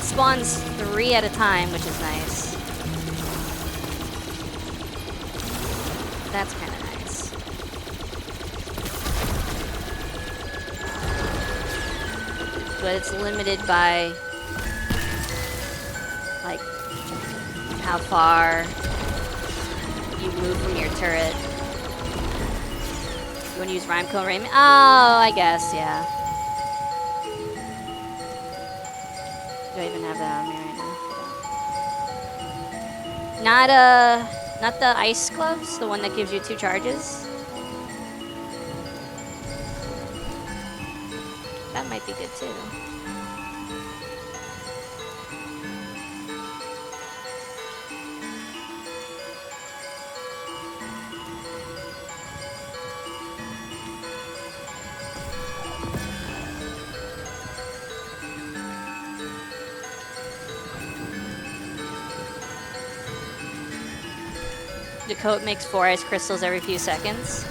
spawns 3 at a time, which is nice. That's kind of nice. But it's limited by, like, how far you move from your turret. You want to use Rhyme Cone Raymond? Oh, I guess, yeah. Do I even have that on me right now? Not the ice gloves, the one that gives you 2 charges. That might be good too. The coat makes 4 ice crystals every few seconds.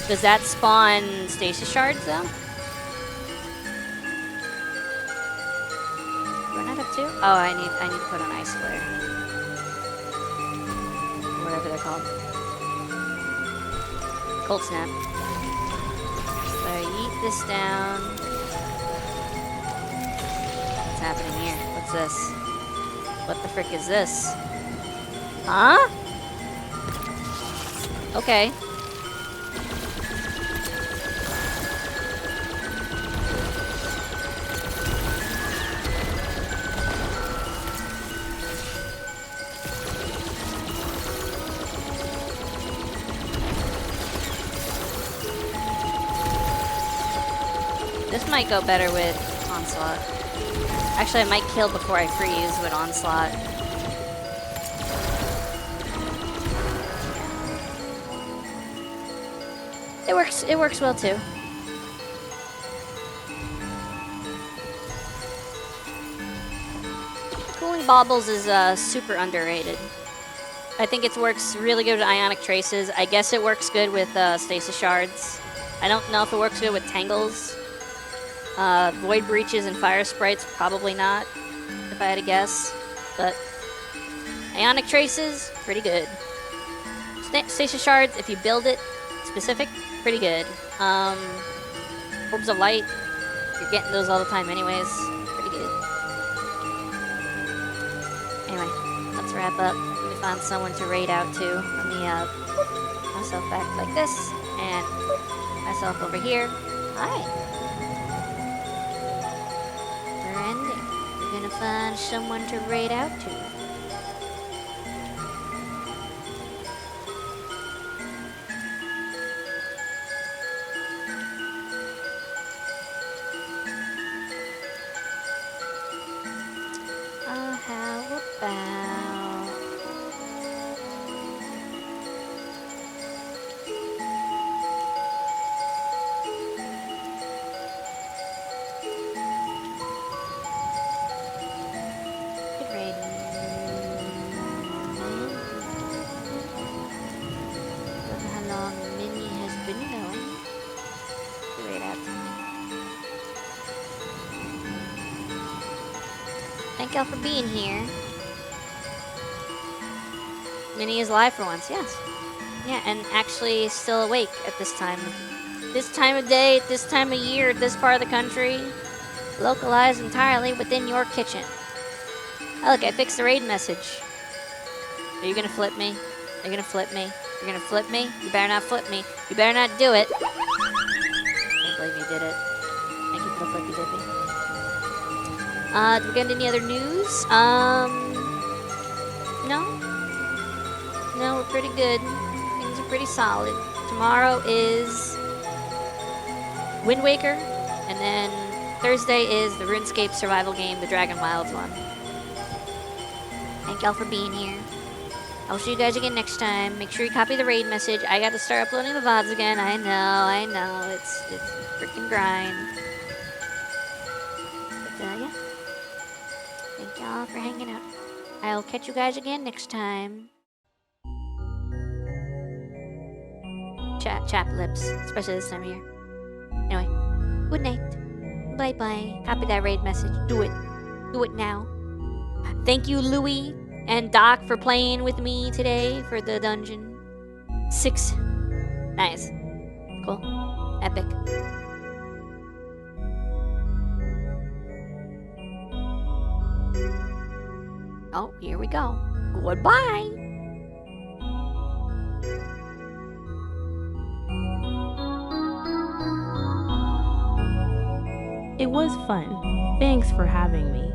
Does that spawn stasis shards though? Run out of 2? Oh, I need to put on ice flare. Whatever they're called. Cold snap. So I yeet this down. What's happening here? What's this? What the frick is this? Huh? Okay. This might go better with Onslaught. Actually, I might kill before I freeze with Onslaught. It works well too. Baubles is super underrated. I think it works really good with Ionic Traces. I guess it works good with Stasis Shards. I don't know if it works good with Tangles. Void Breaches and Fire Sprites, probably not, if I had to guess. But Ionic Traces, pretty good. Stasis Shards, if you build it specific, pretty good. Orbs of Light, you're getting those all the time anyways. Pretty good. Anyway, let's wrap up. Let me find someone to raid out to. Let me put myself back like this, and put myself over here. Hi. We're ending. We're gonna find someone to raid out to. How about... Good raid. Don't know how long Mini has been going. Good raid out to me. Thank y'all for being here. Minnie is live for once, yes. Yeah, and actually still awake at this time. This time of day, at this time of year, at this part of the country. Localized entirely within your kitchen. Oh, look, I fixed the raid message. Are you gonna flip me? Are you gonna flip me? You're gonna flip me? You better not flip me. You better not do it. Can't believe you did it. Thank you for the flippy dippy. Do we get any other news? No? No, we're pretty good. Things are pretty solid. Tomorrow is Wind Waker, and then Thursday is the RuneScape survival game, the Dragon Wilds one. Thank y'all for being here. I'll see you guys again next time. Make sure you copy the raid message. I gotta start uploading the VODs again. I know. It's a freaking grind. But yeah. Thank y'all for hanging out. I'll catch you guys again next time. Chap lips, especially this time of year. Anyway, good night. Bye-bye. Copy that raid message. Do it. Do it now. Thank you, Louie and Doc, for playing with me today for the dungeon. 6. Nice. Cool. Epic. Oh, here we go. Goodbye. It was fun. Thanks for having me.